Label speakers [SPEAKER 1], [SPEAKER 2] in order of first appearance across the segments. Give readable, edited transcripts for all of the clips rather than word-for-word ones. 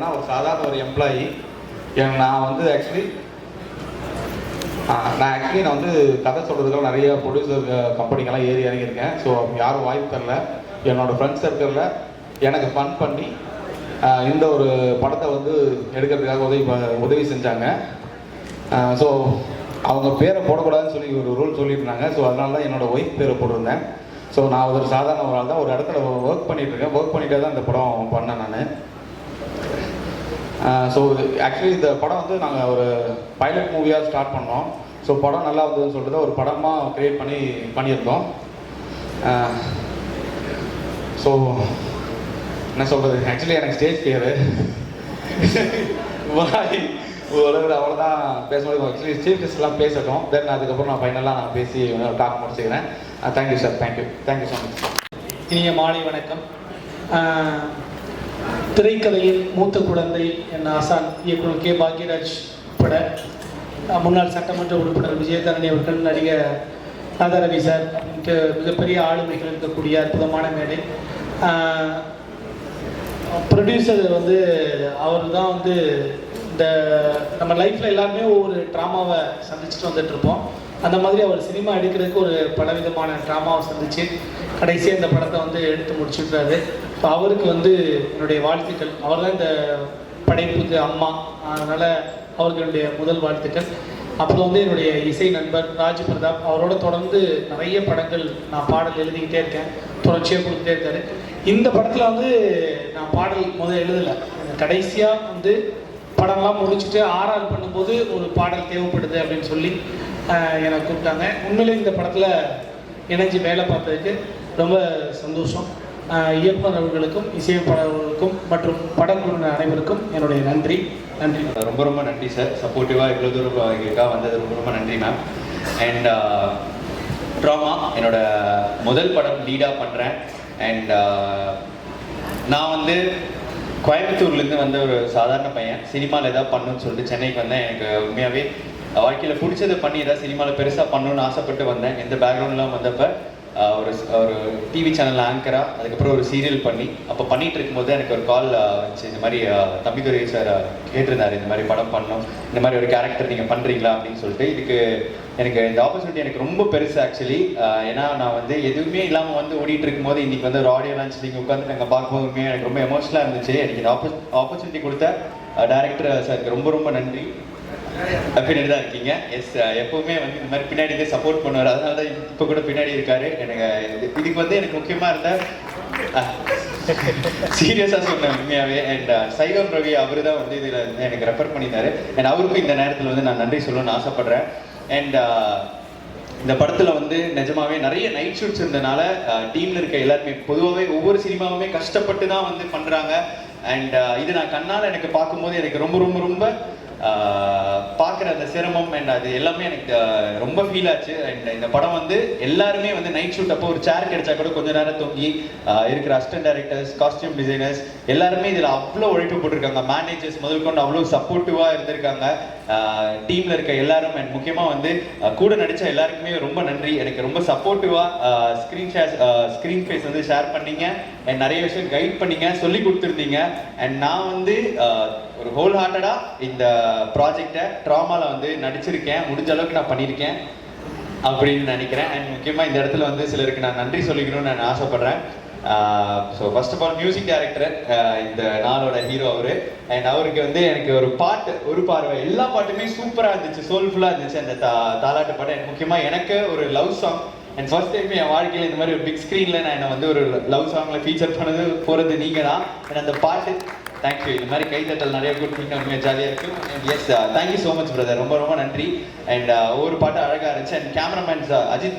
[SPEAKER 1] பார்த்தீங்கன்னா ஒரு சாதாரண ஒரு எம்ப்ளாயி. நான் வந்து ஆக்சுவலி நான் வந்து கதை சொல்கிறதுக்கெல்லாம் நிறைய ப்ரொடியூசர் கம்பெனிக்கெல்லாம் ஏறி இறங்கியிருக்கேன். ஸோ யாரும் வாய்ப்பு தரல. என்னோடய ஃப்ரெண்ட்ஸ் சர்க்கிளில் எனக்கு ஃபன் பண்ணி இந்த ஒரு படத்தை வந்து எடுக்கிறதுக்காக உதவி செஞ்சாங்க. ஸோ அவங்க பேரை போடக்கூடாதுன்னு சொல்லி ஒரு ரூல் சொல்லியிருந்தாங்க. ஸோ அதனால தான் என்னோடய ஒய்ஃப் பேரை போட்டிருந்தேன். ஸோ நான் ஒரு சாதாரண ஒரு ஆள் தான், ஒரு இடத்துல ஒர்க் பண்ணிகிட்ருக்கேன். ஒர்க் பண்ணிகிட்டே தான் இந்த படம் பண்ணேன் நான். ஸோ ஆக்சுவலி இந்த படம் வந்து நாங்கள் ஒரு பைலட் மூவியாக ஸ்டார்ட் பண்ணோம். ஸோ படம் நல்லா வந்ததுன்னு சொல்லிட்டு ஒரு படமாக க்ரியேட் பண்ணியிருந்தோம். ஸோ என்ன சொல்கிறது, ஆக்சுவலி எனக்கு ஸ்டேஜ் கிளியரு அவ்வளோதான் பேச முடியும். ஆக்சுவலி சீஃப் கெஸ்ட்லாம் பேசட்டும், தென் அதுக்கப்புறம் நான் ஃபைனலாக நான் பேசி டாக் முடிச்சுக்கிறேன். Thank you sir, thank you so much.
[SPEAKER 2] இனிய மாலை வணக்கம். திரைக்கதையின் மூத்த குழந்தை என் ஆசான் இயக்குனர் கே பாக்யராஜ் உட்பட முன்னாள் சட்டமன்ற உறுப்பினர் விஜயதரணி அவர்கள், நடிகர் ராதாரவி சார் அப்படின்ட்டு மிகப்பெரிய ஆளுமைகள் இருக்கக்கூடிய அற்புதமான மேடை. ப்ரொடியூசர் வந்து அவர் தான் வந்து இந்த நம்ம லைஃப்பில் எல்லாருமே ஒவ்வொரு ட்ராமாவை சந்திச்சுட்டு வந்துட்டுருப்போம். அந்த மாதிரி அவர் சினிமா எடுக்கிறதுக்கு ஒரு பலவிதமான ட்ராமாவை சந்தித்து கடைசியாக இந்த படத்தை வந்து எடுத்து முடிச்சுட்டாரு. ஸோ அவருக்கு வந்து என்னுடைய வாழ்த்துக்கள். அவர் தான் இந்த படைப்புக்கு அம்மா, அதனால் அவருக்கு என்னுடைய முதல் வாழ்த்துக்கள். அப்புறம் வந்து என்னுடைய இசை நண்பர் ராஜ் பிரதாப், அவரோட தொடர்ந்து நிறைய படங்கள் நான் பாடல் எழுதிக்கிட்டே இருக்கேன், தொடர்ச்சியாக கொடுத்துட்டே இருக்காரு. இந்த படத்தில் வந்து நான் பாடல் முதல் எழுதலை, கடைசியாக வந்து படம்லாம் முடிச்சுட்டு ஆர்ஆர் பண்ணும்போது ஒரு பாடல் தேவைப்படுது அப்படின்னு சொல்லி என்னை கூப்பிட்டாங்க. உண்மையிலே இந்த படத்தில் இணைஞ்சு வேலை பார்த்ததுக்கு ரொம்ப சந்தோஷம். இயக்குனர் அவர்களுக்கும் இசையமைப்பாளர்களுக்கும் மற்றும் படக்குழு அனைவருக்கும் என்னுடைய நன்றி.
[SPEAKER 3] ரொம்ப ரொம்ப நன்றி சார். சப்போர்ட்டிவாக இவ்வளோ தூரம் எங்களுக்காக வந்தது ரொம்ப ரொம்ப நன்றி மேம். அண்ட் ட்ராமா என்னோட முதல் படம் லீடாக பண்ணுறேன். அண்ட் நான் வந்து கோயம்புத்தூர்லேருந்து வந்த ஒரு சாதாரண பையன், சினிமாவில் எதாவது பண்ணணும்னு சொல்லிட்டு சென்னைக்கு வந்தேன். எனக்கு உண்மையாகவே வாழ்க்கையில் பிடிச்சதை பண்ணி ஏதாவது சினிமாவில் பெருசாக பண்ணணும்னு ஆசைப்பட்டு வந்தேன். எந்த பேக்ரவுண்ட்லாம் வந்தப்போ ஒரு டிவி சேனல் ஆங்கராக, அதுக்கப்புறம் ஒரு சீரியல் பண்ணி அப்போ பண்ணிகிட்டு இருக்கும்போது எனக்கு ஒரு கால் வந்துச்சு. இந்த மாதிரி தம்பிதுரை சார் கேட்டிருந்தார், இந்த மாதிரி படம் பண்ணணும், இந்த மாதிரி ஒரு கேரக்டர் நீங்கள் பண்ணுறீங்களா அப்படின்னு சொல்லிட்டு. இதுக்கு எனக்கு இந்த ஆப்பர்ச்சுனிட்டி எனக்கு ரொம்ப பெருசு ஆக்சுவலி. ஏன்னா நான் வந்து எதுவுமே இல்லாமல் வந்து ஓடிட்டு இருக்கும்போது இன்றைக்கி வந்து ஒரு ஆடியோ லான்ச் நீங்கள் உட்காந்து நாங்கள் பார்க்கும்போதுமே எனக்கு ரொம்ப எமோஷனலாக இருந்துச்சு. எனக்கு இந்த ஆப்பர்ச்சுனிட்டி கொடுத்த டைரக்டர் சாருக்கு ரொம்ப ரொம்ப நன்றி. பின்னாடி தான் இருக்கீங்க. எஸ், எப்பவுமே வந்து இந்த மாதிரி பின்னாடி சப்போர்ட் பண்ணுவார், அதனால தான் இப்போ கூட பின்னாடி இருக்காரு. எனக்கு இதுக்கு வந்து எனக்கு முக்கியமாக இருந்த சீரியஸாக சொன்னேன் உண்மையாகவே. அண்ட் சைவம் ரவி அவர் தான் வந்து இதில் எனக்கு ரெஃபர் பண்ணியிருந்தாரு. அண்ட் அவருக்கும் இந்த நேரத்தில் வந்து நான் நன்றி சொல்லணும்னு ஆசைப்பட்றேன். அண்ட் இந்த படத்தில் வந்து நிஜமாவே நிறைய நைட் ஷூட்ஸ் இருந்ததுனால டீமில் இருக்க எல்லாருமே பொதுவாகவே ஒவ்வொரு சினிமாவுமே கஷ்டப்பட்டு தான் வந்து பண்ணுறாங்க. அண்ட் இது நான் கண்ணால் எனக்கு பார்க்கும்போது எனக்கு ரொம்ப ரொம்ப ரொம்ப பார்க்குற அந்த சிரமம் அண்ட் அது எல்லாமே எனக்கு ரொம்ப ஃபீல் ஆச்சு. அண்ட் இந்த படம் வந்து எல்லாருமே வந்து நைட் ஷூட் அப்போ ஒரு சேர் கிடைச்சா கூட கொஞ்ச நேரம் தூங்கி இருக்கிற அசிஸ்டன்ட் டைரக்டர்ஸ், காஸ்டியூம் டிசைனர்ஸ் எல்லாருமே இதில் அவ்வளோ உழைப்பு போட்டிருக்காங்க. மேனேஜர்ஸ் முதல் கொண்டு அவ்வளோ சப்போர்ட்டிவாக இருந்திருக்காங்க. டீமில் இருக்க எல்லாரும் அண்ட் முக்கியமாக வந்து கூட நடித்த எல்லாருக்குமே ரொம்ப நன்றி. எனக்கு ரொம்ப சப்போர்ட்டிவாக ஸ்க்ரீன் ஃபேஸ் வந்து ஷேர் பண்ணீங்க அண்ட் நிறைய விஷயம் கைட் பண்ணீங்க, சொல்லி கொடுத்துருந்தீங்க. அண்ட் நான் வந்து ஒரு ஹோல் ஹார்ட்டடாக இந்த ப்ராஜெக்டை ட்ராமாவில் வந்து நடிச்சிருக்கேன், முடிஞ்ச அளவுக்கு நான் பண்ணியிருக்கேன் அப்படின்னு நினைக்கிறேன். அண்ட் முக்கியமாக இந்த இடத்துல வந்து சிலருக்கு நான் நன்றி சொல்லிக்கணும்னு நான் ஆசைப்பட்றேன். So first of all music director, இந்த நாளோட ஹீரோ அவரு. அண்ட் அவருக்கு வந்து எனக்கு ஒரு பாட்டு, ஒரு பார்வை, எல்லா பாட்டுமே சூப்பராக இருந்துச்சு, சோல்ஃபுல்லாக இருந்துச்சு அந்த தாலாட்டு பாட்டு. அண்ட் முக்கியமாக எனக்கு ஒரு love song. And first time என் வாழ்க்கையில் இந்த மாதிரி ஒரு பிக் ஸ்க்ரீனில் நான் என்னை வந்து ஒரு லவ் சாங்கில் ஃபீச்சர் பண்ணது போகிறது நீங்கள் தான். அண்ட் அந்த பாட்டு தேங்க்யூ. இந்த மாதிரி கைத்தட்டல் நிறைய கொடுத்தீங்க, உண்மையாக ஜாலியாக இருக்கும். And yes, thank you so much brother, ரொம்ப ரொம்ப நன்றி. அண்ட் ஒவ்வொரு பாட்டும் அழகாக இருந்துச்சு. அண்ட் கேமராமேன்ஸ் அஜித்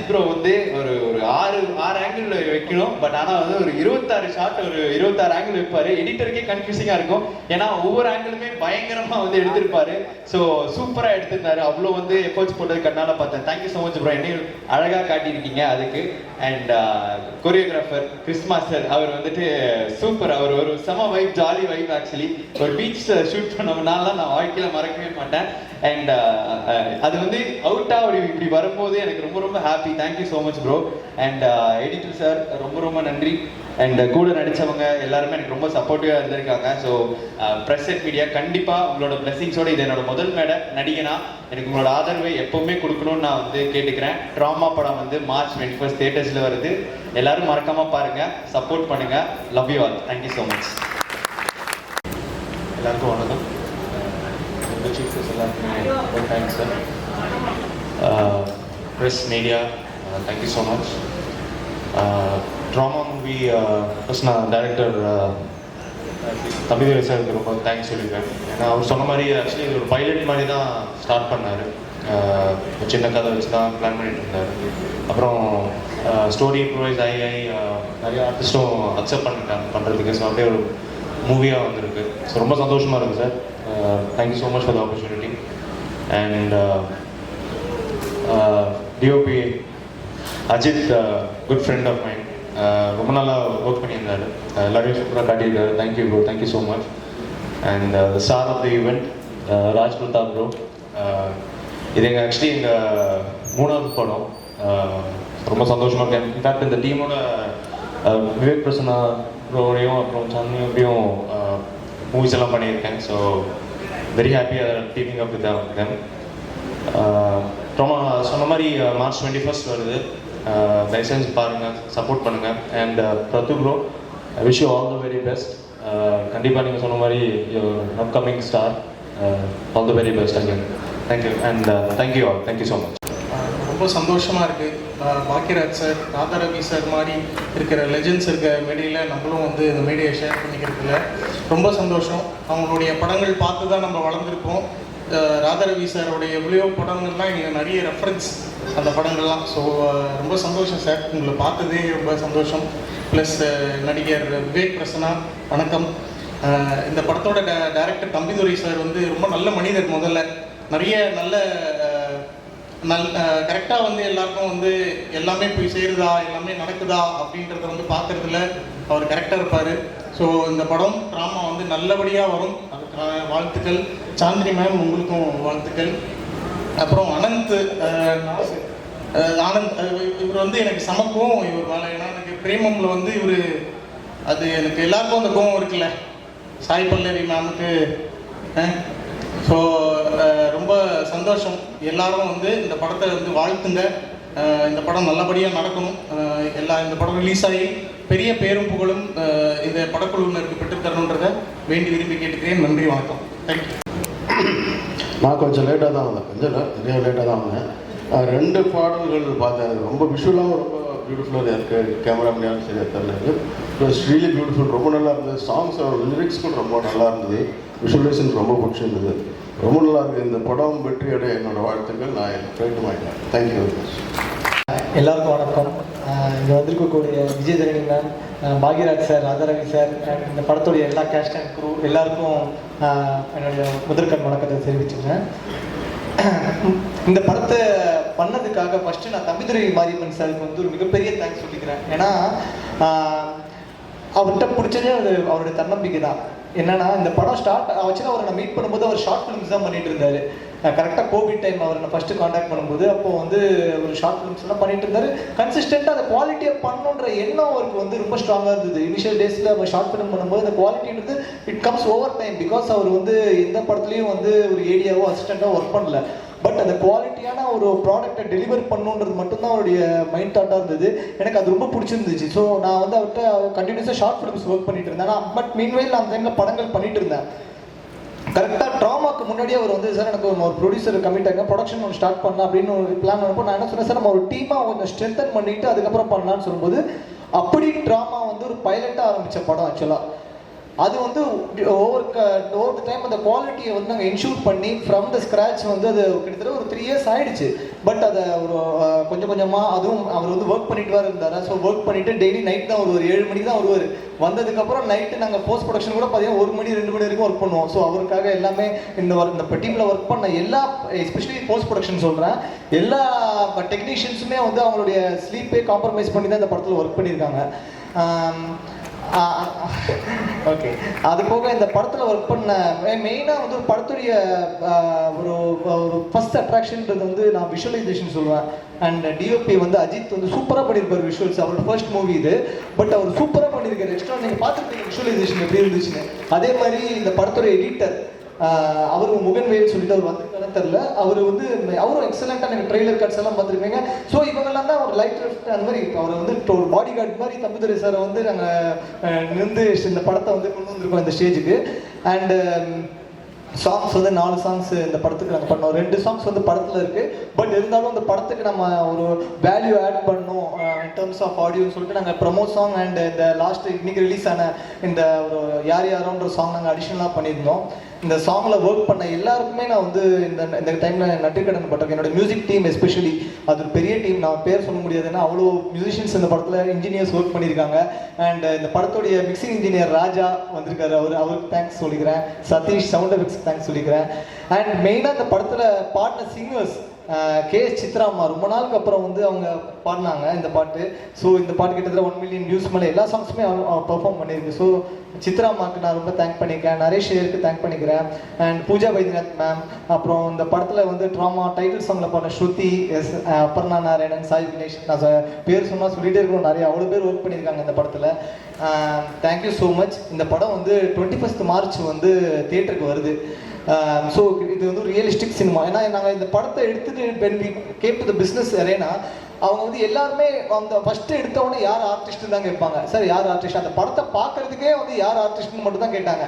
[SPEAKER 3] ப்ரோ வந்து ஒரு ஆறு ஆங்கிள் வைக்கணும், பட் ஆனால் வந்து ஒரு 26 ஷாட், ஒரு 26 ஆங்கிள் வைப்பார். எடிட்டருக்கே கன்ஃபியூசிங்காக இருக்கும், ஏன்னா ஒவ்வொரு ஆங்கிளுமே பயங்கரமாக வந்து எடுத்திருப்பாரு. ஸோ சூப்பராக எடுத்திருந்தாரு. அவ்வளோ வந்து எஃபோர்ட்ஸ் போட்டது கண்ணால் பார்த்தேன். தேங்க்யூ ஸோ மச் ப்ரோ, என்னையும் அழகாக காட்டியிருக்கீங்க அதுக்கு. அண்ட் கொரியோகிராஃபர் கிறிஸ் மாஸ்டர், அவர் வந்துட்டு சூப்பர், அவர் ஒரு செம வைப், ஜாலி வைப். ஆக்சுவலி ஒரு பீச் ஷூட் பண்ணோம்னால நான் வாழ்க்கையில் மறக்கவே மாட்டேன். அண்ட் அது வந்து அவுட்டாக இப்படி வரும்போது எனக்கு ரொம்ப ரொம்ப happy. Thank you so much bro. And editor sir ரொம்ப ரொம்ப நன்றி. அண்ட் கூட நடித்தவங்க எல்லாருமே எனக்கு ரொம்ப சப்போர்ட்டிவாக இருந்திருக்காங்க. ஸோ ப்ரெஸ் அண்ட் மீடியா கண்டிப்பாக உங்களோட பிளெஸிங்ஸோடு இது என்னோட முதல் மேடை நடிகனா எனக்கு உங்களோட ஆதரவை எப்போவுமே கொடுக்கணும்னு நான் வந்து கேட்டுக்கிறேன். ட்ராமா படம் வந்து March 21 தியேட்டர்ஸில் வருது. எல்லாரும் மறக்காமல் பாருங்கள், சப்போர்ட் பண்ணுங்கள். Love you all. Thank you so much. எல்லாருக்கும் வணக்கம். சீஃப் எல்லாருக்குமே thanks sir. Press media thank you so much. Drama movie first நான் டைரக்டர் தம்பிதுரை சாருக்கு ரொம்ப தேங்க்ஸ் சொல்லியிருக்கேன். ஏன்னா அவர் சொன்ன மாதிரி ஆக்சுவலி இது ஒரு பைலட் மாதிரி தான் ஸ்டார்ட் பண்ணார். சின்ன கதை வச்சு தான் பிளான் பண்ணிட்டு இருந்தார். அப்புறம் ஸ்டோரி இம்ப்ரூவைஸ் ஆகி நிறைய ஆர்டிஸ்ட்டும் அக்செப்ட் பண்ணிட்டாங்க பண்ணுறதுக்கு. ஸோ அப்படியே ஒரு மூவியாக வந்திருக்கு. ஸோ ரொம்ப சந்தோஷமாக இருக்குது sir. Thank you so much for the opportunity. And DOP Ajith, good friend of mind, ரொம்ப நல்லா ஒர்க் பண்ணியிருந்தாரு. எல்லாரையும் சூப்பராக காட்டியிருக்காரு. Thank you bro, thank you so much. And star of the event Raj Pratap bro. இது எங்கள் ஆக்சுவலி எங்கள் 3வது படம். ரொம்ப சந்தோஷமாக இருக்கேன். இன்ஃபேக்ட் இந்த டீமோட விவேக் பிரசன்னா ப்ரோடையும் அப்புறம் சாந்தியும் மூவிஸ் எல்லாம் பண்ணியிருக்கேன். So very happy teaming up with them. ரொம்ப சொன்ன மாதிரி March 21 வருது. தயவுசெஞ்சு பாருங்கள், சப்போர்ட் பண்ணுங்கள். And Prathu bro, I wish you all the very best. கண்டிப்பாக நீங்கள் சொன்ன மாதிரி upcoming star. All the very best again. Thank you and thank you all. Thank you so much.
[SPEAKER 2] ரொம்ப சந்தோஷமாக இருக்குது. பாக்கியராஜ் சார், ராதாரவி சார் மாதிரி இருக்கிற லெஜெண்ட்ஸ் இருக்க மேடையில் நம்மளும் வந்து இந்த மேடையை ஷேர் பண்ணிக்கிறதுல ரொம்ப சந்தோஷம். அவங்களுடைய படங்கள் பார்த்து தான் நம்ம வளர்ந்துருக்கோம். ராதாரவி சாரோடைய எவ்வளோ படங்கள்லாம் இங்கே நிறைய ரெஃபரன்ஸ் அந்த படங்கள்லாம். ஸோ ரொம்ப சந்தோஷம் சார், உங்களை பார்த்ததே ரொம்ப சந்தோஷம். ப்ளஸ் நடிகர் விவேக் பிரசன்னா வணக்கம். இந்த படத்தோட டைரக்டர் தம்பிதுரை சார் வந்து ரொம்ப நல்ல மனிதர். முதல்ல நிறைய கரெக்டாக வந்து எல்லாருக்கும் வந்து எல்லாமே போய் சேருதா, எல்லாமே நடக்குதா அப்படின்றத வந்து பார்க்குறதுல அவர் கரெக்டாக இருப்பார். ஸோ இந்த படம் ட்ராமா வந்து நல்லபடியாக வரும், அதுக்கான வாழ்த்துக்கள். சாந்தினி மேம் உங்களுக்கும் வாழ்த்துக்கள். அப்புறம் ஆனந்த் இவர் வந்து எனக்கு சமக்கும் இவர் மேலே. ஏன்னா எனக்கு பிரேமமில் வந்து இவர் அது எனக்கு எல்லாருக்கும் அந்த கோவம் இருக்குல்ல, சாய் பல்லவி மேமுக்கு. ஸோ ரொம்ப சந்தோஷம். எல்லாரும் வந்து இந்த படத்தை வந்து வாழ்த்துங்க. இந்த படம் நல்லபடியாக நடக்கணும். இந்த படம் ரிலீஸ் ஆகி பெரிய பேரும் புகழும் இந்த படக்குழுவினருக்கு பெற்றுத்தரணுன்றதை வேண்டி விரும்பி கேட்டுக்கிறேன். நன்றி, வணக்கம். தேங்க்யூ.
[SPEAKER 4] நான் கொஞ்சம் லேட்டாக தான் வந்தேன், கொஞ்சம் நிறைய லேட்டாக தான் வந்தேன். 2 பாடல்கள் பார்த்தேன். ரொம்ப விஷுவலாகவும் ரொம்ப பியூட்டிஃபுல்லாக இருக்குது. கேமரா பண்ணியாலும் சரியாக தெரியல. It was really beautiful. ரொம்ப நல்லா இருந்தது. சாங்ஸ் லிரிக்ஸ் கூட ரொம்ப நல்லா இருந்தது. விஷுவலைசேஷன் ரொம்ப பிடிச்சிருந்தது. ரொம்ப நல்லா இருக்குது. இந்த படம் வெற்றி அடைய என்னோடய வாழ்த்துக்கள். நான் ட்ரைட்டு மாட்டேன். Thank you very much.
[SPEAKER 5] எல்லாருக்கும் வணக்கம். இங்கே வந்திருக்கக்கூடிய Vijayadharani ma'am, Bhagyaraj sir, Radharavi sir, இந்த படத்துடைய எல்லா கேஸ்ட் அண்ட் குரூ எல்லாருக்கும் என்னுடைய முதற்கண் வணக்கத்தை தெரிவிச்சுக்கிறேன். இந்த படத்தை பண்ணதுக்காக ஃபஸ்ட்டு நான் தம்பிதுரை மாரியம்மன் சாருக்கு வந்து ஒரு மிகப்பெரிய தேங்க்ஸ் சொல்லிக்கிறேன். ஏன்னா அவர்கிட்ட பிடிச்சதே அவருடைய தன்னம்பிக்கை தான். என்னன்னா இந்த படம் ஸ்டார்ட் ஆச்சுன்னா அவரை நான் மீட் பண்ணும்போது அவர் ஷார்ட் ஃபிலிம்ஸ் தான் பண்ணிட்டு இருந்தாரு. கரெக்டாக கோவிட் டைம் அவரை நான் ஃபஸ்ட்டு காண்டாக்ட் பண்ணும்போது அப்போ வந்து ஒரு ஷார்ட் ஃபிலிம்ஸ் எல்லாம் பண்ணிட்டு இருந்தாரு. கன்சிஸ்டண்ட்டாக அந்த குவாலிட்டியை பண்ணணுன்ற எண்ணம் அவருக்கு வந்து ரொம்ப ஸ்ட்ராங்காக இருந்தது. இனிஷியல் டேஸில் அவர் ஷார்ட் ஃபிலிம் பண்ணும்போது அந்த குவாலிட்டின்றது it comes over time. Because அவர் வந்து எந்த படத்துலையும் வந்து ஒரு ஏடியாவோ அசிஸ்டண்ட்டாக ஒர்க் பண்ணல. பட் அந்த குவாலிட்டியான ஒரு ப்ராடக்டை டெலிவர் பண்ணணுன்றது மட்டும்தான் அவருடைய மைண்ட் தாட்டாக இருந்தது. எனக்கு அது ரொம்ப பிடிச்சிருந்துச்சு. ஸோ நான் வந்து அவர்கிட்ட கண்டினியூஸாக ஷார்ட் ஃபிலிம்ஸ் ஒர்க் பண்ணிட்டு இருந்தேன். பட் மீன்வைல் நான் அந்த டைமில் படங்கள் பண்ணிட்டு இருந்தேன். கரெக்டாக ட்ராமாக்கு முன்னாடியே அவர் வந்து சார் எனக்கு ஒரு ப்ரொடியூசர் கமிட் ஆங்க, ப்ரொடக்ஷன் ஒன்று ஸ்டார்ட் பண்ணலாம் அப்படின்னு ஒரு பிளான் பண்ணப்போ நான் என்ன சொன்னேன், சார் நம்ம ஒரு டீமாக கொஞ்சம் ஸ்ட்ரென்தன் பண்ணிட்டு அதுக்கப்புறம் பண்ணலான்னு சொல்லும்போது அப்படி ட்ராமா வந்து ஒரு பைலட்டாக ஆரம்பித்த படம். ஆக்சுவலாக அது வந்து ஓவர் த டைம் அந்த குவாலிட்டியை வந்து நாங்கள் இன்ஷூர் பண்ணி ஃப்ரம் த ஸ்க்ராட்ச் வந்து அது கிட்டத்தட்ட ஒரு 3 years ஆகிடுச்சு. பட் அதை ஒரு கொஞ்சம் கொஞ்சமாக அதுவும் அவர் வந்து ஒர்க் பண்ணிட்டு வர இருந்தார். ஸோ ஒர்க் பண்ணிவிட்டு டெய்லி நைட் தான் ஒரு 7 மணிக்கு தான் வருவார். வந்ததுக்கப்புறம் நைட்டு நாங்கள் போஸ்ட் ப்ரொடக்ஷன் கூட பார்த்தீங்கன்னா 1 மணி 2 மணி வரைக்கும் ஒர்க் பண்ணுவோம். ஸோ அவருக்காக எல்லாமே இந்த டீமில் ஒர்க் பண்ண எல்லா எஸ்பெஷலி போஸ்ட் ப்ரொடக்ஷன் சொல்கிறேன், எல்லா டெக்னீஷியன்ஸுமே வந்து அவங்களுடைய ஸ்லீப்பே காம்ப்ரமைஸ் பண்ணி தான் இந்த படத்தில் ஒர்க் பண்ணியிருக்காங்க. ஓகே, அது போக இந்த படத்தில் ஒர்க் பண்ண மெயினாக வந்து ஒரு படத்துடைய ஒரு ஃபர்ஸ்ட் அட்ராக்ஷன்ன்றது வந்து நான் விஷுவலைசேஷன் சொல்லுவேன். அண்ட் டிஓபி வந்து அஜித் வந்து சூப்பராக பண்ணியிருப்பார் விஷுவல்ஸ். அவரோட ஃபர்ஸ்ட் மூவி இது. பட் அவர் சூப்பராக பண்ணியிருக்காரு. எக்ஸ்ட்ரா நீங்கள் பார்த்துருப்பீங்க விஷுவலைசேஷன் எப்படி இருந்துச்சுன்னு. அதே மாதிரி இந்த படத்தோட எடிட்டர் அவர் முகன்வேல் சொல்லிட்டு அவர் வந்திருக்காருன்னு தெரியல. அவரும் எக்ஸலண்டாக எனக்கு ட்ரெய்லர் கட்ஸ் எல்லாம் பார்த்துருப்பீங்க. ஸோ இவங்கெல்லாம் தான் ஒரு லைட் ரிஃப்ட் அந்த மாதிரி அவர் வந்து ஒரு பாடி கார்டு மாதிரி தம்பிதுரை சாரை வந்து நாங்கள் நின்று இந்த படத்தை வந்து கொண்டு வந்திருக்கோம் இந்த ஸ்டேஜுக்கு. அண்டு சாங்ஸ் வந்து 4 சாங்ஸ் இந்த படத்துக்கு நாங்கள் பண்ணோம். 2 சாங்ஸ் வந்து படத்தில் இருக்குது. பட் இருந்தாலும் அந்த படத்துக்கு நம்ம ஒரு வேல்யூ ஆட் பண்ணோம் இன் டர்ம்ஸ் ஆஃப் ஆடியோன்னு சொல்லிட்டு நாங்கள் ப்ரமோ சாங் அண்ட் இந்த லாஸ்ட் இன்னைக்கு ரிலீஸ் ஆன இந்த ஒரு யாரோன்ற சாங் நாங்கள் அடிஷ்னலாக பண்ணியிருந்தோம். இந்த சாங்கில் ஒர்க் பண்ண எல்லாருக்குமே நான் வந்து இந்த டைமில் நன்றி கடன் பட்டிருக்கேன். என்னோட மியூசிக் டீம் எஸ்பெஷலி அது ஒரு பெரிய டீம், நான் பேர் சொல்ல முடியாதுன்னா அவ்வளோ மியூசிஷியன்ஸ் இந்த படத்தில் இன்ஜினியர்ஸ் ஒர்க் பண்ணியிருக்காங்க. அண்ட் இந்த படத்துடைய மிக்சிங் இன்ஜினியர் ராஜா வந்திருக்காரு, அவருக்கு தேங்க்ஸ் சொல்லிக்கிறேன். சதீஷ் சவுண்ட் எஃபெக்ட்ஸ் தேங்க்ஸ் சொல்லிக்கிறேன். அண்ட் மெயினாக இந்த படத்தில் பாடின சிங்கர்ஸ் KS சித்ராமா ரொம்ப நாளுக்கு அப்புறம் வந்து அவங்க பாடினாங்க இந்த பாட்டு. ஸோ இந்த பாட்டு கிட்டத்தட்ட 1 மில்லியன் வியூஸ் மேலே எல்லா சாங்ஸுமே பெர்ஃபார்ம் பண்ணியிருக்கு. ஸோ சித்ராமாவுக்கு நான் ரொம்ப தேங்க் பண்ணிக்கிறேன். நரேஷ் ஐயருக்கு தேங்க் பண்ணிக்கிறேன். அண்ட் பூஜா வைத்தியநாத் மேம், அப்புறம் இந்த படத்தில் வந்து ட்ராமா டைட்டில் சாங்கில் பாடின ஸ்ருதி, அப்பர்ணா நாராயணன், சாய் வினேஷ், நான் பேர் சொன்னால் சொல்லிகிட்டே இருக்கணும், நிறைய அவ்வளோ பேர் ஒர்க் பண்ணியிருக்காங்க இந்த படத்தில். Thank you so much. இந்த படம் வந்து 21 மார்ச் வந்து தியேட்டருக்கு வருது. ஸோ இது வந்து ஒரு ரியலிஸ்டிக் சினிமா. ஏன்னா நாங்கள் இந்த படத்தை எடுத்துகிட்டு when we came to the business arena, அவங்க வந்து எல்லாருமே அந்த ஃபஸ்ட்டு எடுத்தவொடனே யார் ஆர்டிஸ்ட்னு தான் கேட்பாங்க. சார் யார் ஆர்டிஸ்ட், அந்த படத்தை பார்க்கறதுக்கே வந்து யார் ஆர்டிஸ்ட்னு மட்டும் தான் கேட்டாங்க.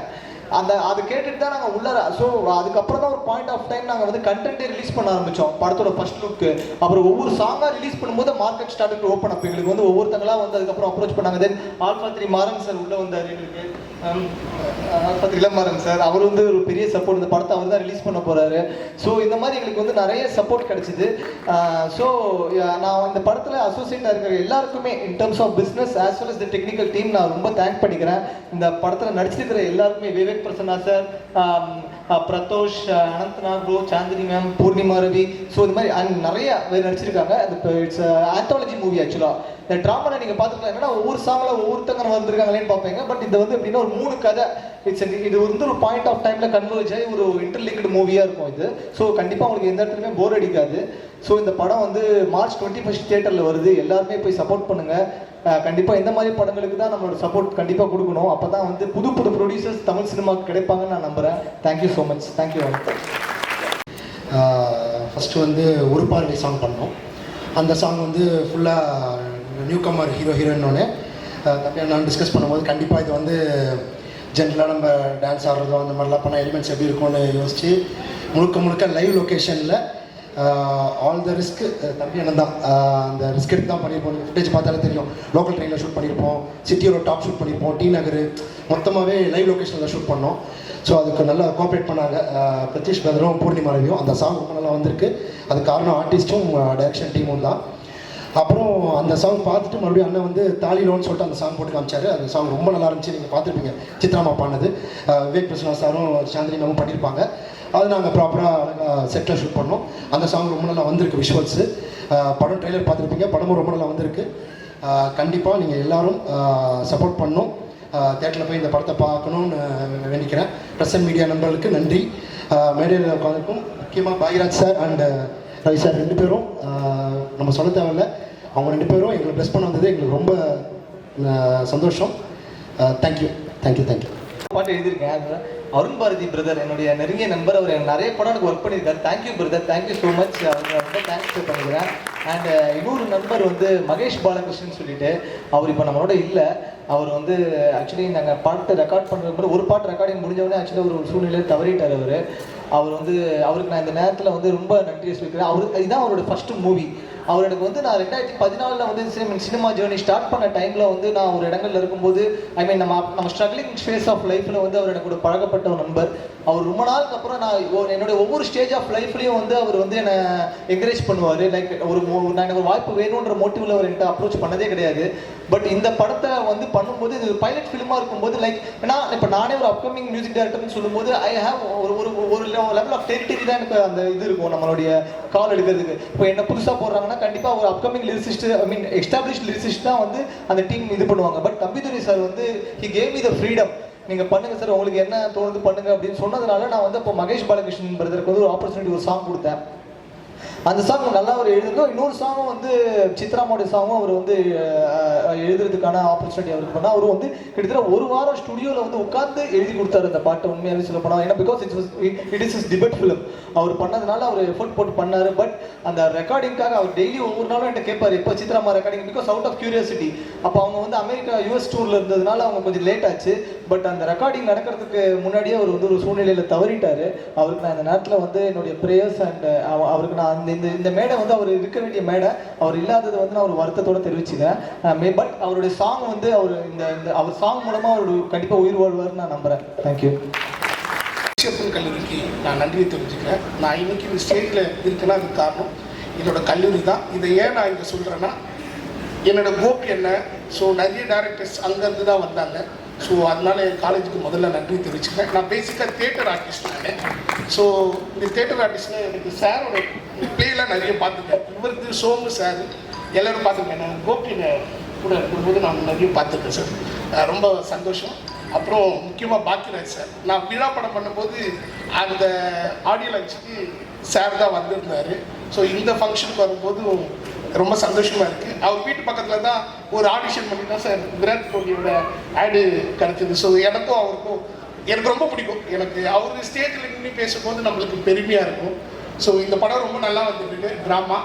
[SPEAKER 5] அது கேட்டுட்டு தான் நாங்கள் உள்ளார. ஸோ அதுக்கப்புறம் தான் ஒரு பாயிண்ட் ஆஃப் டைம் நாங்கள் வந்து கண்டென்ட்டே ரிலீஸ் பண்ண ஆரம்பித்தோம் படத்தோட ஃபர்ஸ்ட் லுக்கு. அப்புறம் ஒவ்வொரு சாங்காக ரிலீஸ் பண்ணும்போது மார்க்கெட் ஸ்டார்ட் ஓப்பன் அப். எங்களுக்கு வந்து ஒவ்வொருத்தங்களா வந்து அதுக்கப்புறம் அப்ரோச் பண்ணாங்க. தென் ஆல்ஃபா 3 மாறன் சார் உள்ளே வந்தார். எங்களுக்கு ஆல்ஃபா 3 இளமாறன் சார், அவர் வந்து ஒரு பெரிய சப்போர்ட். இந்த படத்தை அவர் தான் ரிலீஸ் பண்ண போகிறாரு. ஸோ இந்த மாதிரி எங்களுக்கு வந்து நிறைய சப்போர்ட் கிடைச்சிது. ஸோ நான் இந்த படத்தில் அசோசியேட்டாக இருக்கிற எல்லாருக்குமே in terms of business as well as the technical team நான் ரொம்ப தேங்க் பண்ணிக்கிறேன். இந்த படத்தில் நடிச்சிருக்கிற எல்லாருக்குமே Vivek Prasanna sir, Pradosh, Ananthnag bro, Chandini ma'am, Poornima Ravi, so இந்த மாதிரி நிறைய பேர் நடிச்சிருக்காங்க. It's anthology movie. ஆக்சுவலாக இந்த ட்ராமாவில் நீங்கள் பார்த்துக்கலாம், என்னன்னா ஒவ்வொரு சாங்கில் ஒவ்வொருத்தங்க வந்திருக்காங்களேன்னு பார்ப்பீங்க. பட் இது வந்து எப்படின்னா ஒரு 3 கதை. இது வந்து ஒரு பாயிண்ட் ஆஃப் டைமில் கன்வர்ஜ் ஆகி ஒரு இன்டர்லிங்க்டு மூவியாக இருக்கும் இது. ஸோ கண்டிப்பாக உங்களுக்கு எந்த இடத்துலையுமே போர் அடிக்காது. ஸோ இந்த படம் வந்து மார்ச் 21 தியேட்டரில் வருது. எல்லாருமே போய் சப்போர்ட் பண்ணுங்கள். கண்டிப்பாக இந்த மாதிரி படங்களுக்கு தான் நம்மளோட சப்போர்ட் கண்டிப்பாக கொடுக்கணும். அப்போ தான் வந்து புது ப்ரொடியூசர்ஸ் தமிழ் சினிமாவுக்கு கிடைப்பாங்கன்னு நான் நம்புகிறேன். Thank you so much. Thank you.
[SPEAKER 6] First வந்து ஒரு பார்வை சாங் பண்ணோம். அந்த சாங் வந்து ஃபுல்லாக நியூ கமர் ஹீரோயின்னொன்னே நான் டிஸ்கஸ் பண்ணும்போது கண்டிப்பாக இது வந்து ஜென்ரலாக நம்ம டான்ஸ் ஆடுறதோ அந்த மாதிரிலாம் பண்ணால் எலிமெண்ட்ஸ் எப்படி இருக்கும்னு யோசிச்சு முழுக்க லைவ் லொக்கேஷனில் ஆல் த ரிஸ்க் தம்பி அண்ணன் தான் அந்த ரிஸ்க் எடுத்து தான் பண்ணியிருப்போம். ஃபுட்டேஜ் பார்த்தாலே தெரியும். லோக்கல் ட்ரெயினில் ஷூட் பண்ணியிருப்போம், சிட்டியோட டாப் ஷூட் பண்ணியிருப்போம், டி நகர் மொத்தமாகவே லைவ் லொக்கேஷனில் ஷூட் பண்ணோம். ஸோ அதுக்கு நல்லா கோஆப்ரேட் பண்ணாங்க பிரதீஷ் பிரதரும் பூர்ணிமா ரவியும். அந்த சாங் ரொம்ப நல்லா வந்திருக்கு. அது காரணம் ஆர்டிஸ்ட்டும் டைரக்ஷன் டீமும் தான். அப்புறம் அந்த சாங் பார்த்துட்டு மறுபடியும் அண்ணன் வந்து தாலிலோன்னு சொல்லிட்டு அந்த சாங் போட்டு காமிச்சாரு. அந்த சாங் ரொம்ப நல்லா இருந்துச்சு. நீங்கள் பார்த்துருப்பீங்க சித்ராமா பாடினது. விவேக் பிரசன்னா சாரும் சாந்தினி மேமும் பண்ணியிருப்பாங்க. அது நாங்கள் ப்ராப்பராக செட்டில் ஷூட் பண்ணோம். அந்த சாங் ரொம்ப நல்லா வந்திருக்கு. விஷுவல்ஸு படம் ட்ரெய்லர் பார்த்துருப்பீங்க. படமும் ரொம்ப நல்லா வந்திருக்கு. கண்டிப்பாக நீங்கள் எல்லோரும் சப்போர்ட் பண்ணணும். தேட்டரில் போய் இந்த படத்தை பார்க்கணுன்னு வேண்டிக்கிறேன். ப்ரெஸ் அண்ட் மீடியா நண்பர்களுக்கு நன்றி. மேடையில் உட்காந்துருக்கும் முக்கியமாக Bhagyaraj sir and Ravi sir 2 பேரும் நம்ம சொல்ல தேவையில்லை. அவங்க 2 பேரும் எங்களை ப்ளஸ் பண்ண வந்தது எங்களுக்கு ரொம்ப சந்தோஷம். தேங்க்யூ.
[SPEAKER 5] பாட்டு எழுதியிருக்கேன். அருண் பாரதி பிரதர் என்னுடைய நெருங்கிய நண்பர். அவர் நிறைய படம் ஒர்க் பண்ணியிருக்காரு. Thank you brother, thank you so much. அவங்க ரொம்ப தேங்க்ஸ் பண்ணிக்கிறேன். அண்ட் இன்னொரு நண்பர் வந்து மகேஷ் பாலகிருஷ்ணன் சொல்லிட்டு, அவர் இப்போ நம்மளோட இல்லை. அவர் வந்து ஆக்சுவலி நாங்கள் பாட்டு ரெக்கார்ட் பண்ணுறது ஒரு பாட்டு ரெக்கார்டிங் முடிஞ்சவொடனே ஆக்சுவலி ஒரு சூழ்நிலையில் தவறிட்டார் அவர் வந்து அவருக்கு நான் இந்த நேரத்தில் வந்து ரொம்ப நன்றி சொல்லிக்கிறேன். இதுதான் அவரோட ஃபர்ஸ்ட் மூவி. அவர் எனக்கு வந்து நான் 2014 வந்து சினிமா ஜேர்னி ஸ்டார்ட் பண்ண டைமில் வந்து நான் ஒரு இடங்கள்ல இருக்கும்போது நம்ம ஸ்ட்ரகிளிங் ஃபேஸ் ஆஃப் லைஃப்பில் வந்து அவர் எனக்கு ஒரு பழகப்பட்ட ஒரு நண்பர். அவர் ரொம்ப நாளுக்கு அப்புறம் நான் என்னுடைய ஒவ்வொரு ஸ்டேஜ் ஆஃப் லைஃப்லையும் வந்து அவர் வந்து என்னை என்கரேஜ் பண்ணுவார். லைக் நான் எனக்கு ஒரு வாய்ப்பு வேணுன்ற மோட்டிவில் அவர் என்கிட்ட அப்ரோச் பண்ணதே கிடையாது. பட் இந்த படத்தை வந்து பண்ணும்போது இது பைலட் ஃபிலிமாக இருக்கும்போது லைக் ஏன்னா இப்போ நானே ஒரு அப்கமிங் மியூசிக் டைரக்டர்னு சொல்லும்போது ஐ ஹேவ் ஒரு லெவல் ஆஃப் டெரிட்டரி தான் எனக்கு அந்த இது இருக்கும் நம்மளுடைய கால் எடுக்கிறதுக்கு. இப்போ என்ன புதுசாக போடுறாங்கன்னா கண்டிப்பாக ஒரு அப்கமிங் லிரிசிஸ்ட் எஸ்டாப்ளிஷ்ட் லிரிசிஸ்ட் தான் வந்து அந்த டீம் இது பண்ணுவாங்க. பட் தம்பிதுரை சார் வந்து he gave me the freedom. நீங்கள் பண்ணுங்கள் சார், உங்களுக்கு என்ன தோணுது பண்ணுங்க அப்படின்னு சொன்னதுனால நான் வந்து இப்போ மகேஷ் பாலகிருஷ்ணன் பிரதருக்கு வந்து ஒரு ஆப்பர்ச்சுனிட்டி ஒரு சாங் கொடுத்தேன். அந்த சாங் நல்லா அவர் எழுதிருந்தோம். இன்னொரு சாங்கும் வந்து சித்ராமோடைய சாங்கும் அவர் வந்து எழுதுறதுக்கான ஆப்பர்ச்சுனிட்டி அவருக்கு பண்ணால் அவரும் வந்து கிட்டத்தட்ட ஒரு வாரம் ஸ்டுடியோவில் வந்து உட்காந்து எழுதி கொடுத்தாரு அந்த பாட்டை. உண்மையாகவே சொல்ல போனால் ஏன்னா because it is debut film அவர் பண்ணதுனால அவர் எஃபர்ட் போட்டு பண்ணார். பட் அந்த ரெக்கார்டிங்காக அவர் டெய்லி ஒவ்வொரு நாளும் என்கிட்ட கேட்பார் இப்போ சித்ராமா recording, because out of curiosity. அப்போ அவங்க வந்து அமெரிக்கா US டூரில் இருந்ததுனால அவங்க கொஞ்சம் லேட் ஆச்சு. பட் அந்த ரெக்கார்டிங் நடக்கிறதுக்கு முன்னாடியே அவர் வந்து ஒரு சூழ்நிலையில் தவறிட்டார். அவருக்கு நான் இந்த நேரத்தில் வந்து என்னுடைய ப்ரேயர்ஸ் அண்ட் அவருக்கு நான் இந்த மேடை வந்து அவர் இருக்க வேண்டிய மேடை, அவர் இல்லாதது வந்து நான் ஒரு வருத்தத்தோடு தெரிவிச்சுக்கிறேன். பட் அவருடைய சாங் வந்து அவர் இந்த அவர் சாங் மூலமாக அவர் கண்டிப்பாக உயிர் வாழ்வார்னு நான் நம்புகிறேன். தேங்க்யூ.
[SPEAKER 7] கல்லூரிக்கு நான் நன்றியை தெரிஞ்சுக்கிறேன். நான் இன்னைக்கு இந்த ஸ்டேஜில் இருக்கேன்னா அதுக்கு காரணம் என்னோட கல்லூரி தான். இதை ஏன் நான் இங்கே சொல்கிறேன்னா என்னோட கோப் என்ன, ஸோ நிறைய டேரக்டர்ஸ் அங்கேருந்து தான் வந்தாங்க. ஸோ அதனால என் காலேஜுக்கு முதல்ல நன்றி தெரிவிச்சுக்கிறேன். நான் பேசிக்காக தியேட்டர் ஆர்டிஸ்ட் நான். ஸோ இந்த தியேட்டர் ஆர்டிஸ்ட்டில் எனக்கு சாரோட பிளேலாம் நிறைய பார்த்துருக்கேன். இவருக்கு சோமு சார் எல்லோரும் பார்த்துருக்கேன். நான் கோபியில் கூட இருக்கும்போது நான் நிறைய பார்த்துருக்கேன் சார். ரொம்ப சந்தோஷம். அப்புறம் முக்கியமாக பாக்கியராஜ் சார், நான் விழா படம் பண்ணும்போது அந்த ஆடியோ லான்ச்சுக்கு சார் தான் வந்திருந்தார். ஸோ இந்த ஃபங்க்ஷனுக்கு வரும்போது ரொம்ப சந்தோஷமாக இருக்குது. அவர் வீட்டு பக்கத்தில் தான் ஒரு ஆடிஷன் பண்ணி தான் சார் விராட் கோலியோட ஆடு கிடச்சிது. ஸோ எனக்கும் அவருக்கும் எனக்கு ரொம்ப பிடிக்கும். எனக்கு அவர் ஸ்டேஜில் நின்று பேசும்போது நம்மளுக்கு பெருமையாக இருக்கும். ஸோ இந்த படம் ரொம்ப நல்லா வந்துருக்கு ட்ராமா.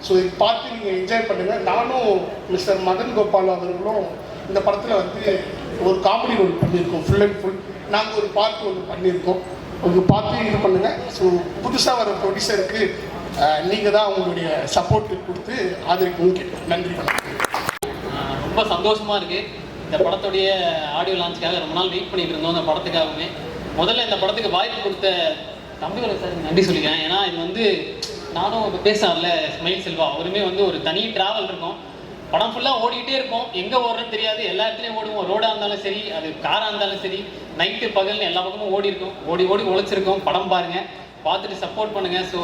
[SPEAKER 7] ஸோ இது பார்த்து நீங்கள் என்ஜாய் பண்ணுங்கள். நானும் மிஸ்டர் மதன் கோபால் அவர்களும் இந்த படத்தில் வந்து ஒரு காமெடி ரோல் பண்ணியிருக்கோம். ஃபுல் அண்ட் ஃபுல் நாங்கள் ஒரு பார்ட் ஒன்று பண்ணியிருக்கோம். உங்களுக்கு பார்த்து இது பண்ணுங்கள். ஸோ புதுசாக வர ப்ரொடியூசருக்கு நீங்கள் தான் உங்களுடைய சப்போர்ட்டு கொடுத்து ஆதரிக்கணும்னு கேட்குறேன். நன்றி.
[SPEAKER 8] ரொம்ப சந்தோஷமாக இருக்குது. இந்த படத்துடைய ஆடியோ லான்ச்சுக்காக ரொம்ப நாள் வெயிட் பண்ணிட்டு இருந்தோம். அந்த படத்துக்காகவே முதல்ல இந்த படத்துக்கு வாய்ப்பு கொடுத்த தம்பிவரன் சார் நன்றி சொல்லிக்கிறேன். ஏன்னா இது வந்து நானும் இப்போ பேசினார்ல ஸ்மைல் செல்வா, அவருமே வந்து ஒரு தனி ட்ராவல் இருக்கும். படம் ஃபுல்லாக ஓடிக்கிட்டே இருக்கும், எங்கே ஓடுறதுன்னு தெரியாது, எல்லா இடத்துலையும் ஓடுவோம். ரோடாக இருந்தாலும் சரி, அது காராக இருந்தாலும் சரி, நைட்டு பகல்னு எல்லா பக்கமும் ஓடி இருக்கும். ஓடி ஓடி உழைச்சிருக்கோம். படம் பாருங்கள், பார்த்துட்டு சப்போர்ட் பண்ணுங்கள். ஸோ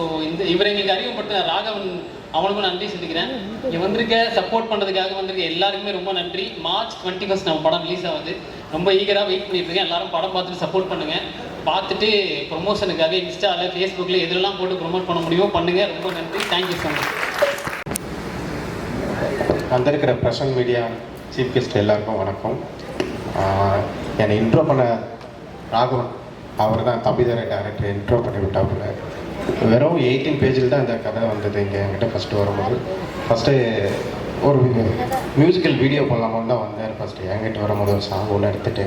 [SPEAKER 8] இவரை எங்களுக்கு அறிமுகப்படுத்த ராகவன் அவனுக்கும் நன்றி சொல்லிக்கிறேன். இங்கே வந்திருக்க சப்போர்ட் பண்ணுறதுக்காக வந்திருக்க எல்லாருக்குமே ரொம்ப நன்றி. March 21 நம்ம படம் ரிலீஸ் ஆகுது. ரொம்ப ஈகராக வெயிட் பண்ணிட்டு இருக்கேன். எல்லாரும் படம் பார்த்துட்டு சப்போர்ட் பண்ணுங்கள். பார்த்துட்டு ப்ரொமோஷனுக்காக இன்ஸ்டாவில் ஃபேஸ்புக்கில் எதுலாம் போட்டு ப்ரொமோட் பண்ண முடியுமோ பண்ணுங்கள். ரொம்ப நன்றி. Thank you so much.
[SPEAKER 9] வந்திருக்கிற பிரசன்ட் மீடியா சீஃப் கெஸ்ட் எல்லாருக்கும் வணக்கம். என்னை இன்ட்ரோ பண்ண ராகவன் அவர் தான் தம்பிதார டேரக்டர் இன்ட்ரோ பண்ணி விட்டாப்புல. வெறும் 18 பேஜில் தான் இந்த கதை வந்தது. இங்கே என்கிட்ட ஃபஸ்ட்டு வரும்போது ஒரு மியூசிக்கல் வீடியோ பண்ணலாமான்னு தான் வந்தேன். ஃபஸ்ட்டு என்கிட்ட வரும்போது ஒரு சாங் ஒன்று எடுத்துகிட்டு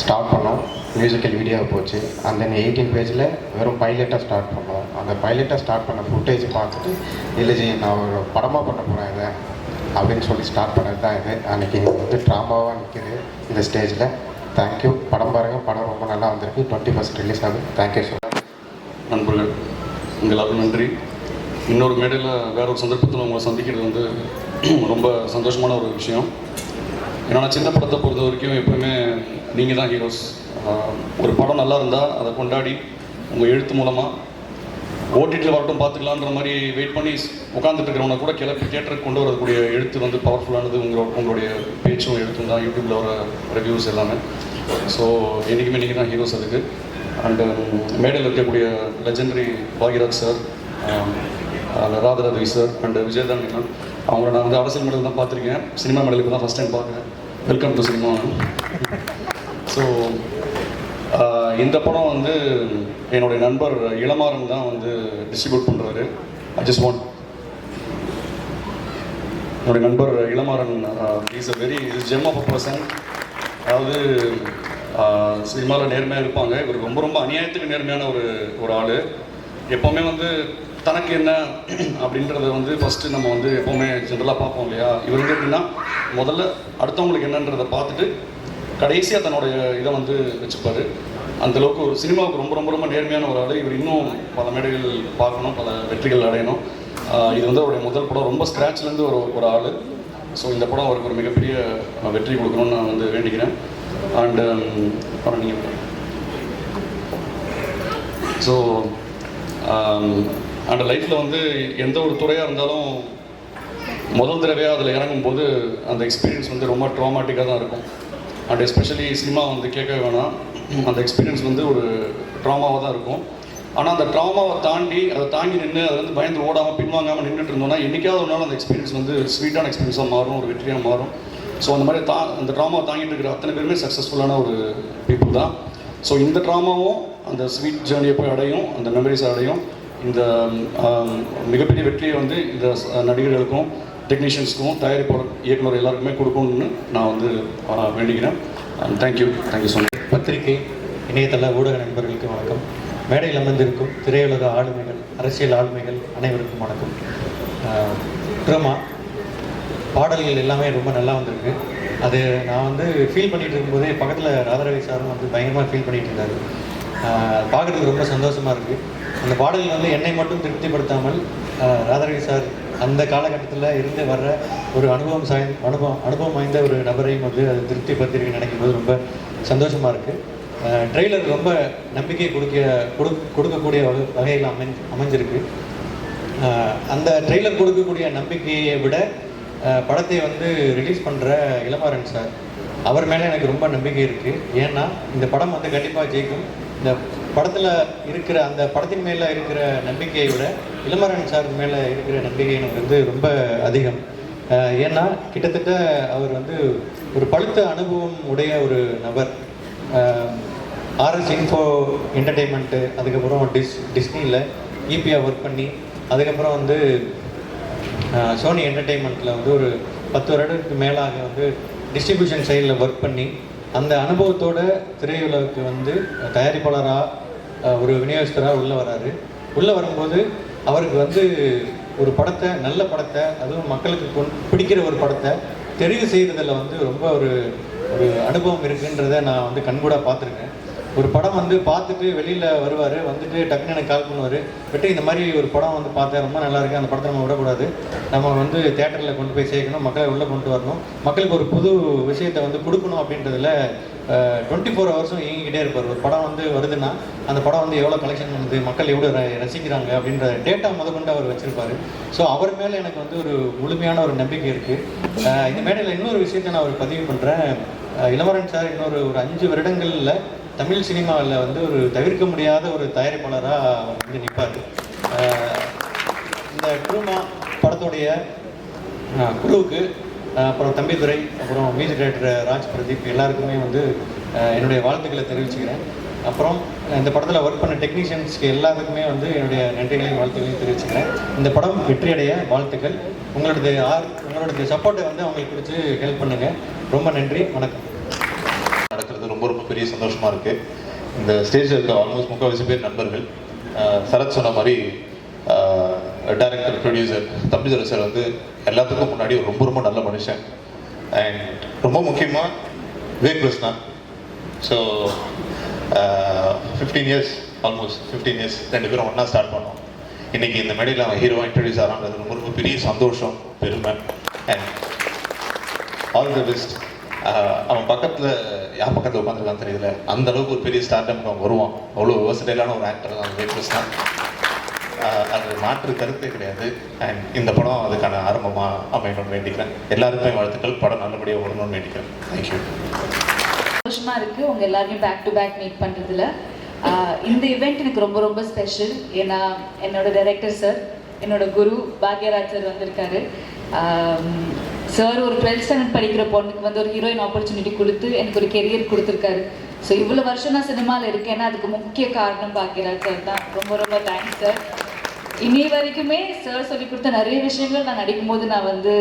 [SPEAKER 9] ஸ்டார்ட் பண்ணோம். மியூசிக்கல் வீடியோ போச்சு. அந்த 18 பேஜில் வெறும் பைலட்டாக ஸ்டார்ட் பண்ணோம். அந்த பைலட்டாக ஸ்டார்ட் பண்ண ஃபுட்டேஜ் பார்த்துட்டு இல்லைஜி நான் ஒரு படமாக பண்ண போகிறேன் இதை அப்படின்னு சொல்லி ஸ்டார்ட் பண்ணது தான் இது. அன்றைக்கி வந்து ட்ராமாவாக நிற்கிது இந்த ஸ்டேஜில். தேங்க்யூ. படம் பாருங்கள், படம் ரொம்ப நல்லா வந்திருக்கு. 21 ரிலீஸ் ஆகுது. Thank you so much.
[SPEAKER 10] நண்பர்கள் உங்கள் எல்லாருக்கும் நன்றி. இன்னொரு மேடையில் வேற ஒரு சந்தர்ப்பத்தில் உங்களை சந்திக்கிறது வந்து ரொம்ப சந்தோஷமான ஒரு விஷயம். ஏன்னா சின்ன படத்தை பொறுத்த வரைக்கும் எப்பவுமே நீங்கள் தான் ஹீரோஸ். ஒரு படம் நல்லா இருந்தால் அதை கொண்டாடி உங்கள் எழுத்து மூலமாக ஓடிடியில் வரட்டும் பார்த்துக்கலான்ற மாதிரி வெயிட் பண்ணி உட்காந்துட்டு இருக்கிறவனை கூட கிளப்பி தியேட்டருக்கு கொண்டு வரக்கூடிய எழுத்து வந்து பவர்ஃபுல்லானது உங்களுடைய பேச்சும் எழுத்தும் தான். யூடியூப்பில் வர ரிவ்யூஸ் எல்லாமே. ஸோ என்றைக்குமே நீங்கள் தான் ஹீரோஸ் அதுக்கு. அண்டு மேடையில் இருக்கக்கூடிய legendary Bhagyaraj sir, Radharavi sir and Vijayadhan Menon, அவங்கள நான் வந்து அரசியல் மேடல் தான் பார்த்துருக்கேன். சினிமா மேடலுக்கு தான் ஃபஸ்ட் டைம் பார்க்குறேன். Welcome to cinema. ஸோ இந்த படம் வந்து என்னுடைய நண்பர் இளமாறன் தான் வந்து டிஸ்ட்ரிபியூட் பண்ணுறாரு. ஐ ஜஸ்ட் வாண்ட் என்னுடைய நண்பர் Ilamaran is a very gem of a person. அதாவது சினிமாவில் நேர்மையாக இருப்பாங்க. இவர் ரொம்ப ரொம்ப அநியாயத்துக்கு நேர்மையான ஒரு ஆள். எப்போவுமே வந்து தனக்கு என்ன அப்படின்றத வந்து ஃபஸ்ட்டு நம்ம வந்து எப்போவுமே ஜென்ரலாக பார்ப்போம் இல்லையா. இவர் வந்து எப்படின்னா முதல்ல அடுத்தவங்களுக்கு என்னன்றதை பார்த்துட்டு கடைசியாக தன்னுடைய இதை வந்து வச்சுப்பார். அந்தளவுக்கு ஒரு சினிமாவுக்கு ரொம்ப ரொம்ப ரொம்ப நேர்மையான ஒரு ஆள். இவர் இன்னும் பல மேடைகள் பார்க்கணும், பல வெற்றிகள் அடையணும். இது வந்து அவருடைய முதல் படம். ரொம்ப ஸ்க்ராட்ச்லேருந்து ஒரு ஆள். ஸோ இந்த படம் அவருக்கு ஒரு மிகப்பெரிய வெற்றி கொடுக்கணும்னு நான் வந்து வேண்டிக்கிறேன். அண்டு நீங்கள் ஸோ அந்த லைஃப்பில் வந்து எந்த ஒரு துறையாக இருந்தாலும் முதல் தடவையாக அதில் இறங்கும்போது அந்த எக்ஸ்பீரியன்ஸ் வந்து ரொம்ப ட்ராமாட்டிக்காக தான் இருக்கும். அண்ட் எஸ்பெஷலி சினிமா வந்து கேட்கவே வேணாம், அந்த எக்ஸ்பீரியன்ஸ் வந்து ஒரு ட்ராமாவாக தான் இருக்கும். ஆனால் அந்த ட்ராமாவை தாண்டி அதை தாங்கி நின்று அதை வந்து பயந்து ஓடாமல் பின்வாங்காமல் நின்றுட்டு இருந்தோம்னா என்றைக்காவது ஒரு நாள் அந்த எக்ஸ்பீரியன்ஸ் வந்து ஸ்வீட்டான எக்ஸ்பீரியன்ஸாக மாறும், ஒரு வெற்றியாக மாறும். ஸோ அந்த மாதிரி அந்த ட்ராமாவை தாங்கிட்டு இருக்கிற அத்தனை பேருமே சக்ஸஸ்ஃபுல்லான ஒரு பீப்புள் தான். ஸோ இந்த ட்ராமாவும் அந்த ஸ்வீட் ஜேர்னியை போய் அடையும், அந்த மெமரிஸை அடையும். இந்த மிகப்பெரிய வெற்றியை வந்து இந்த நடிகர்களுக்கும் டெக்னீஷியன்ஸ்க்கும் தயாரிப்பாளர் இயக்குனர் எல்லாருக்குமே கொடுக்கணும்னு நான் வந்து வேண்டிக்கிறேன். Thank you so much.
[SPEAKER 11] பத்திரிகை, இணையதள ஊடக நண்பர்களுக்கு வணக்கம். மேடையில் அமர்ந்திருக்கும் திரையுலக ஆளுமைகள், அரசியல் ஆளுமைகள் அனைவருக்கும் வணக்கம். ட்ராமா பாடல்கள் எல்லாமே ரொம்ப நல்லா வந்திருக்கு. அது நான் வந்து ஃபீல் பண்ணிகிட்டு இருக்கும்போதே பக்கத்தில் ராதாரவி சாரும் வந்து பயங்கரமாக ஃபீல் பண்ணிகிட்டு இருந்தார். பார்க்குறதுக்கு ரொம்ப சந்தோஷமாக இருக்குது. அந்த பாடல்கள் வந்து என்னை மட்டும் திருப்திப்படுத்தாமல் ராதாரவி சார் அந்த காலகட்டத்தில் இருந்து வர்ற ஒரு அனுபவம் வாய்ந்த ஒரு நபரையும் வந்து அது திருப்திப்படுத்திருக்கு நினைக்கும் போது ரொம்ப சந்தோஷமாக இருக்குது. ட்ரெய்லர் ரொம்ப நம்பிக்கை கொடுக்கக்கூடிய வகையில் அமைஞ்சிருக்கு. அந்த ட்ரெய்லர் கொடுக்கக்கூடிய நம்பிக்கையை விட படத்தை வந்து ரிலீஸ் பண்ணுற இளமாறன் சார் அவர் மேலே எனக்கு ரொம்ப நம்பிக்கை இருக்குது. ஏன்னா இந்த படம் வந்து கண்டிப்பாக ஜெயிக்கும். இந்த படத்தில் இருக்கிற அந்த படத்தின் மேலே இருக்கிற நம்பிக்கையை விட இளமாறன் சார் மேலே இருக்கிற நம்பிக்கை எனக்கு வந்து ரொம்ப அதிகம். ஏன்னா கிட்டத்தட்ட அவர் வந்து ஒரு பழுத்த அனுபவம் உடைய ஒரு நபர். ஆர்எஸ் இன்ஃபோ என்டர்டெயின்மெண்ட்டு, அதுக்கப்புறம் டிஸ்னியில் ஈபியாக ஒர்க் பண்ணி, அதுக்கப்புறம் வந்து சோனி என்டர்டெயின்மெண்ட்டில் வந்து ஒரு 10 வருடத்துக்கு மேலாக வந்து டிஸ்ட்ரிபியூஷன் சைடில் ஒர்க் பண்ணி அந்த அனுபவத்தோட திரையுலகுக்கு வந்து தயாரிப்பாளராக ஒரு விநியோகஸ்தராக உள்ளே வராரு. உள்ளே வரும்போது அவருக்கு வந்து ஒரு படத்தை, நல்ல படத்தை, அதுவும் மக்களுக்கு பிடிக்கிற ஒரு படத்தை தெரிவு செய்கிறதுல வந்து ரொம்ப ஒரு அனுபவம் இருக்குன்றதை நான் வந்து கண்கூடாக பார்த்துருக்கேன். ஒரு படம் வந்து பார்த்துட்டு வெளியில் வருவார், வந்துட்டு டக்குன்னு எனக்கு கால் பண்ணுவார், வெற்றி இந்த மாதிரி ஒரு படம் வந்து பார்த்தேன், ரொம்ப நல்லா இருக்குது, அந்த படத்தை நம்ம விடக்கூடாது, நம்ம வந்து தேட்டரில் கொண்டு போய் சேர்க்கணும், மக்களை உள்ளே கொண்டு வரணும், மக்களுக்கு ஒரு புது விஷயத்தை வந்து கொடுக்கணும் அப்படின்றதுல 24 ஹவர்ஸும் இயங்கிக்கிட்டே இருப்பார். ஒரு படம் வந்து வருதுன்னா அந்த படம் வந்து எவ்வளோ கலெக்ஷன் பண்ணுது, மக்கள் எவ்வளோ ரசிக்கிறாங்க அப்படின்ற டேட்டா முதற்கொண்டு அவர் வச்சுருப்பார். ஸோ அவர் மேலே எனக்கு வந்து ஒரு முழுமையான ஒரு நம்பிக்கை இருக்குது. இந்த மேடையில் இன்னொரு விஷயத்தை நான் ஒரு பதிவு பண்ணுறேன். இளமரன் சார் இன்னொரு 5 வருடங்களில் தமிழ் சினிமாவில் வந்து ஒரு தவிர்க்க முடியாத ஒரு தயாரிப்பாளராக வந்து நிற்பார். இந்த ட்ரூமா படத்துடைய குழுவுக்கு, அப்புறம் தம்பிதுரை, அப்புறம் மியூசிக் டைரக்டர் ராஜ் பிரதீப் எல்லாருக்குமே வந்து என்னுடைய வாழ்த்துக்களை தெரிவிச்சுக்கிறேன். அப்புறம் இந்த படத்தில் ஒர்க் பண்ண டெக்னீஷியன்ஸ்க்கு எல்லாத்துக்குமே வந்து என்னுடைய நன்றிகளையும் வாழ்த்துக்களையும் தெரிவிச்சுக்கிறேன். இந்த படம் வெற்றியடைய வாழ்த்துக்கள். உங்களோட சப்போர்ட்டை வந்து அவங்களுக்கு பிடிச்சி ஹெல்ப் பண்ணுங்கள். ரொம்ப நன்றி, வணக்கம்.
[SPEAKER 12] நடக்கிறது ரொம்ப பெரிய சந்தோஷமாக இருக்குது. இந்த ஸ்டேஜில் இருக்க ஆல்மோஸ்ட் 3/4 பேர் நண்பர்கள். சரத் சொன்ன மாதிரி டைரக்டர், ப்ரொடியூசர் தம்பிதுரை சார் வந்து எல்லாத்துக்கும் முன்னாடி ரொம்ப நல்ல மனுஷன். அண்ட் ரொம்ப முக்கியமாக Vivek Krishna. So 15 years, almost 15 years 2 பேரும் ஒன்றா ஸ்டார்ட் பண்ணோம். இன்றைக்கி இந்த மேடையில் அவன் ஹீரோவாக இன்ட்ரடியூஸ் ஆகிறான்றது ரொம்ப பெரிய சந்தோஷம், பெருமை. And all the best. அவன் பக்கத்தில் யார் பக்கத்தில் உட்காந்துருக்கான்னு தெரியல, அந்த அளவுக்கு ஒரு பெரிய ஸ்டார்டப்க்கு அவன் வருவான். அவ்வளோ வெர்சடைலான ஒரு ஆக்டர் தான் விவேக் கிருஷ்ணா. அது மாற்று கருத்தே கிடையாது. அண்ட் இந்த படம் அதுக்கான ஆரம்பமாக அமையணும்னு வேண்டிக்கிறேன். எல்லாருக்குமே வாழ்த்துக்கள். படம் நல்லபடியாக ஓடணும்னு வேண்டிக்கிறேன். தேங்க்யூ.
[SPEAKER 13] சந்தோஷமாக இருக்குது உங்கள் எல்லாரையும் பேக் டு பேக் மீட் பண்ணுறதுல. இந்த இவெண்ட் எனக்கு ரொம்ப ஸ்பெஷல். ஏன்னா என்னோட டைரக்டர் சார், என்னோட குரு பாக்யராஜ் சார் வந்திருக்காரு. சார் ஒரு 12th ஸ்டாண்டர்ட் படிக்கிற பொண்ணுக்கு வந்து ஒரு ஹீரோயின் ஆப்பர்ச்சுனிட்டி கொடுத்து எனக்கு ஒரு கெரியர் கொடுத்துருக்காரு. ஸோ இவ்வளோ வருஷம் நான் சினிமாவில் இருக்கேன்னா அதுக்கு முக்கிய காரணம் பாக்யராஜ் சார் தான். ரொம்ப தேங்க்ஸ் சார். இனி வரைக்குமே சார் சொல்லி கொடுத்த நிறைய விஷயங்கள் நான் நடிக்கும்போது நான் வந்து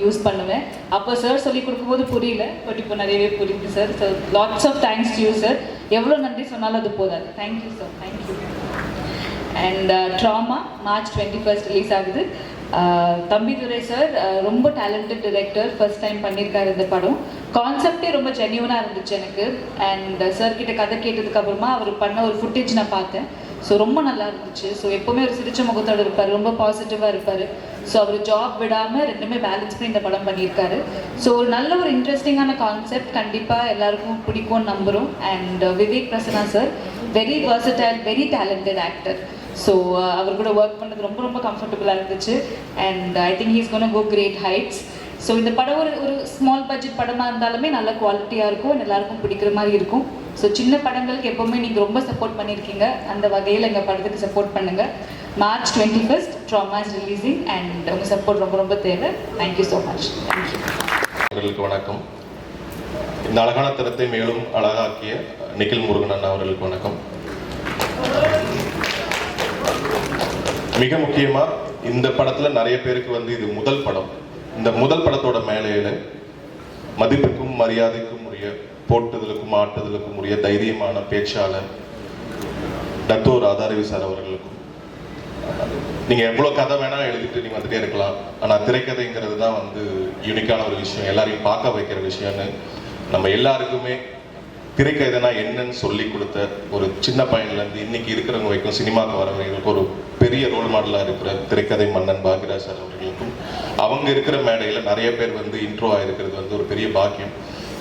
[SPEAKER 13] யூஸ் பண்ணுவேன். அப்போ சார் சொல்லி கொடுக்கும்போது புரியல, பட் இப்போ நிறையவே புரியுது sir. So lots of thanks to you sir. எவ்வளோ நன்றி சொன்னாலும் அது போதாது. Thank you sir, thank you. And drama March 21 release ஆகுது. தம்பிதுரை சார் ரொம்ப டேலண்டட் டிரெக்டர், ஃபர்ஸ்ட் டைம் பண்ணியிருக்காரு இந்த படம். கான்செப்டே ரொம்ப ஜென்யூனாக இருந்துச்சு எனக்கு. அண்ட் சார் கிட்ட கதை கேட்டதுக்கு அப்புறமா அவர் பண்ண ஒரு ஃபுட்டேஜ் நான் பார்த்தேன். ஸோ ரொம்ப நல்லா இருந்துச்சு. ஸோ எப்போவுமே ஒரு சிரிச்ச முகத்தோடு இருப்பார், ரொம்ப பாசிட்டிவாக இருப்பார். ஸோ அவர் ஜாப் விடாமல் ரெண்டுமே பேலன்ஸ் பண்ணி இந்த படம் பண்ணியிருக்காரு. ஸோ ஒரு நல்ல ஒரு இன்ட்ரெஸ்டிங்கான கான்செப்ட், கண்டிப்பாக எல்லாருக்கும் பிடிக்கும்னு நம்புகிறோம். And Vivek Prasanna sir very versatile, very talented actor. So அவர் கூட ஒர்க் பண்ணுறது ரொம்ப கம்ஃபர்டபுளாக இருந்துச்சு. And I think he's gonna go great heights. So இந்த படம் ஒரு ஸ்மால் பட்ஜெட் படமாக இருந்தாலுமே நல்ல குவாலிட்டியாக இருக்கும், எல்லாருக்கும் பிடிக்கிற மாதிரி இருக்கும். ஸோ சின்ன படங்களுக்கு எப்போவுமே நீங்கள் ரொம்ப சப்போர்ட் பண்ணியிருக்கீங்க. அந்த வகையில் எங்கள் படத்துக்கு சப்போர்ட் பண்ணுங்கள். March 21st drama is releasing and உங்கள் சப்போர்ட் ரொம்ப ரொம்ப தேவை. Thank you so much. தேங்க்யூ.
[SPEAKER 12] அவர்களுக்கு வணக்கம். இந்த அழகான திறத்தை மேலும் அழகாக்கிய நிகில் முருகன் அண்ணா அவர்களுக்கு வணக்கம். மிக முக்கியமா இந்த படத்துல நிறைய பேருக்கு வந்து இது முதல் படம். இந்த முதல் படத்தோட மேலையில மதிப்புக்கும் மரியாதைக்கும் உரிய, போட்டுதலுக்கும் ஆட்டுதலுக்கும் உரிய தைரியமான பேச்சாளர் டத்தோ ராதாரவி சார் அவர்களுக்கும், நீங்க எவ்வளவு கதை வேணா எழுதிட்டு நீங்க வந்துட்டே இருக்கலாம், ஆனா திரைக்கதைங்கிறது தான் வந்து யூனிக்கான ஒரு விஷயம், எல்லாரையும் பார்க்க வைக்கிற விஷயம்னு நம்ம எல்லாருக்குமே திரைக்கதைனா என்னன்னு சொல்லி கொடுத்த ஒரு சின்ன பையன்லேருந்து இன்னைக்கு இருக்கிறவங்க வரைக்கும் சினிமாவுக்கு வரவங்களுக்கு ஒரு பெரிய ரோல் மாடலாக இருக்கிற திரைக்கதை மன்னன் பாக்யராஜ் சார் அவர்களுக்கும், அவங்க இருக்கிற மேடையில் நிறைய பேர் வந்து இன்ட்ரோ ஆகிருக்கிறது வந்து ஒரு பெரிய பாக்கியம்.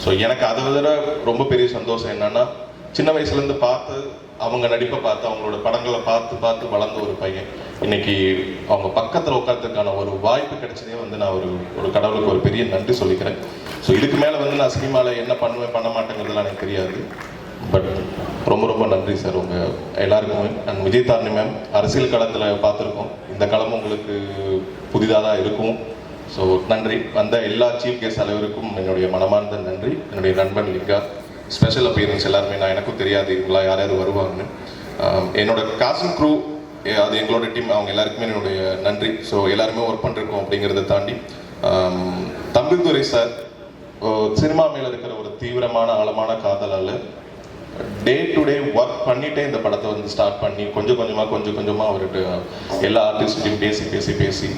[SPEAKER 12] ஸோ எனக்கு அதை விட ரொம்ப பெரிய சந்தோஷம் என்னன்னா, சின்ன வயசுலேருந்து பார்த்து அவங்க நடிப்பை பார்த்து அவங்களோட படங்களை பார்த்து பார்த்து வளர்ந்த ஒரு பையன் இன்னைக்கு அவங்க பக்கத்தில் உட்கார்றதுக்கான ஒரு வாய்ப்பு கிடைச்சதே வந்து நான் ஒரு கடவுளுக்கு ஒரு பெரிய நன்றி சொல்லிக்கிறேன். ஸோ இதுக்கு மேலே வந்து நான் சினிமாவில் என்ன பண்ணுவேன் பண்ண மாட்டேங்கிறதுலாம் எனக்கு தெரியாது. பட் ரொம்ப ரொம்ப நன்றி சார் உங்கள் எல்லாருக்குமே. அண்ட் விஜய் தாரணி மேம், அரசியல் களத்தில் பார்த்துருக்கோம், இந்த களமும் உங்களுக்கு புதிதாக தான் இருக்கும். ஸோ நன்றி. வந்த எல்லா சீஃப் கெஸ்ட் தலைவருக்கும் என்னுடைய மனமார்ந்த நன்றி. என்னுடைய நண்பன் லிங்கா, ஸ்பெஷல் அப்பியரன்ஸ் எல்லாருமே, நான் எனக்கும் தெரியாது இவங்களா யார் யார் வருவாங்கன்னு. என்னோட காஸ்டிங் க்ரூ, அது எங்களோட டீம், அவங்க எல்லாருக்குமே என்னுடைய நன்றி. ஸோ எல்லாருமே ஒர்க் பண்ணிருக்கோம் அப்படிங்கிறத தாண்டி தம்பிதுரை சார் சினிமா மேலே இருக்கிற ஒரு தீவிரமான ஆழமான காதலால் டே டு டே ஒர்க் பண்ணிட்டே இந்த படத்தை வந்து ஸ்டார்ட் பண்ணி கொஞ்சம் கொஞ்சமாக அவர்கிட்ட எல்லா ஆர்டிஸ்ட்டையும் பேசி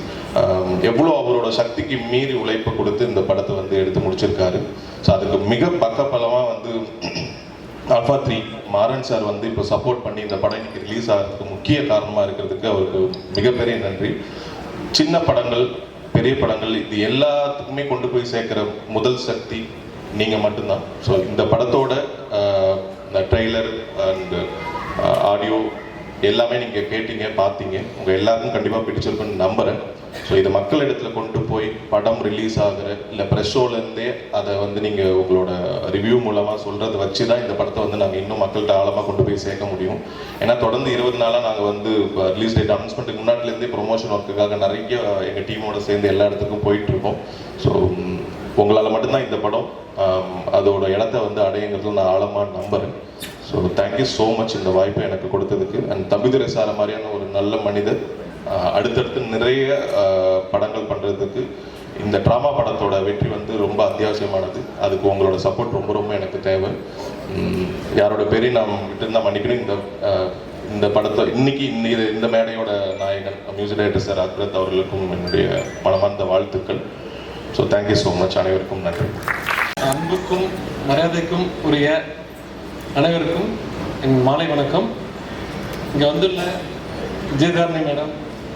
[SPEAKER 12] எவ்வளோ அவரோட சக்திக்கு மீறி உழைப்பை கொடுத்து இந்த படத்தை வந்து எடுத்து முடிச்சிருக்காரு. ஸோ அதுக்கு மிக பக்கபலமாக வந்து ஆல்ஃபா 3 மாறன் சார் வந்து இப்போ சப்போர்ட் பண்ணி இந்த படம் இன்னைக்கு ரிலீஸ் ஆகிறதுக்கு முக்கிய காரணமாக இருக்கிறதுக்கு அவருக்கு மிகப்பெரிய நன்றி. சின்ன படங்கள், பெரிய படங்கள், இது எல்லாத்துக்குமே கொண்டு போய் சேர்க்கிற முதல் சக்தி நீங்கள் மட்டும்தான். ஸோ இந்த படத்தோட ட்ரெய்லர் அண்ட் ஆடியோ எல்லாமே நீங்கள் கேட்டீங்க, பார்த்தீங்க, உங்கள் எல்லாருக்கும் கண்டிப்பாக பிடிச்சிருக்குன்னு நம்புகிறேன். ஸோ இதை மக்கள் இடத்துல கொண்டு போய் படம் ரிலீஸ் ஆகிற இல்லை ப்ரெஸ் ஷோலேருந்தே அதை வந்து நீங்கள் உங்களோட ரிவ்யூ மூலமாக சொல்கிறத வச்சு தான் இந்த படத்தை வந்து நாங்கள் இன்னும் மக்கள்கிட்ட ஆழமாக கொண்டு போய் சேர்க்க முடியும். ஏன்னா தொடர்ந்து 20 நாளாக நாங்கள் வந்து ரிலீஸ் டேட் அனௌன்ஸ்மெண்ட்டுக்கு முன்னாடிலேருந்தே ப்ரொமோஷன் ஒர்க்குக்காக நிறைய எங்கள் டீமோட சேர்ந்து எல்லா இடத்துக்கும் போயிட்டுருக்கோம். ஸோ உங்களால் மட்டும்தான் இந்த படம் அதோட இடத்த வந்து அடையுங்கிறதுல நான் ஆழமாக நம்புகிறேன். ஸோ தேங்க்யூ ஸோ மச் இந்த வாய்ப்பை எனக்கு கொடுத்ததுக்கு. அண்ட் தம்பிதுரை சார் மாதிரியான ஒரு நல்ல மனிதர் அடுத்தடுத்து நிறைய படங்கள் பண்ணுறதுக்கு இந்த ட்ராமா படத்தோட வெற்றி வந்து ரொம்ப அத்தியாவசியமானது. அதுக்கு உங்களோட சப்போர்ட் ரொம்ப ரொம்ப எனக்கு தேவை. யாரோட பேரையும் நான் விட்டு இருந்தால் மன்னிக்கணும். இந்த படத்தை இன்னைக்கு இந்த மேடையோட நாயகன் மியூசிக் டைரக்டர் சார் அக்ரத் அவர்களுக்கும் என்னுடைய மனமார்ந்த வாழ்த்துக்கள். So thank you so much. அனைவருக்கும் நன்றி.
[SPEAKER 14] அன்புக்கும் மரியாதைக்கும் உரிய அனைவருக்கும் என் மாலை வணக்கம். இங்கே வந்துள்ள Vijayadharani madam,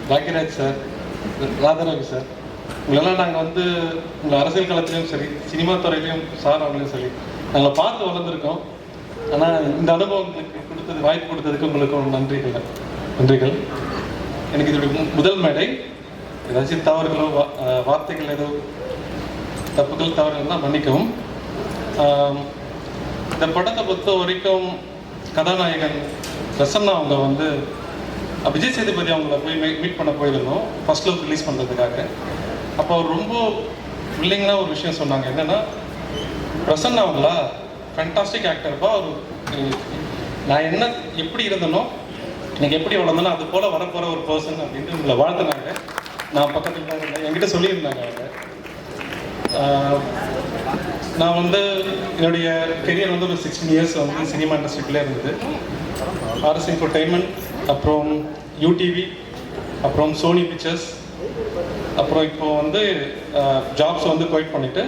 [SPEAKER 14] Bhagyaraj sir, Radharavi sir, இவங்களெல்லாம் நாங்கள் வந்து உங்கள் அரசியல் களத்துலையும் சரி, சினிமா துறையிலையும் சார் அவங்களையும் சரி நாங்கள் பார்த்து வளர்ந்துருக்கோம். ஆனால் இந்த அனுபவம் உங்களுக்கு வாய்ப்பு கொடுத்ததுக்கு உங்களுக்கு நன்றிகள். எனக்கு இதோடைய முதல் மேடை. ஏதாச்சும் தவறுகளோ வார்த்தைகள் ஏதோ தப்புகள் தவறுகள்லாம் மன்னிக்கவும். இந்த படத்தை பொறுத்த வரைக்கும் கதாநாயகன் பிரசன்னா அவங்க வந்து விஜய் சேதுபதி அவங்கள போய் மீட் பண்ண போயிருந்தோம் ஃபர்ஸ்ட் லுக் ரிலீஸ் பண்ணுறதுக்காக. அப்போ அவர் ரொம்ப வில்லிங்கான ஒரு விஷயம் சொன்னாங்க. என்னென்னா, பிரசன்னா அவங்களா ஃபேண்டாஸ்டிக் ஆக்டர்ப்பா, அவர் நான் என்ன எப்படி இருந்தனோ எனக்கு எப்படி வளர்ந்தனோ அது போல் வரப்போகிற ஒரு பர்சன் அப்படின்ட்டு உங்களை வாழ்த்துனாங்க. நான் பக்கத்தில் தான் இருந்தேன், என்கிட்ட சொல்லியிருந்தாங்க அவங்க. நான் வந்து என்னுடைய கெரியர் வந்து ஒரு 16 இயர்ஸ் வந்து சினிமா இண்டஸ்ட்ரிக்குள்ளே இருந்தது. ஆர்எஸ் என்டர்டைன்மெண்ட், அப்புறம் யூடிவி, அப்புறம் சோனி பிக்சர்ஸ், அப்புறம் இப்போ வந்து ஜாப்ஸ் வந்து குவைட் பண்ணிவிட்டு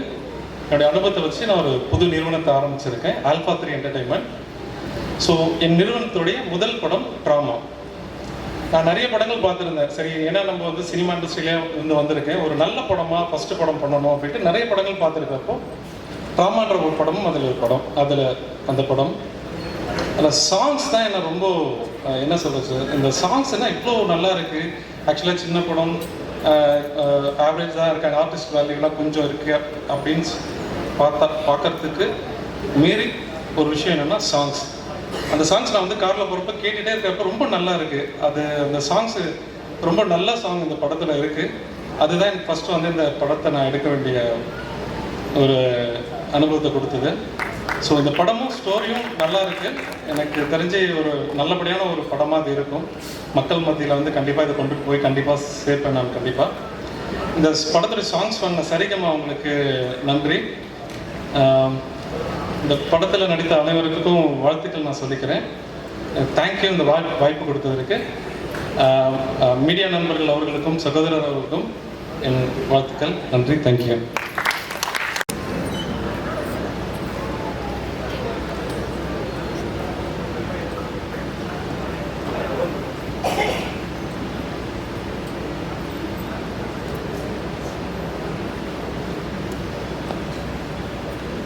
[SPEAKER 14] என்னுடைய அனுபவத்தை வச்சு நான் ஒரு புது நிறுவனத்தை ஆரம்பிச்சிருக்கேன், ஆல்ஃபா 3 என்டர்டைன்மெண்ட். ஸோ என் நிறுவனத்துடைய முதல் படம் ட்ராமா. நான் நிறைய படங்கள் பார்த்துருந்தேன். சரி, ஏன்னா நம்ம வந்து சினிமா இண்டஸ்ட்ரியிலே இருந்து வந்திருக்கேன், ஒரு நல்ல படமாக ஃபஸ்ட்டு படம் பண்ணணும் அப்படின்ட்டு நிறைய படங்கள் பார்த்துருக்கப்போ ட்ராமான்ற ஒரு படமும் அதில் ஒரு படம், அந்த படம் அந்த சாங்ஸ் தான் என்ன ரொம்ப என்ன சொல்கிறது சார், இந்த சாங்ஸ் என்ன இவ்வளோ நல்லா இருக்குது. ஆக்சுவலாக சின்ன படம், ஆவரேஜாக இருக்காங்க, ஆர்டிஸ்ட் வேல்யூலாம் கொஞ்சம் இருக்குது அப்படின்னு பார்க்கறதுக்கு மீறி ஒரு விஷயம் என்னென்னா சாங்ஸ். அந்த சாங்ஸ் நான் வந்து காரில் போகிறப்ப கேட்டுகிட்டே இருக்கிறப்ப ரொம்ப நல்லா இருக்குது. அது அந்த சாங்ஸு ரொம்ப நல்ல சாங் இந்த படத்தில் இருக்குது. அதுதான் எனக்கு ஃபஸ்ட்டு வந்து இந்த படத்தை நான் எடுக்க வேண்டிய ஒரு அனுபவத்தை கொடுத்தது. ஸோ இந்த படமும் ஸ்டோரியும் நல்லா இருக்குது. எனக்கு தெரிஞ்சு ஒரு நல்லபடியான ஒரு படமாக அது இருக்கும். மக்கள் மத்தியில் வந்து கண்டிப்பாக இதை கொண்டு போய் கண்டிப்பாக சேர்ப்பேன் நான். கண்டிப்பாக இந்த படத்துடைய சாங்ஸ் பண்ண சரிகமா அவங்களுக்கு நன்றி. இந்த படத்தில் நடித்த அனைவருக்கும் வாழ்த்துக்கள் நான் சொல்லிக்கிறேன். தேங்க்யூ இந்த வாய்ப்பு கொடுத்ததற்கு. மீடியா நண்பர்கள் அவர்களுக்கும் சகோதரர் அவர்களுக்கும் என் வாழ்த்துக்கள். நன்றி. தேங்க்யூ.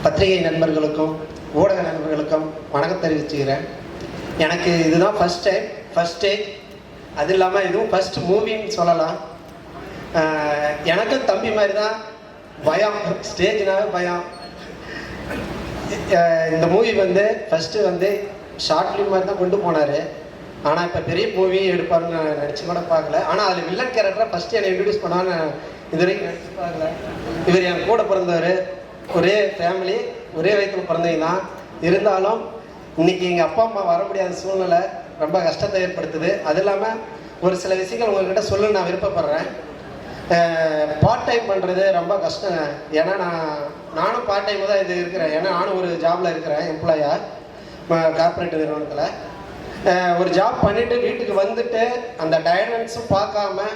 [SPEAKER 15] பத்திரிகை நண்பர்களுக்கும் ஊடக நண்பர்களுக்கும் வணக்கம் தெரிவிச்சுக்கிறேன். எனக்கு இதுதான் ஃபஸ்ட் ஸ்டேஜ். அது இல்லாமல் இதுவும் ஃபஸ்ட் மூவின்னு சொல்லலாம். எனக்கும் தம்பி மாதிரி தான் பயம், ஸ்டேஜ்னாவே பயம். இந்த மூவி வந்து ஃபஸ்ட்டு வந்து ஷார்ட் ஃபிலிம் மாதிரி தான் கொண்டு போனார். ஆனால் இப்போ பெரிய மூவி எடுப்பாருன்னு நான் நினச்சி கூட பார்க்கல. ஆனால் அதில் வில்லன் கேரக்டரை ஃபஸ்ட்டு என்னை இன்ட்ரடியூஸ் பண்ணான்னு இது வரைக்கும் நினச்சி பார்க்கல. இவர் என் கூட பிறந்தவர், ஒரே ஃபேமிலி, ஒரே வயத்தில் பிறந்தவங்க தான். இருந்தாலும் இன்றைக்கி எங்கள் அப்பா அம்மா வர முடியாத சூழ்நிலை ரொம்ப கஷ்டத்தை ஏற்படுத்துது. அது இல்லாமல் ஒரு சில விஷயங்கள் உங்கள்கிட்ட சொல்ல நான் விருப்பப்படுறேன். பார்ட் டைம் பண்ணுறது ரொம்ப கஷ்டங்க. ஏன்னா நானும் பார்ட் டைம் தான் இது இருக்கிறேன். ஏன்னா நானும் ஒரு ஜாபில் இருக்கிறேன், எம்ப்ளாயாக கார்பரேட் நிறுவனத்தில். ஒரு ஜாப் பண்ணிவிட்டு வீட்டுக்கு வந்துட்டு அந்த டயர்னஸும் பார்க்காம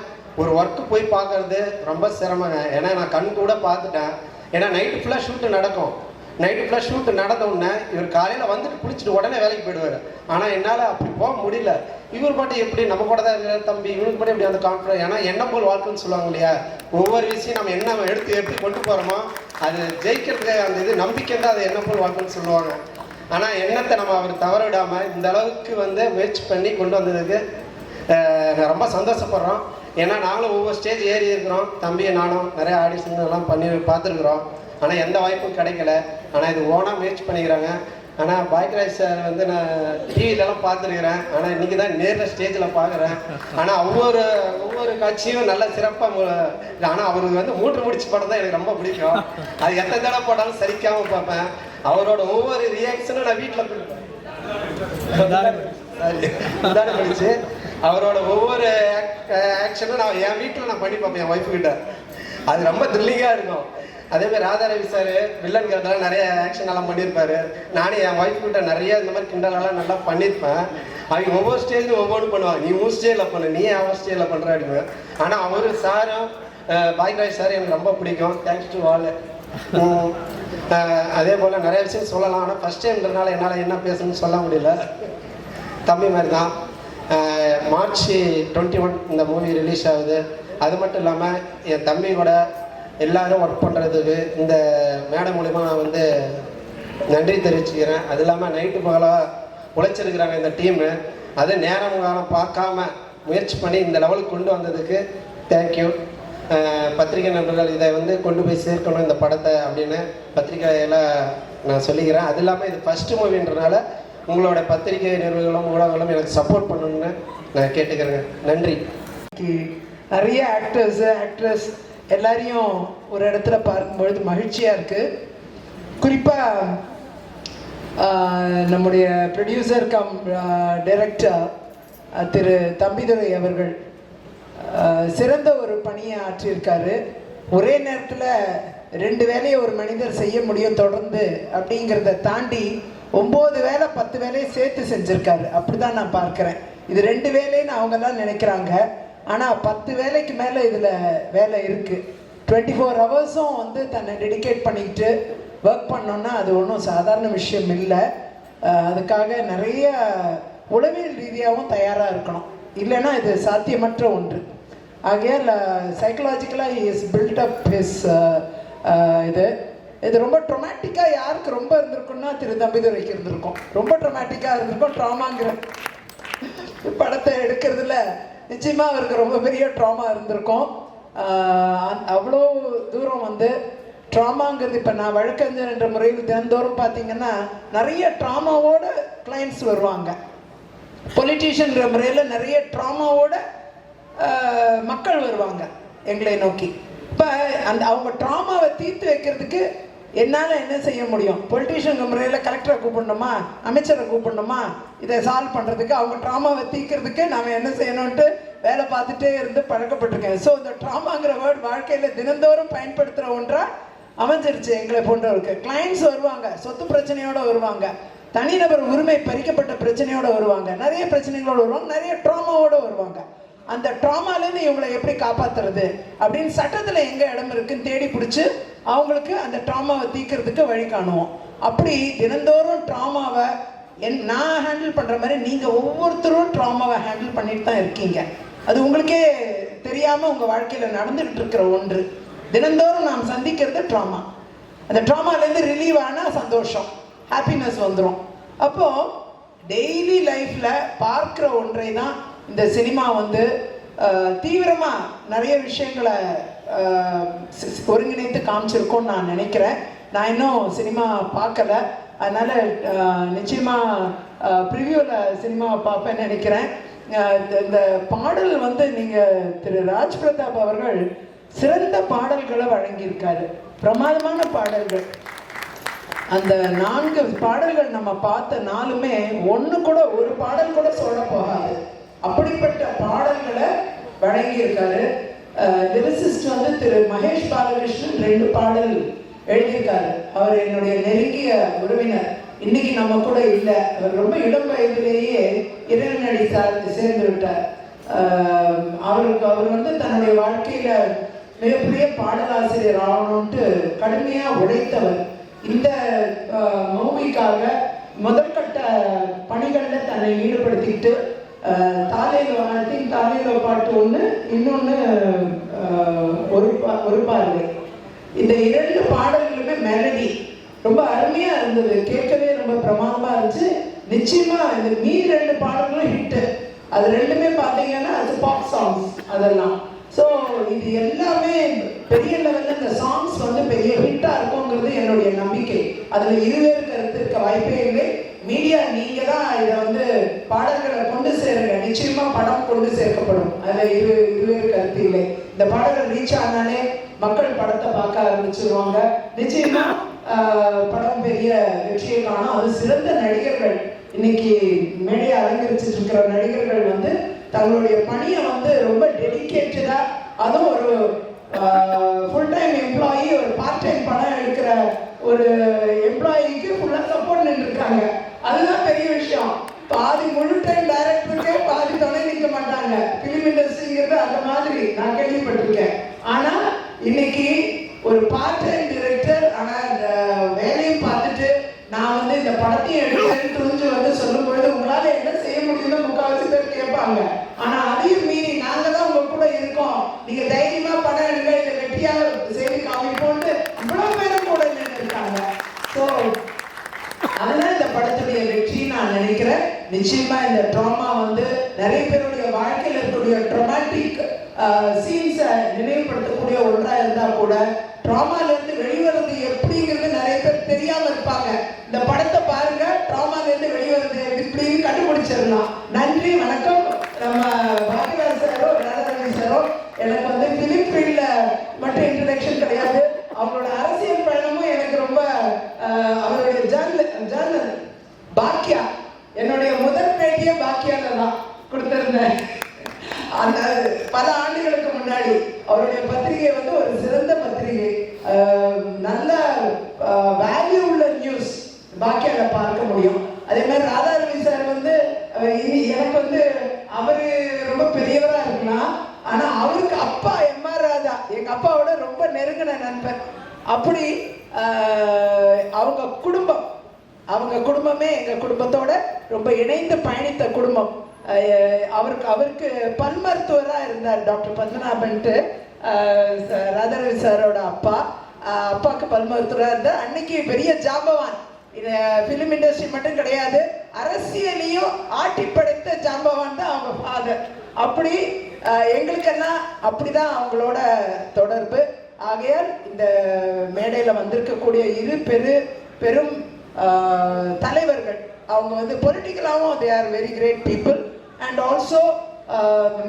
[SPEAKER 15] ஒரு ஒர்க்கு போய் பார்க்கறது ரொம்ப சிரமங்க. ஏன்னா நான் கண் கூட பார்த்துட்டேன். ஏன்னா நைட்டு ஃபுல்லாக ஷூட்டு நடக்கும். நைட்டு ஃபுல்லாக ஷூட்டு நடந்தவுடனே இவர் காலையில் வந்துட்டு குளிச்சுட்டு உடனே வேலைக்கு போயிடுவார். ஆனால் என்னால் அப்படி போக முடியல. இவர் பாட்டு எப்படி நம்ம கூட தான் இருக்கிற தம்பி, இவனுக்கு மட்டும் எப்படி அந்த கான்ஃபிடன்ஸ். ஏன்னா என்ன போல் வாழ்க்கைன்னு சொல்லுவாங்க இல்லையா, ஒவ்வொரு விஷயம் நம்ம என்ன எடுத்து எப்படி கொண்டு போகிறோமோ அது ஜெயிக்கிறதுக்கு அந்த இது நம்பிக்கை தான் அது என்ன போல் வாழ்க்கைன்னு சொல்லுவாங்க. ஆனால் எண்ணத்தை நம்ம அவர் தவற விடாமல் இந்த அளவுக்கு வந்து முயற்சி பண்ணி கொண்டு வந்ததுக்கு ரொம்ப சந்தோஷப்படுறோம். ஏன்னா நாங்களும் ஒவ்வொரு ஸ்டேஜ் ஏறி இருக்கிறோம். தம்பியை நானும் நிறைய ஆடிஷன் எல்லாம் பண்ணி பார்த்துருக்குறோம். ஆனால் எந்த வாய்ப்பும் கிடைக்கல. ஆனால் இது ஓனாக முயற்சி பண்ணிக்கிறாங்க. ஆனால் பாக்யராஜ் சார் வந்து நான் டிவிலெலாம் பார்த்துருக்குறேன். ஆனால் இன்றைக்கி தான் நேரில் ஸ்டேஜில் பார்க்குறேன். ஆனால் ஒவ்வொரு காட்சியும் நல்ல சிறப்பாக. ஆனால் அவருக்கு வந்து மூன்று முடிச்சு படம் தான் எனக்கு ரொம்ப பிடிக்கும். அது எத்தனை தடவை போட்டாலும் சரிக்காமல் பார்ப்பேன். அவரோட ஒவ்வொரு ரியாக்ஷனும் நான் வீட்டில் படிச்சு அவரோட ஒவ்வொரு ஆக்ஷனும் நான் என் வீட்டில் நான் பண்ணி பார்ப்பேன் என் ஒய்ஃபுக்கிட்ட. அது ரொம்ப த்ரில்லிங்காக இருக்கும். அதேமாதிரி ராதாரவி சார் வில்லன்கிறதெல்லாம் நிறைய ஆக்ஷன் எல்லாம் பண்ணியிருப்பாரு. நானே என் ஒய்ஃப்கிட்ட நிறைய இந்த மாதிரி கிண்டலெல்லாம் நல்லா பண்ணியிருப்பேன். அவங்க ஒவ்வொரு ஸ்டேஜ்லையும் ஒவ்வொன்று பண்ணுவாங்க. நீ உன் ஸ்டேஜில் பண்ணு, நீ அவன் ஸ்டேஜில் பண்ணுற அப்படின்னு. ஆனால் அவர் சாரும் பாக்யராஜ் சார் எனக்கு ரொம்ப பிடிக்கும். Thanks to all. அதே போல் நிறைய விஷயம் சொல்லலாம். ஆனால் ஃபஸ்ட் டைம்ன்றனால என்னால் என்ன பேசணும்னு சொல்ல முடியல. தம்பி மாதிரி தான். மார்ச் 21 இந்த மூவி ரிலீஸ் ஆகுது. அது மட்டும் இல்லாமல் என் தம்பி கூட எல்லோரும் ஒர்க் பண்ணுறதுக்கு இந்த மேடம் மூலிமா நான் வந்து நன்றி தெரிவிச்சுக்கிறேன். அது இல்லாமல் நைட்டு பகலாக உழைச்சிருக்கிறாங்க இந்த டீமு. அது நேரம் காலம் பார்க்காம முயற்சி பண்ணி இந்த லெவலுக்கு கொண்டு வந்ததுக்கு தேங்க்யூ. பத்திரிகை நண்பர்கள் இதை வந்து கொண்டு போய் சேர்க்கணும் இந்த படத்தை அப்படின்னு பத்திரிகையில் நான் சொல்லிக்கிறேன். அது இல்லாமல் இது ஃபஸ்ட்டு மூவின்றனால உங்களோட பத்திரிகை நிறுவனங்களும் ஊடகங்களும் எனக்கு சப்போர்ட் பண்ணணும்னு நான் கேட்டுக்கிறேங்க. நன்றி.
[SPEAKER 16] நிறைய ஆக்ட்ரஸ் எல்லாரையும் ஒரு இடத்துல பார்க்கும்பொழுது மகிழ்ச்சியாக இருக்குது. குறிப்பாக நம்முடைய ப்ரொடியூசர் கம் டைரக்டர் திரு தம்பிதுரை அவர்கள் சிறந்த ஒரு பணியை ஆற்றியிருக்காரு. ஒரே நேரத்தில் 2 வேலையை ஒரு மனிதர் செய்ய முடியும் தொடர்ந்து அப்படிங்கிறத தாண்டி 9 வேலை 10 வேலையை சேர்த்து செஞ்சுருக்காரு. அப்படி தான் நான் பார்க்குறேன். இது 2 வேலைன்னு அவங்கெல்லாம் நினைக்கிறாங்க. ஆனால் 10 வேலைக்கு மேலே இதில் வேலை இருக்குது. 24 ஹவர்ஸும் வந்து தன்னை டெடிகேட் பண்ணிக்கிட்டு ஒர்க் பண்ணோன்னா அது ஒன்றும் சாதாரண விஷயம் இல்லை. அதுக்காக நிறைய உளவியல் ரீதியாகவும் தயாராக இருக்கணும். இல்லைன்னா இது சாத்தியமற்ற ஒன்று. ஆகையால் சைக்கலாஜிக்கலாக இஸ் பில்ட் அப் ஹிஸ் இது ரொம்ப ட்ரொமேட்டிக்காக யாருக்கு ரொம்ப இருந்திருக்குன்னா திரு தம்பிதுரைக்கு இருந்திருக்கும். ரொம்ப ட்ரொமேட்டிக்காக இருந்திருக்கும். ட்ராமாங்கிற படத்தை எடுக்கிறதுல நிச்சயமாக அவருக்கு ரொம்ப பெரிய ட்ராமா இருந்திருக்கும். அவ்வளோ தூரம் வந்து ட்ராமாங்கிறது இப்போ நான் வழக்கறிஞர் என்ற முறையில் தினந்தோறும் பார்த்தீங்கன்னா நிறைய ட்ராமாவோட கிளைண்ட்ஸ் வருவாங்க. பொலிட்டீஷியன்ற முறையில் நிறைய ட்ராமாவோட மக்கள் வருவாங்க எங்களை நோக்கி. இப்போ அவங்க ட்ராமாவை தீர்த்து வைக்கிறதுக்கு என்னால் என்ன செய்ய முடியும்? பொலிட்டீஷியன் முறையில் கலெக்டரை கூப்பிடணுமா, அமைச்சரை கூப்பிடணுமா, இதை சால்வ் பண்ணுறதுக்கு, அவங்க ட்ராமாவை தீர்க்கிறதுக்கு நாம் என்ன செய்யணும்ன்ட்டு வேலை பார்த்துட்டே இருந்து பழக்கப்பட்டிருக்கேன். ஸோ இந்த ட்ராமாங்கிற வேர்டு வாழ்க்கையில் தினந்தோறும் பயன்படுத்துகிற ஒன்றாக அமைஞ்சிருச்சு எங்களை போன்றவருக்கு. கிளைண்ட்ஸ் வருவாங்க, சொத்து பிரச்சனையோடு வருவாங்க, தனிநபர் உரிமை பறிக்கப்பட்ட பிரச்சனையோடு வருவாங்க, நிறைய பிரச்சனைகளோடு வருவாங்க, நிறைய ட்ராமாவோடு வருவாங்க. அந்த ட்ராமாலேருந்து இவங்களை எப்படி காப்பாற்றுறது அப்படின்னு சட்டத்தில் எங்கே இடம் இருக்குன்னு தேடி பிடிச்சி அவங்களுக்கு அந்த ட்ராமாவை தீர்க்கிறதுக்கு வழி காணுவோம். அப்படி தினந்தோறும் ட்ராமாவை நான் ஹேண்டில் பண்ணுற மாதிரி நீங்கள் ஒவ்வொருத்தரும் ட்ராமாவை ஹேண்டில் பண்ணிட்டு தான் இருக்கீங்க. அது உங்களுக்கே தெரியாமல் உங்கள் வாழ்க்கையில் நடந்துகிட்டு இருக்கிற ஒன்று. தினந்தோறும் நாம் சந்திக்கிறது ட்ராமா. அந்த ட்ராமாலேருந்து ரிலீவ் ஆனால் சந்தோஷம், ஹாப்பினஸ் வந்துடும். அப்போது டெய்லி லைஃப்பில் பார்க்குற ஒன்றை தான் இந்த சினிமா வந்து தீவிரமாக நிறைய விஷயங்களை ஒருங்கிணைத்து காமிச்சிருக்கோன்னு நான் நினைக்கிறேன். நான் இன்னும் சினிமா பார்க்கல, அதனால் நிச்சயமாக ப்ரிவியூவில் சினிமாவை பார்ப்பேன்னு நினைக்கிறேன். இந்த பாடல் வந்து நீங்கள் திரு ராஜ் பிரதாப் அவர்கள் சிறந்த பாடல்களை வழங்கியிருக்காரு, பிரமாதமான பாடல்கள். அந்த 4 பாடல்கள் நம்ம பார்த்த 4மே ஒன்று கூட ஒரு பாடல் கூட சொல்ல போகாது, அப்படிப்பட்ட பாடல்களை வழங்கியிருக்காரு. லிரிசிஸ்ட் வந்து திரு மகேஷ் பாலகிருஷ்ணன் 2 பாடல் எழுதியிருக்காரு. அவர் என்னுடைய நெருங்கிய உறவினர், இன்னைக்கு நம்ம கூட இல்லை. அவர் ரொம்ப இளம் வயதிலேயே இறைவனடி சேர்ந்து விட்டார். அவர் வந்து தன்னுடைய வாழ்க்கையில மிகப்பெரிய பாடலாசிரியர் ஆகணும்ட்டு கடுமையாக உழைத்தவர். இந்த மூவிக்காக முதற்கட்ட பணிகளில் தன்னை ஈடுபடுத்திக்கிட்டு தாலேலோ பாட்டு ஒன்று, இன்னொன்று ஒரு பார்வை, இந்த 2 பாடல்களுமே மெலடி ரொம்ப அருமையாக இருந்தது, கேட்கவே ரொம்ப பிரமாதமாக இருந்துச்சு. நிச்சயமாக இந்த மீதி 2 பாடல்களும் ஹிட்டு. அது 2மே பார்த்தீங்கன்னா அது பாப் சாங்ஸ் அதெல்லாம். ஸோ இது எல்லாமே பெரிய லெவலில் இந்த சாங்ஸ் வந்து பெரிய ஹிட்டாக இருக்குங்கிறது என்னுடைய நம்பிக்கை. அதில் இருவேறு கருத்து இருக்க வாய்ப்பே இல்லை. மீடியா நீங்கள் தான் இதை வந்து பாடல்களை கொண்டு சேருங்க, நிச்சயமாக படம் கொண்டு சேர்க்கப்படும், அதில் இருவேறு கருத்து இல்லை. இந்த பாடல்கள் ரீச் ஆனாலே மக்கள் படத்தை பார்க்க ஆரம்பிச்சிருவாங்க. நிச்சயமாக படம் பெரிய வெற்றியை காணும். அது சிறந்த நடிகர்கள், இன்னைக்கு மேடையை அலங்கரிச்சிட்டு இருக்கிற நடிகர்கள் வந்து தங்களுடைய பணியை வந்து ரொம்ப டெடிக்கேட்டடா, அதுவும் ஒரு ஃபுல் டைம் எம்ப்ளாயி, ஒரு பார்ட் டைம் படம் எடுக்கிற ஒரு எம்ப்ளாயிக்கு ஃபுல்லாக சப்போர்ட் நின்றுருக்காங்க. அதுதான் பெரிய விஷயம். பாதி முழு டைம் டைரக்டருக்கே பாதி துணை நிற்க மாட்டாங்க. ஃபிலிம் இண்டஸ்ட்ரிங்கிறது அந்த மாதிரி நான் கேள்விப்பட்டிருக்கேன். ஆனால் இன்னைக்கு ஒரு பார்ட் டைம் டிரெக்டர், ஆனால் இந்த வேலையும் பார்த்துட்டு நான் வந்து இந்த படத்தையும் எடுக்கிறேன்னு துணிஞ்சு வந்து சொல்லும் பொழுது உங்களால் என்ன செய்ய முடியும்னு முக்கால்வாசி பேர் கேட்பாங்க. ஆனால் அதையும் மீறி நாங்கள் தான் உங்க கூட இருக்கோம், நீங்கள் தைரியமாக படம் எடுங்க, இதை வெற்றியாக செய்தி காமிப்போன்னு இவ்வளோ பேரும் கூட நின்றுருக்காங்க. ஸோ அதனால இந்த படத்துடைய வெற்றி நான் நினைக்கிறேன். நிச்சயமா இந்த ட்ராமா வந்து நிறைய பேருடைய வாழ்க்கையில் இருக்கக்கூடிய ட்ராமாட்டிக் சீன்ஸை நினைவுபடுத்தக்கூடிய ஒன்றாக இருந்தால் கூட ட்ராமால இருந்து வெளிவரது எப்படிங்கிறது நிறைய பேர் தெரியாம இருப்பாங்க. இந்த படத்தை பாருங்க, ட்ராமால இருந்து வெளிவரது எப்படின்னு கண்டுபிடிச்சிடலாம். நன்றி, வணக்கம். நம்ம பாக்கியராஜ் சாரோ ராதாரவி சாரோ எனக்கு வந்து பிலிம் ஃபீல்ட்ல மட்டும் இன்ட்ரடக்ஷன் கிடையாது, அவங்களோட அரசியல் பயணமும் எனக்கு ரொம்ப அவருடைய ஜர்னல் பாக்கியா, என்னுடைய முதல் பேட்டியே பாக்கியால தான் கொடுத்திருந்தேன். அந்த பல ஆண்டுகளுக்கு முன்னாடி அவருடைய பத்திரிகை வந்து ஒரு சிறந்த பத்திரிகை, நல்ல வேல்யூ உள்ள நியூஸ் பாக்கியால பார்க்க முடியும். அதே மாதிரி ராதாரவி சார் வந்து எனக்கு வந்து அவரு ரொம்ப பெரியவரா இருக்கலாம், ஆனா அவருக்கு அப்பா எம்.ஆர். ராதா எங்க அப்பாவோட ரொம்ப நெருங்கின நண்பர். அப்படி அவங்க குடும்பமே எங்க குடும்பத்தோட ரொம்ப இணைந்து பயணித்த குடும்பம். அவருக்கு பல் மருத்துவராக இருந்தார் டாக்டர் பத்மநாபன்ட்டு, ராதாரவி சாரோட அப்பாவுக்கு பல் மருத்துவராக இருந்தார். அன்னைக்கு பெரிய ஜாம்பவான், இது ஃபிலிம் இண்டஸ்ட்ரி மட்டும் கிடையாது, அரசியலையும் ஆட்டி படைத்த ஜாம்பவான் தான் அவங்க ஃபாதர். அப்படி எங்களுக்கெல்லாம் அப்படிதான் அவங்களோட தொடர்பு. ஆகையால் இந்த மேடையில் வந்திருக்கக்கூடிய இரு பெரும் தலைவர்கள் அவங்க வந்து பொலிட்டிக்கலாகவும் they are very great people and also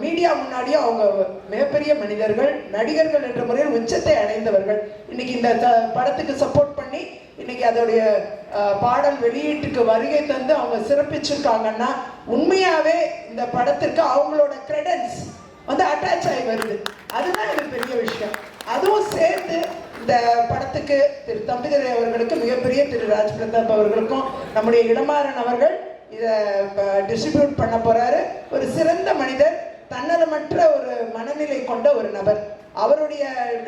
[SPEAKER 16] media முன்னாடியும் அவங்க மிகப்பெரிய மனிதர்கள், நடிகர்கள் என்ற முறையில் உச்சத்தை அடைந்தவர்கள். இன்னைக்கு இந்த படத்துக்கு சப்போர்ட் பண்ணி இன்னைக்கு அதோடைய பாடல் வெளியீட்டுக்கு வருகை தந்து அவங்க சிறப்பிச்சிருக்காங்கன்னா உண்மையாவே இந்த படத்திற்கு அவங்களோட கிரெடன்ஸ் வந்து அட்டாச் ஆகி வருது. அதுதான் இது பெரிய விஷயம். அதுவும் சேர்ந்து இந்த படத்துக்கு திரு தம்பிதுரை அவர்களுக்கு, மிகப்பெரிய திரு ராஜ் பிரதாப் அவர்களுக்கும், நம்முடைய இளமாறன் அவர்கள் இதை டிஸ்ட்ரிபியூட் பண்ண போறாரு. ஒரு சிறந்த மனிதர், தன்னலமற்ற ஒரு மனநிலை கொண்ட ஒரு நபர். அவருடைய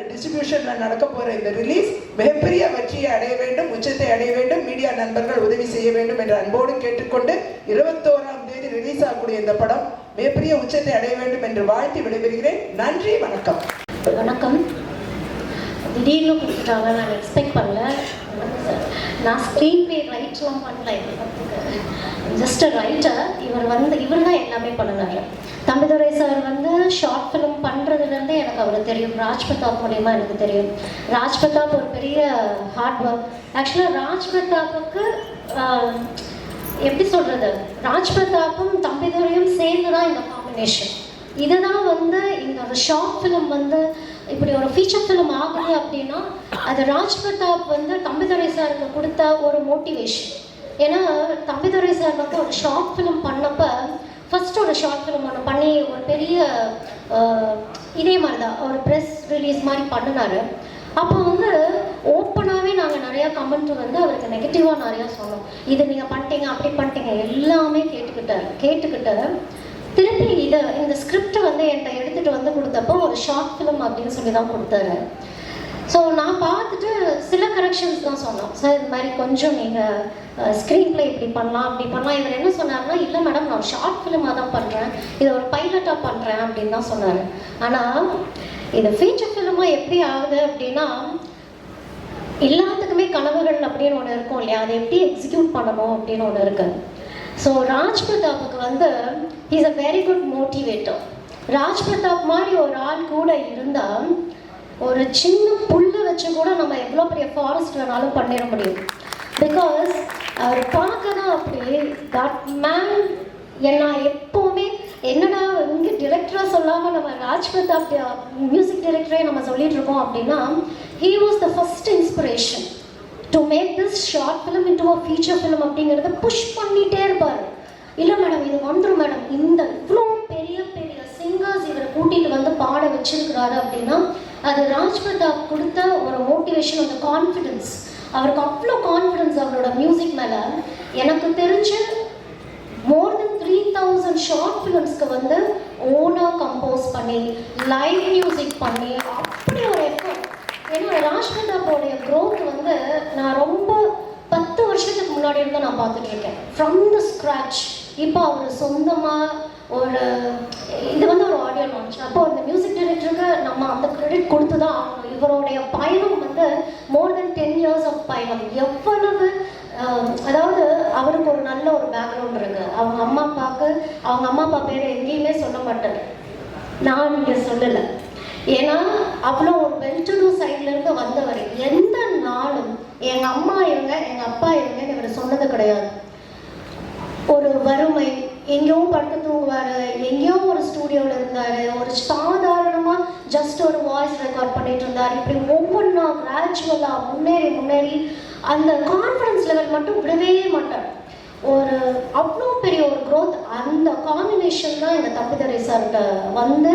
[SPEAKER 16] டிஸ்ட்ரிபியூஷன்ல நடக்க போற இந்த ரிலீஸ் மிகப்பெரிய வெற்றியை அடைய வேண்டும், உச்சத்தை அடைய வேண்டும். மீடியா நண்பர்கள் உதவி செய்ய வேண்டும் என்று அன்போடு கேட்டுக்கொண்டு 21ஆம் தேதி ரிலீஸ் ஆகக்கூடிய இந்த படம் மிகப்பெரிய உச்சத்தை அடைய வேண்டும் என்று வாழ்த்தி விடைபெறுகிறேன். நன்றி, வணக்கம்.
[SPEAKER 17] வணக்கம். திடீர்னு கொடுத்துட்டாங்க, நான் எக்ஸ்பெக்ட் பண்ணல. நான் ஸ்க்ரீன் பிளே ரைட்லாம் பண்ணல, ஜஸ்ட் ரைட்டர். இவர் தான் எல்லாமே பண்ணினார். தம்பிதுரை சார் வந்து ஷார்ட் ஃபிலிம் பண்ணுறதுலேருந்தே எனக்கு அவர் தெரியும். ராஜ் பிரதாப் மூலியமாக எனக்கு தெரியும். ராஜ் பிரதாப் ஒரு பெரிய ஹார்ட் ஒர்க். ஆக்சுவலாக ராஜ் பிரதாப்புக்கு எப்படி சொல்கிறது, ராஜ் பிரதாப்பும் தம்பிதுரையும் சேர்ந்து தான் இந்த காம்பினேஷன். இதுதான் வந்து இந்த ஒரு ஷார்ட் ஃபிலிம் வந்து இப்படி ஒரு ஃபீச்சர் ஃபிலிம் ஆகுது அப்படின்னா அது ராஜ் பிரதாப் வந்து தம்பிதுரை சாருக்கு கொடுத்த ஒரு மோட்டிவேஷன். ஏன்னா தம்பிதுரை சார் வந்து ஒரு ஷார்ட் ஃபிலிம் பண்ணப்ப ஃபர்ஸ்ட் ஒரு ஷார்ட் ஃபிலிம் ஒன்று பண்ணி ஒரு பெரிய இதே மாதிரி தான் ஒரு ப்ரெஸ் ரிலீஸ் மாதிரி பண்ணினார். அப்போ வந்து ஓப்பனாகவே நாங்கள் நிறையா கமெண்ட் வந்து அவருக்கு நெகட்டிவாக நிறையா சொன்னோம். இது நீங்கள் பண்ணிட்டீங்க, அப்படி பண்ணிட்டீங்க, எல்லாமே கேட்டுக்கிட்ட திருப்பி இந்த ஸ்கிரிப்டை வந்து என்கிட்ட எடுத்துகிட்டு வந்து கொடுத்தப்போ ஒரு ஷார்ட் ஃபிலிம் அப்படின்னு சொல்லி தான் கொடுத்தாரு. ஸோ நான் பார்த்துட்டு சில கரெக்ஷன்ஸ் தான் சொன்னோம். சார் இது மாதிரி கொஞ்சம் நீங்கள் ஸ்க்ரீன் பிளே இப்படி பண்ணலாம், அப்படி பண்ணலாம். இவர் என்ன சொன்னார்னா, இல்லை மேடம் நான் ஷார்ட் ஃபிலிமாக தான் பண்ணுறேன், இதை ஒரு பைலட்டாக பண்ணுறேன் அப்படின்னு தான் சொன்னார். ஆனால் இது ஃபீச்சர் ஃபிலிமாக எப்படி ஆகுது அப்படின்னா, எல்லாத்துக்குமே கனவுகள் அப்படின்னு ஒன்று இருக்கும் இல்லையா, அதை எப்படி எக்ஸிக்யூட் பண்ணணும் அப்படின்னு ஒன்று இருக்குது. ஸோ ராஜ் பிரதாப்புக்கு வந்து is a very good motivator. Raj Pratap மாதிரி ஒரு ஆள் கூட இருந்தால் ஒரு சின்ன புல்லை வச்சு கூட நம்ம எவ்வளோ பெரிய ஃபாரஸ்ட் வேணாலும் பண்ணிட முடியும். பிகாஸ் அவர் பார்க்க தான் அப்படி தட் மேன். நான் எப்போவுமே என்னடா இங்கே டிரெக்டராக சொல்லாமல் நம்ம ராஜ் பிரதாப் மியூசிக் டைரக்டரே நம்ம சொல்லிட்டு இருக்கோம் அப்படின்னா, he was the first inspiration to make this short film into a feature film அப்படிங்கிறத புஷ் பண்ணிகிட்டே இருப்பார். இல்லை மேடம் இது வந்துடும் மேடம், இந்த இவ்வளோ பெரிய பெரிய சிங்கர்ஸ் இவரை கூட்டிகிட்டு வந்து பாட வச்சிருக்கிறாரு அப்படின்னா அது ராஜ் பிரதாப் கொடுத்த ஒரு மோட்டிவேஷன், அந்த கான்ஃபிடென்ஸ். அவருக்கு அவ்வளோ கான்ஃபிடென்ஸ் அவரோட மியூசிக் மேலே. எனக்கு தெரிஞ்சு மோர் தென் 3000 ஷார்ட் ஃபிலிம்ஸ்க்கு வந்து ஓனாக கம்போஸ் பண்ணி லைவ் மியூசிக் பண்ணி அப்படி ஒரு எஃபர்ட். ஏன்னா ராஜ் பிரதாப்போடைய க்ரோத் வந்து நான் ரொம்ப 10 வருஷத்துக்கு முன்னாடி இருந்து நான் பார்த்துட்டு இருக்கேன், ஃப்ரம் த ஸ்க்ராட்ச். இப்போ அவர் சொந்தமாக ஒரு இது வந்து ஒரு ஆடியோ லான்ச். அப்போ அந்த மியூசிக் டைரக்டருக்கு நம்ம அந்த கிரெடிட் கொடுத்து தான் ஆகணும். இவருடைய பயணம் வந்து மோர் தென் 10 years ஆஃப் பயணம். எவ்வளவு அதாவது அவருக்கு ஒரு நல்ல ஒரு பேக்ரவுண்ட் இருக்கு. அவங்க அம்மா அப்பா பேரை எங்கேயுமே சொல்ல மாட்டார், நான் இங்கே சொல்லலை. ஏன்னா அவ்வளோ ஒரு வெல் டு டூ சைட்லேருந்து வந்தவர். எந்த நாளும் எங்கள் அம்மா இவங்க எங்கள் அப்பா இவங்கன்னு இவர் சொன்னது கிடையாது. ஒரு வறுமை, எங்கேயோ படுத்து தூங்குவார், எங்கேயோ ஒரு ஸ்டூடியோவில் இருந்தார், ஒரு சாதாரணமாக ஜஸ்ட் ஒரு வாய்ஸ் ரெக்கார்ட் பண்ணிட்டு இருந்தார். இப்படி ஒவ்வொன்றா கிராஜுவலாக முன்னேறி அந்த கான்ஃபிடன்ஸ் லெவல் மட்டும் விடவே மாட்டார். ஒரு அவ்வளோ பெரிய ஒரு க்ரோத். அந்த காம்பினேஷன் தான் இந்த தம்பிதுரை சார்கிட்ட வந்து,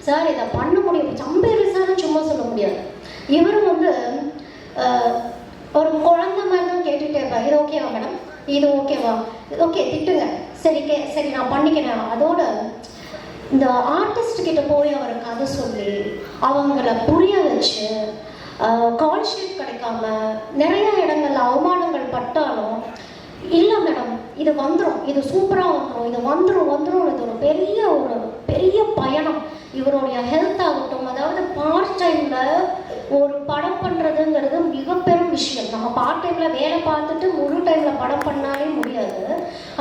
[SPEAKER 17] சார் இதை பண்ண முடியும். தம்பிதுரை சார்னு சும்மா சொல்ல முடியாது. இவரும் வந்து ஒரு குழந்தை மாதிரி தான் கேட்டுகிட்டே இருப்பார், இது ஓகேவா மேடம், இது ஓகேவா, ஓகே திட்டுங்க, சரி நான் பண்ணிக்கிறேன். அதோட இந்த ஆர்டிஸ்ட் கிட்ட போய் அவர் கதை சொல்லி அவங்கள புரிய வச்சு கால் ஷீட் கிடைக்காம நிறைய இடங்கள்ல அவமானங்கள் பட்டாலும், இல்லை மேடம் இது வந்துடும், இது சூப்பராக வந்துடும், இது வந்துடும் இது ஒரு பெரிய பயணம். இவருடைய ஹெல்த் ஆகட்டும், அதாவது பார்ட் டைமில் ஒரு படம் பண்ணுறதுங்கிறது மிக பெரும் விஷயம். நம்ம பார்ட் டைமில் வேலை பார்த்துட்டு முழு டைமில் படம் பண்ணாலே முடியாது.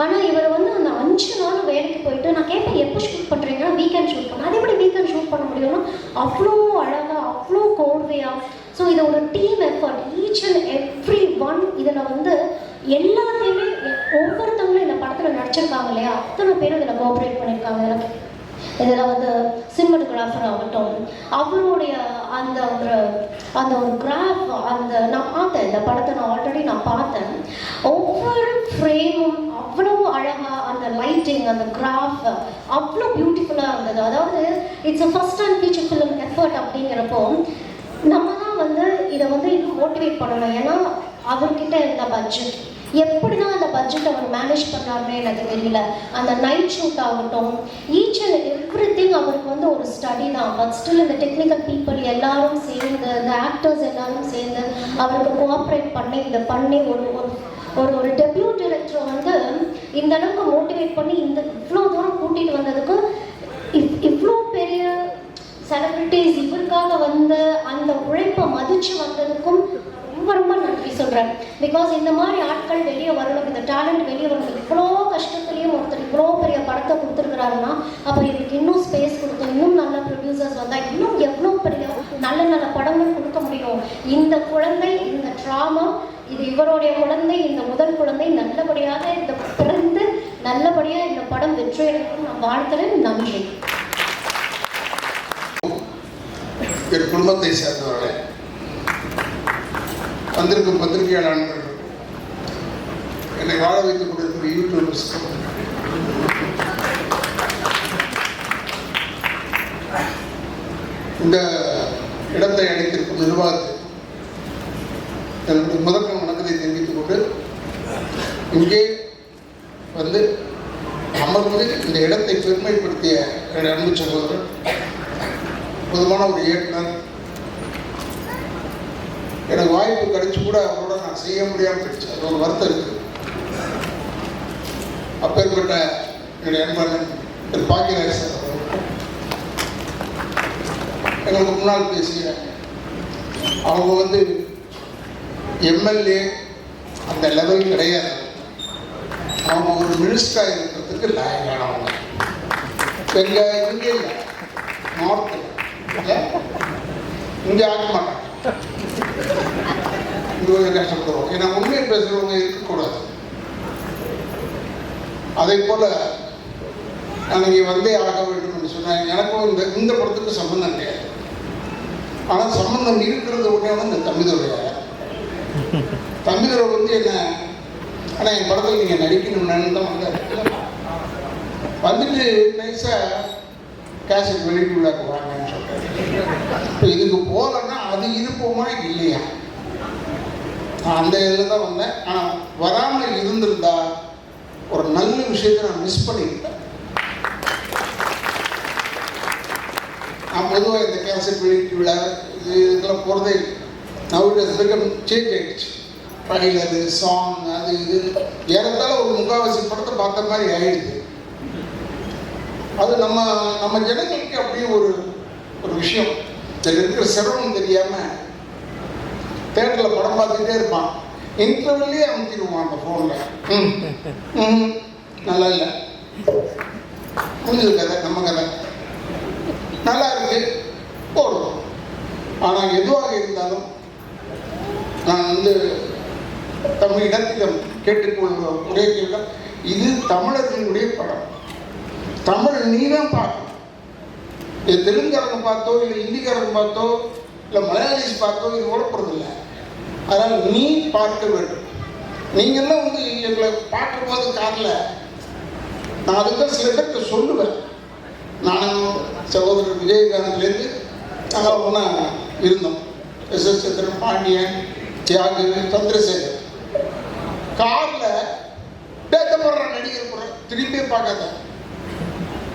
[SPEAKER 17] ஆனால் இவர் வந்து அந்த 5 நாள் வேலைக்கு போயிட்டு, நான் கேட்பேன் எப்போ ஷூட் பண்ணுறீங்கன்னா வீக்கெண்ட் ஷூட் பண்ண. அதே மாதிரி வீக்கெண்ட் ஷூட் பண்ண முடியும்னா அவ்வளோ அழகாக அவ்வளோ கோர்வை மூவியா. ஸோ இது ஒரு team effort. Each and every one இதில் வந்து எல்லாத்தையுமே ஒவ்வொருத்தவங்களும் இந்த படத்தில் நடிச்சிருக்காங்க இல்லையா, அத்தனை பேரும் இதில் கோஆப்ரேட் பண்ணியிருக்காங்க. இதில் வந்து சினிமாட்டோகிராஃபர் ஆகட்டும், அவருடைய அந்த ஒரு கிராஃப், நான் பார்த்தேன் இந்த படத்தை, நான் ஆல்ரெடி பார்த்தேன். ஒவ்வொரு ஃப்ரேமும் அவ்வளோ அழகாக, அந்த லைட்டிங், அந்த கிராஃப் அவ்வளோ பியூட்டிஃபுல்லாக இருந்தது. அதாவது it's a first time feature film effort அப்படிங்கிறப்போ நம்ம தான் வந்து இதை வந்து இன்னும் மோட்டிவேட் பண்ணணும். ஏன்னா அவர்கிட்ட இருந்த பட்ஜெட், எப்படி தான் அந்த பட்ஜெட் அவர் மேனேஜ் பண்ணாருன்னு எனக்கு தெரியல. அந்த நைட் ஷூட் ஆகட்டும், ஈச் அண்ட் எவ்ரி திங் அவருக்கு வந்து ஒரு ஸ்டடி தான். பட் ஸ்டில் இந்த டெக்னிக்கல் பீப்புள் எல்லாரும் சேர்ந்து, இந்த ஆக்டர்ஸ் எல்லாரும் சேர்ந்து அவருக்கு கோஆப்ரேட் பண்ணி இதை பண்ணி ஒரு டெபியூ டைரக்டரை வந்து இந்த அளவுக்கு மோட்டிவேட் பண்ணி இவ்வளோ தூரம் கூட்டிகிட்டு வந்ததுக்கு, இவ்வளோ பெரிய செலிபிரிட்டிஸ் இவருக்காக வந்து அந்த உழைப்பை மதிச்சு வந்ததுக்கும் ரொம்ப ரொம்ப நன்றி சொல்கிறேன். பிகாஸ் இந்த மாதிரி ஆட்கள் வெளியே வரணும், இந்த டேலண்ட் வெளியே வரணும். இவ்வளோ கஷ்டத்துலேயும் ஒருத்தர் இவ்வளோ பெரிய படத்தை கொடுத்துருக்குறாருன்னா, அப்போ இதுக்கு இன்னும் ஸ்பேஸ் கொடுத்தோம், இன்னும் நல்ல ப்ரொடியூசர்ஸ் வந்தால் இன்னும் எவ்வளோ பெரிய நல்ல நல்ல படங்கள் கொடுக்க முடியும். இந்த குழந்தை, இந்த ட்ராமா, இது இவருடைய குழந்தை, இந்த முதல் குழந்தை நல்லபடியாக இந்த பிறந்து நல்லபடியாக இந்த படம் வெற்றி அடைக்கும் நான் வாழ்த்துறேன். நன்றி.
[SPEAKER 7] என் குடும்பத்தை சேர்ந்தவர்களே, வந்திருக்கும் பத்திரிகையாளர் நண்பர்கள், என்னை வாழ வைத்துக் கொண்டிருக்கிற யூடியூபர்ஸ், இந்த இடத்தை அளித்திருக்கும் நிர்வாகத்தை என்னுடைய முதற்கண் வணக்கத்தை தெரிவித்துக் கொண்டு, இங்கே வந்து அமர்ந்து இந்த இடத்தை பெருமைப்படுத்திய என்னுடைய அன்பு சகோதரர், பொதுவான ஒரு இயக்குனர், எனக்கு வாய்ப்பு கிடைச்சி கூட அவரோட நான் செய்ய முடியாமல் போயிடுச்சு. அது ஒரு வருத்தம் இருக்கு. அப்பேற்பட்ட என்னுடைய அன்பன் திரு பாக்கியராஜ் சார் எங்களுக்கு முன்னால் பேசிய அவங்க வந்து எம்எல்ஏ அந்த லெவல் கிடையாது. அவங்க ஒரு மினிஸ்டராக இருக்கிறதுக்கு லாயக்கானவங்க. எங்கள் இங்கே இல்லை, நார்த்தில் இங்கே ஆக மாட்டாங்க. இங்கே கொஞ்சம் கஷ்டப்படுவோம். ஏன்னா உண்மையை பேசுகிறவங்க இருக்கக்கூடாது. அதே போல் நான் இங்கே வந்தே ஆக வேண்டும் என்று சொன்னேன். எனக்கும் இந்த படத்துக்கு சம்பந்தம் கிடையாது. ஆனால் சம்பந்தம் இருக்கிறது உடனே வந்து இந்த தம்பிதுரை வந்து என்ன, ஆனால் என் படத்தில் நீங்கள் நடிக்கணும்னு தான் வந்தார். வந்துட்டு நைஸாக கேசட் வெளியிட்டு விழாக்கு வாங்கன்னு சொல்கிறார். இப்போ இதுக்கு போகலன்னா அது இருப்போமா இல்லையா? நான் அந்த இதில் தான் வந்தேன். ஆனால் வராமல் இருந்திருந்தா ஒரு நல்ல விஷயத்தை நான் மிஸ் பண்ணியிருக்கேன். நான் பொதுவாக இந்த கேசட் வெளியிட்டு விழா இதுக்கெல்லாம் போகிறதே இல்லை. நவீன சேஞ்ச் ஆகிடுச்சு. ட்ரைலரு, சாங், அது இது ஏறத்தால ஒரு முக்காவாசி படத்தை பார்த்த மாதிரி ஆயிடுது. அது நம்ம ஜனங்களுக்கு அப்படியே ஒரு விஷயம். இதில் இருக்கிற சிரமம் தெரியாமல் தேட்டரில் படம் பார்த்துக்கிட்டே இருப்பான். இன்டர்வெல்லே அமுத்திடுவான் அந்த ஃபோனில். நல்லா இல்லை, முடிஞ்சது கதை, நம்ம கதை நல்லா இருக்கு போடுறோம். ஆனால் எதுவாக இருந்தாலும் நான் வந்து தமிழ் இடத்திடம் கேட்டுக்கொள்கிற ஒரே கேள்வி, இது தமிழர்களுடைய படம். தமிழ் நீ தான் பார்க்கணும். இது தெலுங்குக்காரங்க பார்த்தோ, இல்லை ஹிந்திக்காரங்க பார்த்தோ, இல்லை மலையாளிஸ் பார்த்தோ இது ஓடப்படுறதில்லை. அதனால் நீ பார்க்க வேண்டும். நீங்கள்லாம் வந்து எங்களை பார்க்கும்போது காரில் நான் அதுக்கு சில இடத்தை சொல்லுவேன். நானும் சகோதரர் விஜயகாந்த்லேருந்து நாங்கள் ஒன்றா இருந்தோம். எஸ்.எஸ். சந்திரன், பாண்டியன், தியாகு, சந்திரசேகர். காரில் டேத்தப்படுற நடிகர் கூட திரும்பியே பார்க்காத.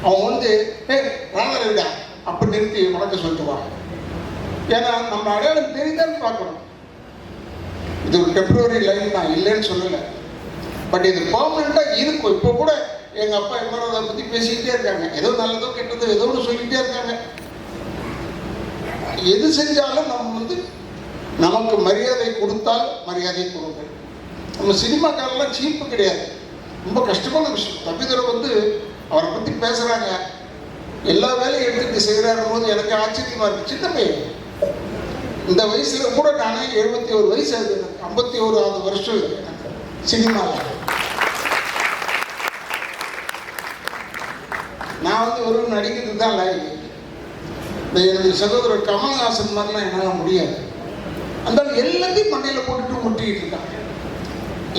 [SPEAKER 7] அவன் வந்து ராமரவிடா அப்படி நிறுத்தி வணக்கம் சொல்லிட்டுவான். ஏன்னா நம்ம அடையாளம் தெரிந்தாலும் பார்க்கணும். இது ஒரு டெம்பரரி லைன் தான், இல்லைன்னு சொல்லலை. பட் இது பர்மனெண்ட்டாக இருக்கும். இப்போ கூட எங்கள் அப்பா எல்லாரும் அதை பற்றி பேசிக்கிட்டே இருக்காங்க. ஏதோ நல்லதோ கெட்டதோ ஏதோ ஒன்று சொல்லிக்கிட்டே இருக்காங்க. எது செஞ்சாலும் நம்ம வந்து நமக்கு மரியாதை கொடுத்தால் மரியாதை கொடுங்க. நம்ம சினிமாக்காரெல்லாம் சீப்பு கிடையாது. ரொம்ப கஷ்டமான விஷயம். தம்பிதுரை வந்து அவரை பற்றி பேசுகிறாங்க, எல்லா வேலையும் எடுத்துகிட்டு செய்கிறாரும் போது எனக்கு ஆச்சரியமாக இருக்குது. சின்ன பையன் இந்த வயசுல கூட நானே 71 வயசு ஆகுது, 51வது வருஷம் சினிமாவில். நான் வந்து ஒரு நடிக்கிறதுக்கு தான் லாயக்கு. இந்த என்னுடைய சகோதரர் கமல்ஹாசன் மாதிரிலாம் என்னால் முடியாது. அந்த எல்லாத்தையும் மண்டையில் போட்டுட்டு முட்டிக்கிட்டு இருக்காங்க.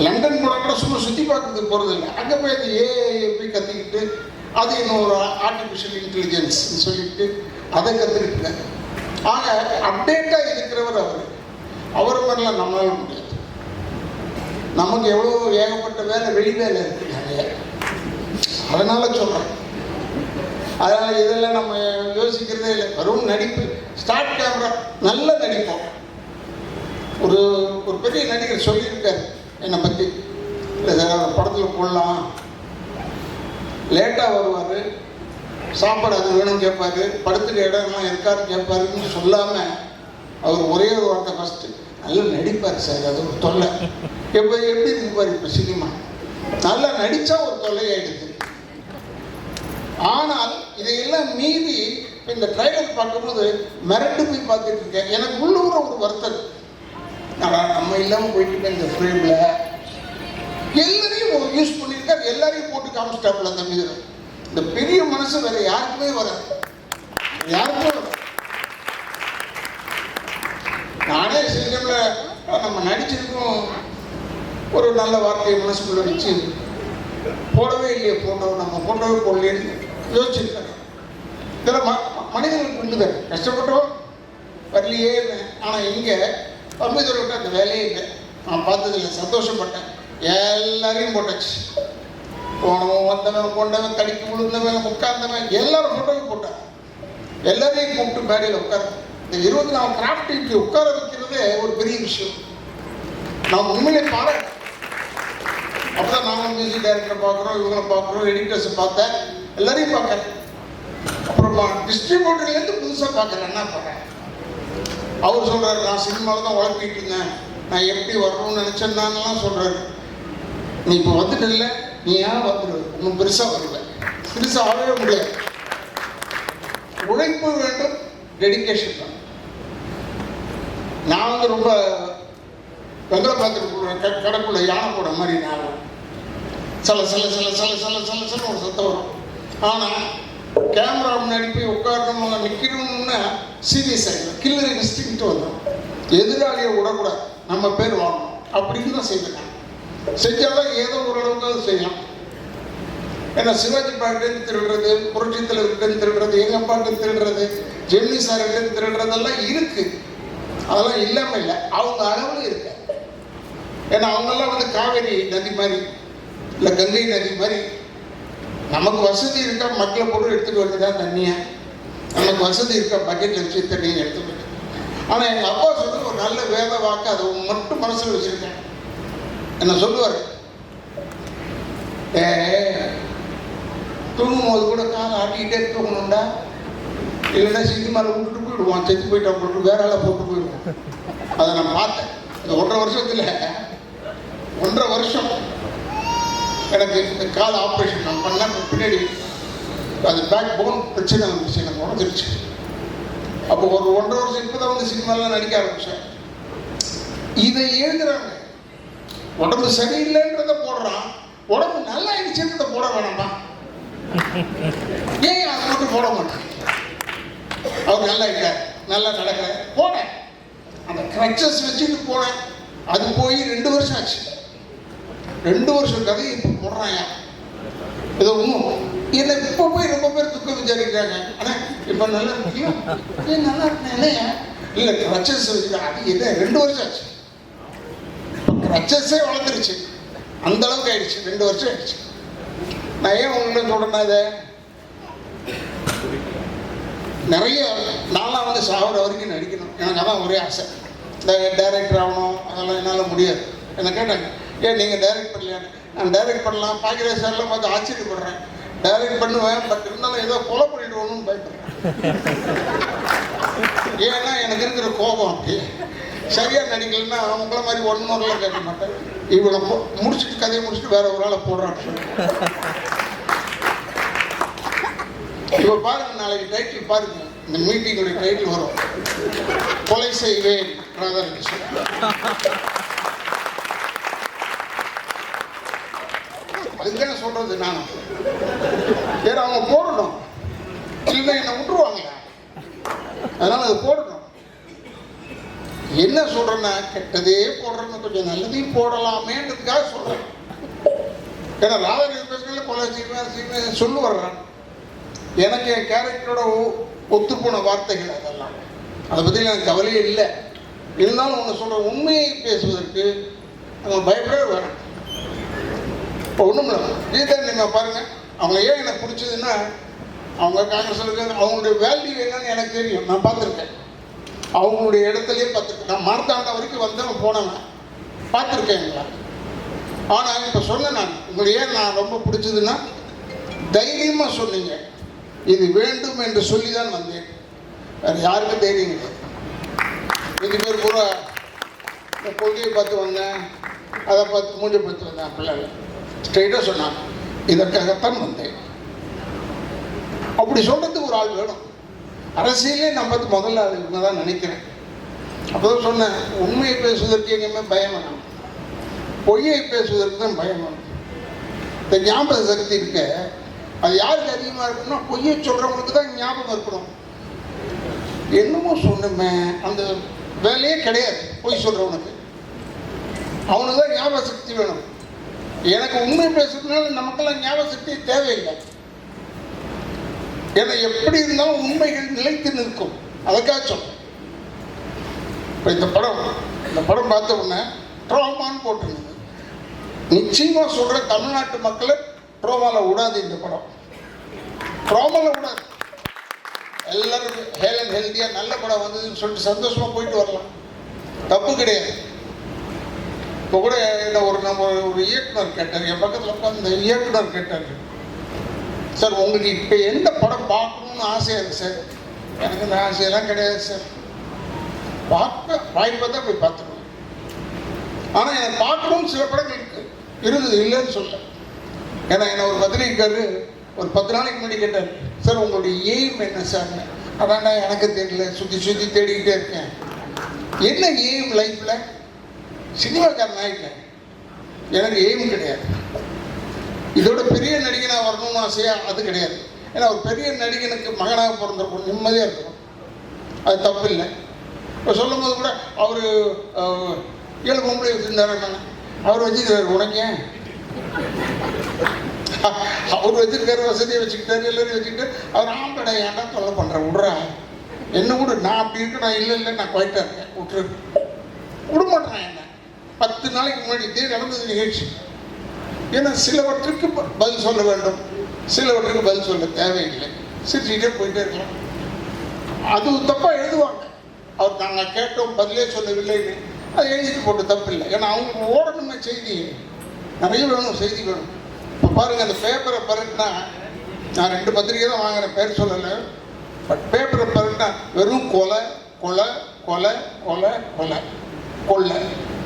[SPEAKER 7] லண்டன் போனால் கூட சும்மா சுற்றி பார்க்கறதுக்கு போகிறது இல்லை. அங்கே போய் அந்த ஏஐ போய் கற்றுக்கிட்டு அது இன்னொரு ஆர்டிஃபிஷியல் இன்டெலிஜென்ஸ் சொல்லிட்டு அதை கற்றுக்கிட்டு ஆக அப்டேட்டாக இருக்கிறவர் அவர் மாதிரிலாம் நம்மளால முடியாது. நமக்கு எவ்வளோ ஏகப்பட்ட வேலை வெளி வேலை இருக்குது நிறைய. அதனால சொல்கிறேன். அதனால் இதெல்லாம் நம்ம யோசிக்கிறதே இல்லை. வெறும் நடிப்பு, ஸ்டார்ட் கேமரா, நல்ல நடிப்போம். ஒரு ஒரு பெரிய நடிகர் சொல்லியிருக்காரு என்னை பற்றி, இல்லை சார் படத்தில் போடலாம், லேட்டாக வருவார், சாப்பாடு அது வேணும்னு கேட்பாரு, படுத்துக்க இடம்லாம் இருக்காருன்னு கேட்பாருன்னு சொல்லாமல் அவர் ஒரே ஒரு வார்த்தை ஃபஸ்ட்டு, நல்லா நடிப்பார் சார், அது ஒரு தொல்லை. எப்படி இருப்பார் இப்போ சினிமா, நல்லா நடித்தா ஒரு தொல்லையாயிடுது. ஆனால் இதையெல்லாம் மீறி இப்போ இந்த ட்ரைலர் பார்க்கும்போது மிரண்டு போய் பார்த்துட்டு இருக்கேன். எனக்கு உள்ளூர ஒரு வருத்தம், நம்ம இல்லாமல் போயிட்டு இந்த ஃப்ரேமில் எல்லாரையும் யூஸ் பண்ணியிருக்காரு, எல்லாரையும் போட்டு காமிச்சிட்டாப்புல. அந்த மீது இந்த பெரிய மனசு வேற யாருக்குமே வராது, யாருக்குமே வராது. நானே சில டைமில் நம்ம நடிச்சிருக்கோம், ஒரு நல்ல வார்த்தையை மனசுக்குள்ள வச்சு போடவே இல்லையே ஃபோட்டோ, நம்ம ஃபோட்டோவே போடலேன்னு யோசிச்சிருக்காரு. இதெல்லாம் மனிதர்களுக்கு உண்டுதான், கஷ்டப்பட்டோம் வரலையே. ஆனால் இங்கே பம்பைதுறைக்கு அந்த வேலையே இல்லை. நான் பார்த்ததில்லை, சந்தோஷப்பட்டேன். எல்லாரையும் போட்டாச்சு, போனவன் வந்தவன் கொண்டவன் தடிக்கு விழுந்தவன் உட்கார்ந்தவன் எல்லாரும் ஃபோட்டோவும் போட்டான். எல்லாரையும் கூப்பிட்டு மேடையில் உட்கார, இந்த 24 கிராஃப்ட் இப்படி உட்கார வைக்கிறதே ஒரு பெரிய விஷயம். நான் உண்மையிலே பாராட்டு. அப்போதான் நாங்கள் மியூசிக் டைரக்டரை பார்க்குறோம், இவங்களை பார்க்குறோம், எடிட்டர்ஸை பார்த்தேன், எல்லாரையும் பார்க்குறேன். அப்புறமா டிஸ்ட்ரிபியூட்டர்லேருந்து புதுசாக பார்க்குறேன், என்ன பார்க்குறேன். அவர் சொல்கிறாரு, நான் சினிமாவில் தான் உழப்பிட்டு இருந்தேன், நான் எப்படி வரணும்னு நினச்சேன்னான்லாம் சொல்கிறாரு. நீ இப்போ வந்துட்டு இல்லை, நீ ஏன் வந்துடுவேன், இன்னும் பெருசாக வருவேன், பெருசாக ஆகவே முடியாது. உழைப்பு வேண்டும், டெடிக்கேஷன் தான். நான் வந்து ரொம்ப வெங்கல பார்த்துட்டு கடைக்குள்ள யானை போட மாதிரி நான் சில சில சில சில சில சில சில ஒரு சத்தம் வரும். ஆனால் கேமரா முன்னாடி போய் உட்காரணும், நிற்கணும்னு சீரியஸ் ஆகிடும், கில்லர் இன்ஸ்டிங்க்ட் வந்துடும். எதிராளியை விடக்கூடாது, நம்ம பேர் வாங்கணும் அப்படின்னு தான் செய்வேன். செஞ்சாலும் ஏதோ ஓரளவுக்கு அது செய்யலாம். ஏன்னா சிவாஜி பாக்கிட்டேருந்து திருடுறது, புரட்சி தலைவர்கிட்டேருந்து திருடுறது, எங்கள் அப்பாக்கிட்ட திருடுறது, ஜெமினி சார்கிட்டேருந்து திருடுறதெல்லாம் இருக்குது. அதெல்லாம் இல்லாமல் இல்லை, அவங்க அளவில் இருக்கு. ஏன்னா அவங்கெல்லாம் வந்து காவேரி நதி மாதிரி இல்லை கங்கை நதி மாதிரி. நமக்கு வசதி இருக்கா மக்களை போட்டு எடுத்துகிட்டு வந்துதான் தண்ணியை, நமக்கு வசதி இருக்கா பக்கெட்டில் வச்சு தண்ணியை எடுத்துக்கிட்டு. ஆனால் எங்கள் அப்பா சொல்றது ஒரு நல்ல வேத வாக்கு, அதை மட்டும் மனசில் வச்சுருக்கேன். என்ன சொல்லுவார், தூங்கும் போது கூட காலை ஆட்டிக்கிட்டே தூங்கணும்டா, இல்லைன்னா சினிமாவில் விட்டுட்டு போயிடுவான், செத்து போயிட்டு அவங்களுக்கு வேற ஆளை போட்டு போயிடுவோம். அதை நான் பார்த்தேன். இந்த 1.5 வருஷத்தில் 1.5 வருஷம் எனக்கு இந்த கால் ஆப்ரேஷன் நான் பண்ண பின்னாடி அது பேக் போன் பிரச்சனை வந்துச்சு, எனக்கு உடஞ்சிருச்சு. அப்போ ஒரு 1.5 வருஷம் இப்போ தான் வந்து சினிமாலாம் நடிக்க ஆரம்பித்தேன். இதை எழுதுறாங்க, உடம்பு சரியில்லைன்றத போடுறான், உடம்பு நல்லா ஆயிடுச்சுன்றத போட வேணாமா? ஏன் அதை மட்டும் போட மாட்டேன்? அவர் நல்லா இருக்கார், நல்லா நடக்கிற போனேன், அந்த கிரச்சஸ் வச்சுட்டு போனேன். அது போய் 2 வருஷம் ஆச்சு. 2 வருஷம் கதையை இப்போ போடுறாங்க. ஏதோ ஒன்றும் என்னை இப்போ போய் ரொம்ப பேர் துக்கம் விசாரிக்கிறாங்க. ஆனால் இப்போ நல்லா இருக்கியா, ஏன் நல்லா இருக்கேன் இல்லையா, இல்லை கிரச்சஸ் வச்சுருக்கேன். அது என்ன 2 வருஷம் ஆச்சு. இப்போ கிரச்சஸே வளர்ந்துருச்சு, அந்த அளவுக்கு ஆயிடுச்சு. 2 வருஷம் ஆயிடுச்சு. நான் ஏன் உங்களுக்கு சொல்கிறேன்னா, இதை நிறைய நான்லாம் வந்து சாகுற வரைக்கும் நடிக்கணும், எனக்கு அதான் ஒரே ஆசை. இந்த டைரக்டர் ஆகணும் அதெல்லாம் என்னால் முடியாது. என்ன கேட்டாங்க, ஏன் நீங்கள் டைரக்ட் பண்ணலையான்னு. நான் டைரக்ட் பண்ணலாம், பாக்கியராஜ் சார்லாம் பார்த்து ஆச்சரியப்படுறேன். டைரக்ட் பண்ணுவேன், பட் இருந்தாலும் ஏதோ கொலை பண்ணிடுவோம்னு பயப்படுறேன். ஏன்னா எனக்கு இருக்கிற கோபம் அப்படி. சரியாக நடிக்கலைன்னா அவங்கள மாதிரி 1 முறைலாம் கேட்க மாட்டேன். இவளை முடிச்சுட்டு கதையை முடிச்சுட்டு வேற ஒரு ஆளை போடுறான்னு சொல்லி இப்போ பாருங்க, நாளைக்கு டைட்டில் பாருங்க, இந்த மீட்டிங்குடைய டைட்டில் வரும், கொலை செய்வேன் ராதாகிருஷ்ணன். அதுதானே சொல்றது நான். ஏன்னா அவங்க போடணும், இல்லைன்னா என்னை விட்டுருவாங்க. அதனால அது போடணும். என்ன சொல்றேன்னா, கெட்டதே போடுறேன்னு கொஞ்சம் நல்லதையும் போடலாமேன்றதுக்காக சொல்றேன். ஏன்னா ராதாகிருஷ்ணன் பேசுறதுல கொலை செய்வேன் சொல்லு வர்றேன். எனக்கு என் கேரக்டரோட ஒத்துப்போன வார்த்தைகள் அதெல்லாம், அதை பற்றி எனக்கு கவலையே இல்லை. இருந்தாலும் ஒன்று சொல்கிறேன், உண்மையை பேசுவதற்கு அவங்க பயப்படவே வேணும். இப்போ ஒன்றும் இல்லை, கீதா நீங்கள் பாருங்கள், அவங்க ஏன் எனக்கு பிடிச்சதுன்னா, அவங்க காங்கிரஸில் இருக்க அவங்களுடைய வேல்யூ என்னன்னு எனக்கு தெரியும். நான் பார்த்துருக்கேன், அவங்களுடைய இடத்துலையே பார்த்துருக்கேன். நான் மார்த்தாண்டம் வரைக்கும் வந்தவன் போனவன் பார்த்துருக்கேங்களா. ஆனால் இப்போ சொன்னேன் நான், உங்களை ஏன் நான் ரொம்ப பிடிச்சதுன்னா, தைரியமாக சொன்னீங்க, இது வேண்டும் என்று சொல்லி தான் வந்தேன். வேறு யாருக்கும் தைரியம் இல்லை. இது பேர் பூரா இந்த கொள்கையை பார்த்து வந்தேன், அதை பார்த்து மூஞ்சை பார்த்து வந்தேன். பிள்ளைங்க ஸ்ட்ரெயிட்டாக சொன்னாங்க, இதற்காகத்தான் வந்தேன். அப்படி சொல்கிறதுக்கு ஒரு ஆள் வேணும். அரசியலே நம்ம முதல்ல ஆள் இவங்க தான் நினைக்கிறேன். அப்போ தான் சொன்னேன், உண்மையை பேசுவதற்கு எங்கேயுமே பயம் வேணும், பொய்யை பேசுவதற்கு தான் பயம் வேணும். இந்த ஞாபக சக்தி இருக்க, அது யாருக்கு அதிகமாக இருக்கணும்னா பொய்யை சொல்கிறவங்களுக்கு தான் ஞாபகம் இருக்கணும். என்னமோ சொன்னமே அந்த வேலையே கிடையாது பொய் சொல்கிறவனுக்கு, அவனுக்கு தான் ஞாபக சக்தி வேணும். எனக்கு உண்மை பேசுறதுனால நமக்கெல்லாம் ஞாபக சக்தி தேவையில்லை. ஏன்னா எப்படி இருந்தாலும் உண்மைகள் நிலைத்து நிற்கும். அதுக்காக சொல்றேன். இப்போ இந்த படம் பார்த்த உடனே ட்ராமான்னு போட்டிருந்தது. நிச்சயமாக சொல்கிற தமிழ்நாட்டு மக்களை ட்ராமாவில் விடாது. இந்த படம் ட்ராமாவில் விடாது. எல்லாரும் ஹெல் அண்ட் ஹெல்த்தியாக நல்ல படம் வந்ததுன்னு சொல்லிட்டு சந்தோஷமாக போயிட்டு வரலாம், தப்பு கிடையாது. இப்போ கூட என்ன நம்ம ஒரு இயக்குனர் கேட்டார், என் பக்கத்தில் உட்காந்து இந்த இயக்குனர் கேட்டார், சார் உங்களுக்கு இப்போ எந்த படம் பார்க்கணும்னு ஆசையாக இருக்குது சார்? எனக்கு இந்த ஆசையெல்லாம் கிடையாது சார், பார்க்க வாய்ப்பு தான் போய் பார்த்துக்கணும். ஆனால் எனக்கு பார்க்கணும்னு சில படங்கள் இருந்தது, இல்லைன்னு சொல்ல. ஏன்னா என்ன ஒரு பத்திரிக்கைக்காரு ஒரு 10 நாளைக்கு முன்னாடி கேட்டார், சார் உங்களுடைய எய்ம் என்ன சார்? அதான்டா எனக்கு தெரியல, சுற்றி தேடிக்கிட்டே இருக்கேன். என்ன எய்ம் லைஃப்பில்? சினிமாக்காரன் ஆகிட்டேன், எனக்கு எய்ம் கிடையாது. இதோட பெரிய நடிகனாக வரணும்னு ஆசையா? அது கிடையாது. ஏன்னா ஒரு பெரிய நடிகனுக்கு மகனாக பிறந்திருக்கும், நிம்மதியாக இருக்கணும், அது தப்பு இல்லை. இப்போ சொல்லும் போது கூட அவர் 7 பொம்பளை வச்சுருந்தாரு, அவர் வச்சுக்கிறாரு, உனக்கு ஏன்? அவர் வச்சுருக்காரு, வசதியை வச்சுக்கிட்டாரு, எல்லாரையும் வச்சுக்கிட்டு அவர் ஆம்பளை ஏன்டா தொல்லை பண்ணுறேன், விட்றா என்ன கூட, நான் அப்படி இருக்கு, நான் இல்லை நான் குவைட்டாக இருக்கேன், விட மாட்டேன். என்ன 10 நாளைக்கு முன்னாடி இதே நடந்தது நிகழ்ச்சி. ஏன்னா சிலவற்றுக்கு பதில் சொல்ல வேண்டும், சிலவற்றுக்கு பதில் சொல்ல தேவையில்லை, சிரிச்சுக்கிட்டே போயிட்டே இருக்கலாம். அது தப்பாக எழுதுவாங்க, அவர் நாங்கள் கேட்டோம் பதிலே சொல்லவில்லைன்னு அதை எழுதிட்டு போட்டு தப்பு இல்லை. ஏன்னா அவங்க ஓடணுமே, செய்தி நிறைய வேணும், செய்தி வேணும். இப்போ பாருங்கள், அந்த பேப்பரை பரட்டினா, நான் 2 பத்திரிக்கை தான் வாங்குறேன், பேர் சொல்லலை, பட் பேப்பரை பரட்டினா வெறும் கொலை கொலை கொலை கொலை கொலை கொள்ளை,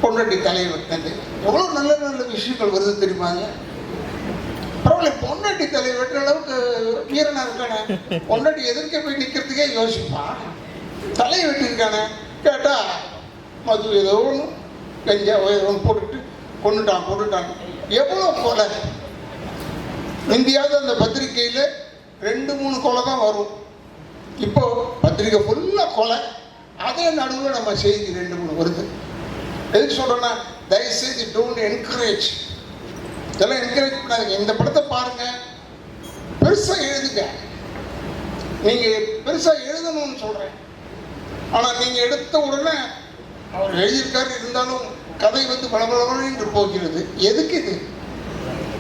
[SPEAKER 7] பொண்டாட்டி தலையை வெட்டினது, எவ்வளோ நல்ல நல்ல விஷயங்கள் வருது தெரியுமாங்க. பரவாயில்ல, பொண்டாட்டி தலையை வெட்டுற அளவுக்கு வீரனாக இருக்கானே, பொண்டாட்டி எதிர்க்க போய் நிற்கிறதுக்கே யோசிப்பான், தலையை வெட்டியிருக்கானே. கேட்டால் மது ஏதோ ஒன்று கஞ்சா ஒன்று போட்டுட்டு கொண்டுட்டான். எவ்வளோ கொலை! இந்தியாவது அந்த பத்திரிகையில் 2-3 கொலை தான் வரும். இப்போ பத்திரிக்கை ஃபுல்லாக கொலை, அதே நடுவில் நம்ம செய்தி 2-3 வருது. எதுக்கு சொல்கிறேன்னா, தயவுசெய்து டோன்ட் என்கரேஜ், இதெல்லாம் என்கரேஜ் பண்ணாதீங்க. இந்த படத்தை பாருங்கள், பெருசாக எழுதுங்க, நீங்கள் பெருசாக எழுதணும்னு சொல்கிறேன். ஆனால் நீங்கள் எடுத்த உடனே அவர் எழுதியிருக்காரு, இருந்தாலும் கதை வந்து வளவளன்னு போகிறது. எதுக்கு இது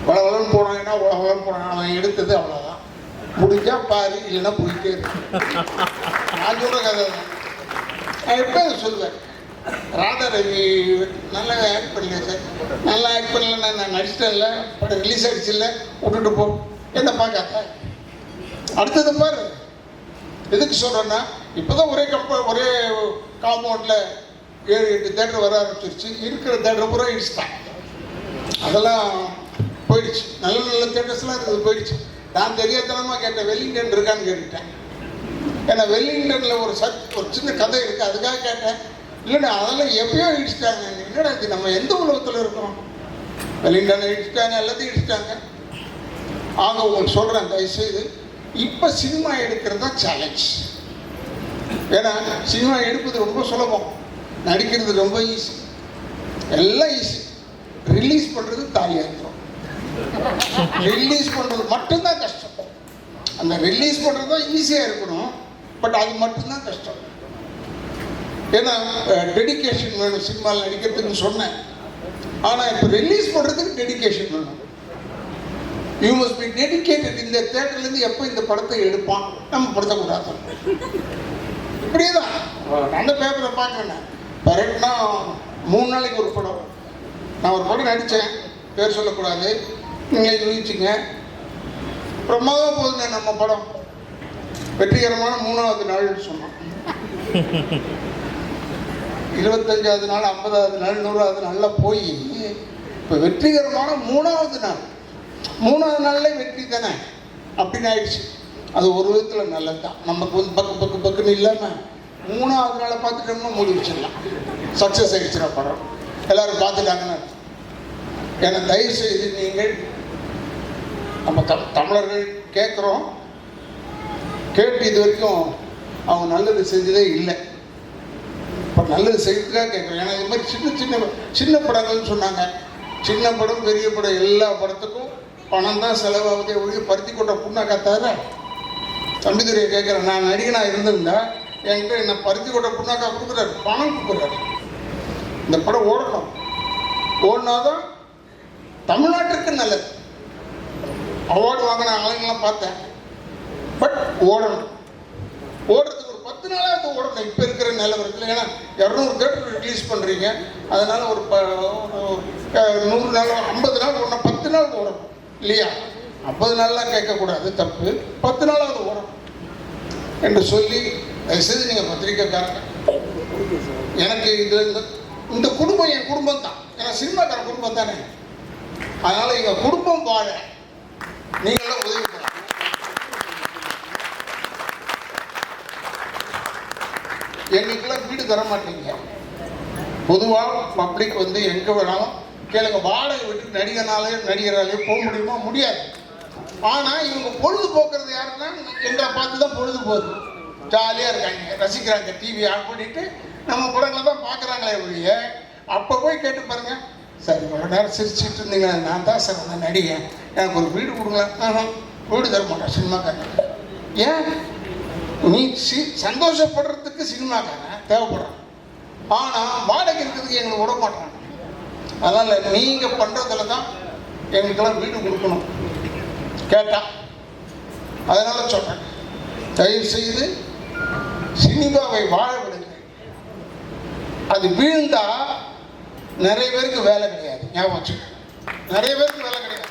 [SPEAKER 7] வளவளன்னு போனாங்கன்னா உலகம் போனாங்க, அவன் எடுத்தது அவ்வளோதான், முடிஞ்சா பாரு, இல்லைன்னா போயிட்டே இருக்கு. நான் சொல்கிற கதை தான். நான் எப்போ சொல்லுவேன், ராதா ரவி நல்லா ஆக்ட் பண்ணல சார், நல்லா ஆக்ட் பண்ணல, நான் நடிச்சிட்டேன்ல, படம் ரிலீஸ் ஆகிடுச்சு இல்லை, விட்டுட்டு போ, என்ன பார்க்காத, அடுத்தது பாரு. எதுக்கு சொல்கிறேன்னா, இப்போ தான் ஒரே காம்பவுண்டில் 7-8 தேட்டர் வர ஆரம்பிச்சிருச்சு. இருக்கிற தேட்டர் பூரா இடிச்சிட்டாங்க, அதெல்லாம் போயிடுச்சு. நல்ல நல்ல தேட்டர்ஸ்லாம் இருக்குது, போயிடுச்சு. நான் தெரியாதனமாக கேட்டேன், வெல்லிங்டன் இருக்கான்னு கேட்டுட்டேன். ஏன்னா வெல்லிங்டனில் ஒரு சின்ன கதை இருக்குது, அதுக்காக கேட்டேன். இல்லைண்ணா அதெல்லாம் எப்பயோ இடிச்சிட்டாங்க. என்னடா இது, நம்ம எந்த உலகத்தில் இருக்கிறோம்? வெல்லிங்டனை இடிச்சிட்டாங்க, எல்லாத்தையும் இடிச்சிட்டாங்க. ஆக உங்களுக்கு சொல்கிறேன், தயவுசெய்து இப்போ சினிமா எடுக்கிறது தான் சேலஞ்ச். ஏன்னா சினிமா எடுப்பது ரொம்ப சுலபம், நடிக்கிறது ரொம்ப ஈஸி, எல்லாம் ஈஸி. ரிலீஸ் பண்ணுறது தாலியாத்திரம். ரிலீஸ் பண்ணுறது மட்டும்தான் கஷ்டம். அந்த ரிலீஸ் பண்ணுறது தான் ஈஸியாக இருக்கணும், பட் அது மட்டும்தான் கஷ்டம். ஏன்னா டெடிக்கேஷன் வேணும் சினிமாவில் நடிக்கிறதுக்குன்னு சொன்னேன். ஆனால் இப்போ ரிலீஸ் பண்ணுறதுக்கு டெடிக்கேஷன் வேணும். You must be dedicated. இந்த தேட்டர்லேருந்து எப்போ இந்த படத்தை எடுப்பான், நம்ம படுத்தக்கூடாது. இப்படியே தான் அந்த பேப்பரை பார்க்குறேன். கரெக்ட்னா 3 நாளைக்கு ஒரு படம். நான் ஒரு படம் நடித்தேன், பேர் சொல்லக்கூடாது, நீங்கள் யூகிச்சிங்க. பிரமாதமாக போகுதுண்ணே நம்ம படம், வெற்றிகரமான 3வது நாள்னு சொன்னோம். 25வது நாள், 50வது நாள், 100வது நாளில் போய் இப்போ வெற்றிகரமான 3வது நாள். 3வது நாள்லேயே வெற்றி தானே அப்படின்னு ஆயிடுச்சு. அது ஒரு விதத்தில் நல்லது தான். நமக்கு வந்து பக்குன்னு இல்லாமல் 3வது நாளை பார்த்துட்டோம்னா மூடி வச்சிடலாம். சக்ஸஸ் ஆகிடுச்சுனா படம் எல்லோரும் பார்த்துட்டாங்கன்னு. ஏன்னா தயவு செய்து நீங்கள் நம்ம தமிழர்கள் கேட்குறோம், கேட்டு இது வரைக்கும் அவங்க நல்லது செஞ்சதே இல்லை. இப்போ நல்லது செய்யறதுக்காக கேட்குறோம். ஏன்னா இது மாதிரி சின்ன படங்கள்னு சொன்னாங்க. சின்ன படம் பெரிய படம் எல்லா படத்துக்கும் பணம் தான் செலவாகுதே ஒழிய பருத்தி கொட்ட புண்ணாக்கா தவிர. தம்பிதுரையை கேட்குறேன், நான் நடிகனாக இருந்திருந்தா என்கிட்ட என்ன பருத்தி கொட்ட புண்ணாக்கா கொடுக்குறாரு, பணம் கொடுக்குறாரு. இந்த படம் ஓடணும், ஓடினாதான் தமிழ்நாட்டுக்கு நல்லது. அவார்டு வாங்கின ஆளுங்கெல்லாம் பார்த்தேன், பட் ஓடணும். ஓடுறதுக்கு ஒரு 10 நாளாவது ஓடணும் இப்போ இருக்கிற நிலவரத்தில். ஏன்னா 200 தேட்டர் ரிலீஸ் பண்ணுறீங்க, அதனால் ஒரு 100 நாள் 50 நாள் ஓடணும், 10 நாள் ஓடணும் இல்லையா? 50 நாள்லாம் கேட்கக்கூடாது, தப்பு. 10 நாளாவது ஓடணும் என்று சொல்லி தயவுசெய்து நீங்கள் பத்திரிக்கைக்காரங்க, எனக்கு இந்த குடும்பம் என் குடும்பம் தான். ஏன்னா சினிமாக்கார குடும்பம் தானே, அதனால் எங்கள் குடும்பம் வாழ நீங்களும் உதவி பண்ணலாம். எங்களுக்கெல்லாம் வீடு தர மாட்டீங்க. பொதுவாக பப்ளிக் வந்து எங்கே வேணாலும் கேளுங்க, வாடகை விட்டு நடிகராலே போக முடியுமா? முடியாது. ஆனால் இவங்க பொழுது போக்குறது யாருன்னா எங்களை பார்த்து தான் பொழுது போகுது. ஜாலியாக இருக்காங்க, ரசிக்கிறாங்க, டிவி ஆன் பண்ணிட்டு நம்ம படங்களை தான் பார்க்குறாங்களே ஒழிய. அப்போ போய் கேட்டு பாருங்க, சரி ஒரு நேரம் சிரிச்சுட்டு இருந்தீங்க, நான் தான் சார் அந்த நடிகன், எனக்கு ஒரு வீடு கொடுங்களேன். வீடு தர மாட்டேன் சினிமாக்காரன். ஏன்? நீ சந்தோஷப்படுறதுக்கு சினிமாக்காரன் தேவைப்படுறான், ஆனால் வாடகை இருக்கிறதுக்கு எங்களுக்கு விட மாட்டாங்க. அதனால் நீங்கள் பண்ணுறதுல தான் எங்களுக்கெல்லாம் வீடு கொடுக்கணும் கேட்டால். அதனால் சொல்கிறேன், தயவு செய்து சினிமாவை வாழ விடுங்க. அது வீழ்ந்தா நிறைய பேருக்கு வேலை கிடையாது. ஞாபகம் வச்சுக்க, நிறைய பேருக்கு வேலை கிடையாது.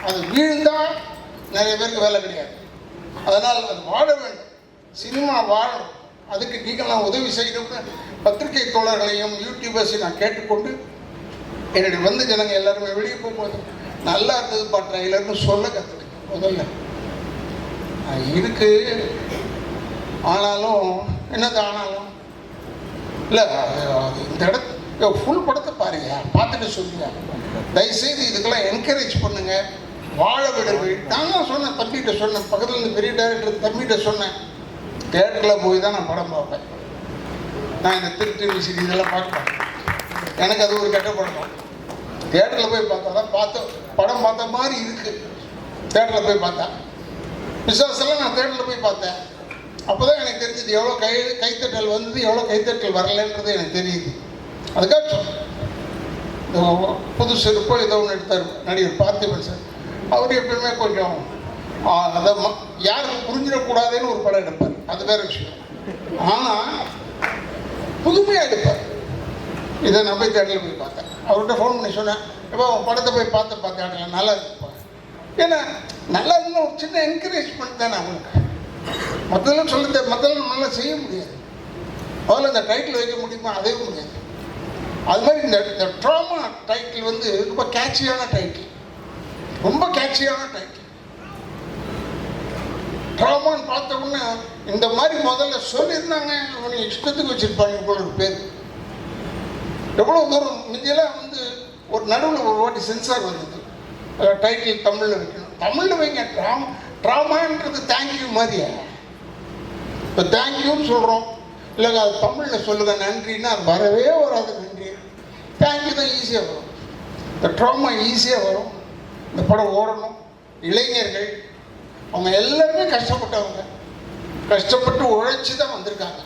[SPEAKER 7] அது வீழ்ந்தா நிறைய பேருக்கு வேலை கிடையாது. அதனால் அது வாழ வேண்டும், சினிமா வாழணும். அதுக்கு நீங்கள்லாம் உதவி செய்யணும்னு பத்திரிகை தோழர்களையும் யூடியூபர்ஸையும் நான் கேட்டுக்கொண்டு, என்னுடைய வந்து ஜனங்க எல்லாருமே வெளியே போகும்போது நல்லா இருந்ததுப்பா ட்ரைலர்னு சொல்ல கற்றுக்கு. முதல்ல இருக்கு, ஆனாலும் என்னது ஆனாலும் இல்லை, இந்த இடத்த ஃபுல் படத்தை பாருங்க, பார்த்துட்டு சொல்லுங்க. தயவுசெய்து இதுக்கெல்லாம் என்கரேஜ் பண்ணுங்க, வாழ விடுங்கள். நான் தான் சொன்னேன், தம்பிகிட்ட சொன்னேன், பக்கத்தில் இருந்து பெரிய டைரக்டர் தம்பிகிட்ட சொன்னேன், தேட்டரில் போய் தான் நான் படம் பார்ப்பேன். நான் இந்த திருட்டு மியூசிக் இதெல்லாம் பார்க்க மாட்டேன், எனக்கு அது ஒரு கெட்ட பழக்கம். தேட்டரில் போய் பார்த்தா தான் படம் பார்த்த மாதிரி இருக்குது. தேட்டரில் போய் பார்த்தா விசுவாசெல்லாம் நான் தேட்டரில் போய் பார்த்தேன். அப்போ தான் எனக்கு தெரிஞ்சது எவ்வளோ கைத்தட்டல் வந்தது, எவ்வளோ கைத்தட்டல் வரலைன்றது எனக்கு தெரியுது. அதுக்காக சொன்னேன். புது செருப்போ ஏதோ ஒன்று எடுத்தார் நடிகர் பார்த்திபன் சார். அவர் எப்பயுமே கொஞ்சம் அதை யாருக்கும் புரிஞ்சிடக்கூடாதுன்னு ஒரு படம் எடுப்பார், அது வேறு விஷயம். ஆனால் புதுமையாக எடுப்பார். இதை நான் போய் தேட்டரில் போய் பார்த்தேன். அவர்கிட்ட ஃபோன் பண்ணி சொன்னேன், இப்போ படத்தை போய் பார்த்தேன் நல்லா இருப்பேன். ஏன்னா நல்லா இருந்தால் ஒரு சின்ன என்கரேஜ்மெண்ட் தானே அவங்களுக்கு. மற்றெல்லாம் மற்றெல்லாம் நல்லா செய்ய முடியாது. அதில் இந்த டைட்டில் வைக்க முடியுமா? அதே முடியாது. அது மாதிரி இந்த ட்ராமா டைட்டில் வந்து ரொம்ப கேட்சியான டைட்டில், ரொம்ப கேட்சியான டைட்டில். ட்ராமான்னு பார்த்த உடனே இந்த மாதிரி முதல்ல சொல்லியிருந்தாங்க, அவனை இஷ்டத்துக்கு வச்சுருப்பாங்க போல ஒரு பேர். எவ்வளோ தூரம் முந்தியெல்லாம் வந்து ஒரு நடுவில் ஒரு வாட்டி சென்சார் வந்தது, டைட்டில் தமிழில் வைக்கணும். தமிழில் வைங்க, ட்ராமான்றது தேங்க்யூ மாதிரியா? இப்போ தேங்க்யூன்னு சொல்கிறோம், இல்லைங்க அது தமிழில் சொல்லுங்கள் நன்றின்னா அது வரவே வராது. நன்றி தேங்க்யூ தான் ஈஸியாக வரும். இந்த ட்ராமா ஈஸியாக வரும். இந்த படம் ஓடணும். இளைஞர்கள் அவங்க எல்லாருமே கஷ்டப்பட்டவங்க, கஷ்டப்பட்டு உழைச்சி தான் வந்திருக்காங்க.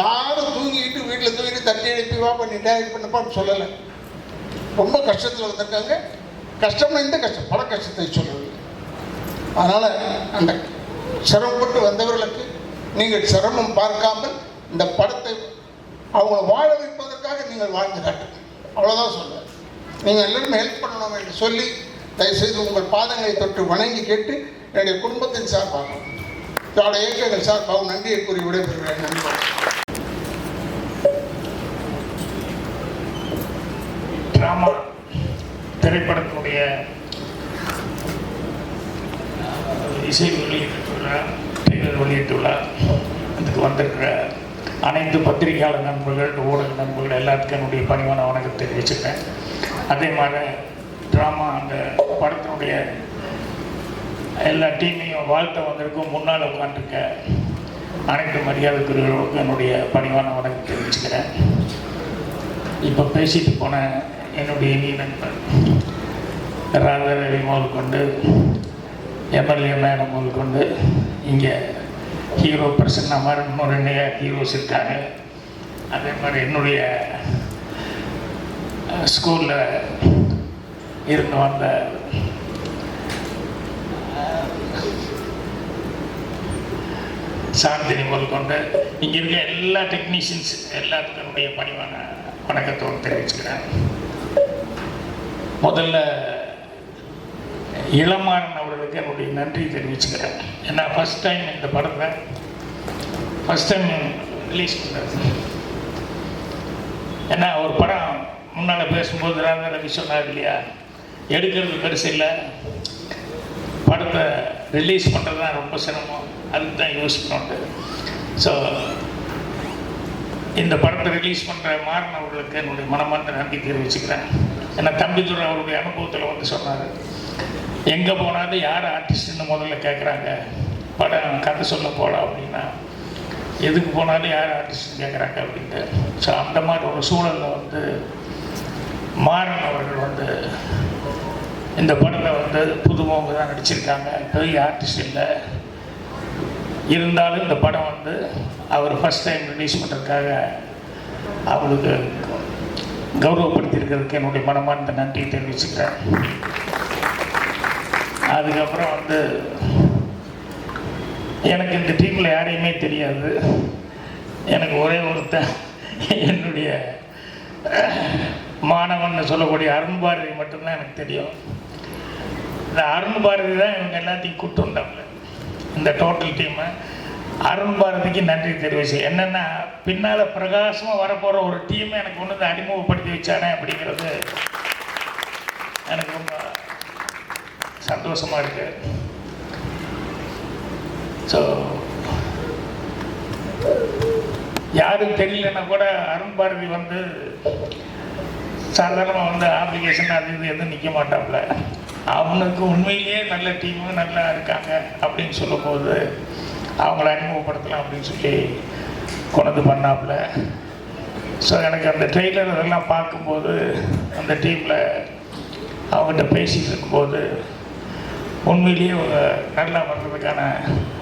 [SPEAKER 7] யாரும் தூங்கிக்கிட்டு வீட்டில் தூங்கிட்டு தட்டி எழுப்பி வா பண்ணிட்டா இது பண்ணப்பான்னு சொல்லலை. ரொம்ப கஷ்டத்தில் வந்திருக்காங்க. கஷ்டம்னா இந்த கஷ்டம், பல கஷ்டத்தை சொல்லவில்லை. அதனால் அந்த சிரமப்பட்டு வந்தவர்களுக்கு நீங்கள் சிரமம் பார்க்காமல் இந்த படத்தை அவங்கள வாழ வைப்பதற்காக நீங்கள் வாழ்ந்து காட்டுங்க, அவ்வளோதான் சொல்லுவேன். நீங்கள் எல்லாருமே ஹெல்ப் பண்ணணும் என்று சொல்லி தயவுசெய்து உங்கள் பாதங்களை தொட்டு வணங்கி கேட்டு என்னுடைய குடும்பத்தின் சார்பாக என்னோட இயக்கங்கள் சார்பாக நன்றியை கூறி விடைபெறுகிறேன். நன்றி.
[SPEAKER 18] டிராமா திரைப்படத்தினுடைய இசை வெளியீட்டுள்ளார், ட்ரெய்லர் வெளியிட்டுள்ளார். அதுக்கு வந்திருக்கிற அனைத்து பத்திரிகையாளர் நண்பர்கள், ஊடக நண்பர்கள் எல்லாத்துக்கும் என்னுடைய பணிவான வணக்கத்தை தெரிவிச்சுக்கிறேன். அதே மாதிரி ட்ராமா அந்த படத்தினுடைய எல்லா டீமையும் வாழ்த்த வந்திருக்கும் முன்னால் உட்காந்துருக்க அனைத்து மரியாதைக்குரியவர்களுக்கும் என்னுடைய பணிவான வணக்கத்தை தெரிவிச்சுக்கிறேன். இப்போ பேசிட்டு போன என்னுடைய இனிய நண்பர் ராதாரவி முதல் கொண்டு எம்எல்ஏ மேடம் முதல் கொண்டு இங்கே ஹீரோ பர்சன் மாதிரி இன்னும் 2 ஹீரோஸ் இருக்காங்க. அதே மாதிரி என்னுடைய ஸ்கூலில் இருந்து வந்த சாந்தினி முதல் கொண்டு இங்கே இருக்க எல்லா டெக்னீஷியன்ஸ் எல்லாத்துக்கும் என்னுடைய பணிவான வணக்கத்தோடு தெரிவிச்சுக்கிறேன். முதல்ல இளமாறன் அவர்களுக்கு என்னுடைய நன்றி தெரிவிச்சுக்கிறேன். ஏன்னா ஃபஸ்ட் டைம் இந்த படத்தை ரிலீஸ் பண்ணுறது. ஏன்னா ஒரு படம் முன்னால் பேசும்போது ரவி சொன்னார் இல்லையா, எடுக்கிறது பெருசு இல்லை, படத்தை ரிலீஸ் பண்ணுறது தான் ரொம்ப சிரமம், அதுக்கு தான் யோசிக்கணுண்டு. ஸோ இந்த படத்தை ரிலீஸ் பண்ணுற மாறன் அவர்களுக்கு என்னுடைய மனமார்ந்த நன்றி தெரிவிச்சுக்கிறேன். ஏன்னா தம்பிதுரை அவருடைய அனுபவத்தில் வந்து சொன்னார், எங்கே போனாலும் யார் ஆர்டிஸ்ட்னு முதல்ல கேட்குறாங்க, படம் கதை சொல்ல போகலாம் அப்படின்னா எதுக்கு போனாலும் யார் ஆர்டிஸ்ட்னு கேட்குறாங்க அப்படின்ட்டு. ஸோ அந்த மாதிரி ஒரு சூழலில் வந்து மாறன் அவர்கள் வந்து இந்த படத்தை வந்து புதுமுகங்க தான் நடிச்சிருக்காங்க, பெரிய ஆர்டிஸ்ட் இல்லை. இருந்தாலும் இந்த படம் வந்து அவர் ஃபஸ்ட் டைம் ரிலீஸ் பண்ணுறதுக்காக அவருக்கு கௌரவப்படுத்தியிருக்கிறதுக்கு என்னுடைய மனமார்ந்த நன்றியை தெரிவிச்சுக்கிறேன். அதுக்கப்புறம் வந்து எனக்கு இந்த டீமில் யாரையுமே தெரியாது. எனக்கு ஒரே ஒருத்தன் என்னுடைய மாணவன் சொல்லக்கூடிய அருண் பாரதி மட்டும்தான் எனக்கு தெரியும். இந்த அருண் பாரதி தான் இவங்க எல்லாத்தையும் கூப்பிட்டு வந்தாங்க, இந்த டோட்டல் டீமை. அருண் பாரதிக்கு நன்றி தெரிவிச்சு. என்னென்னா பின்னால் பிரகாசமாக வரப்போகிற ஒரு டீமை எனக்கு கொண்டு வந்து அறிமுகப்படுத்தி வச்சானே அப்படிங்கிறது எனக்கு ரொம்ப சந்தோஷமாக இருக்கு. ஸோ யாரும் தெரியலன்னா கூட அருண் பாரதி வந்து சாதாரணமாக வந்து ஆப்ளிகேஷன் அது இது எதுவும் நிற்க மாட்டாப்புல. அவனுக்கு உண்மையிலேயே நல்ல டீமு நல்லா இருக்காங்க அப்படின்னு சொல்லும்போது அவங்கள அறிமுகப்படுத்தலாம் அப்படின்னு சொல்லி கொண்டு பண்ணாப்புல. ஸோ எனக்கு அந்த ட்ரெய்லர் அதெல்லாம் பார்க்கும்போது அந்த டீமில் அவங்ககிட்ட பேசிகிட்டு இருக்கும்போது உண்மையிலேயே ஒரு நல்லா வர்றதுக்கான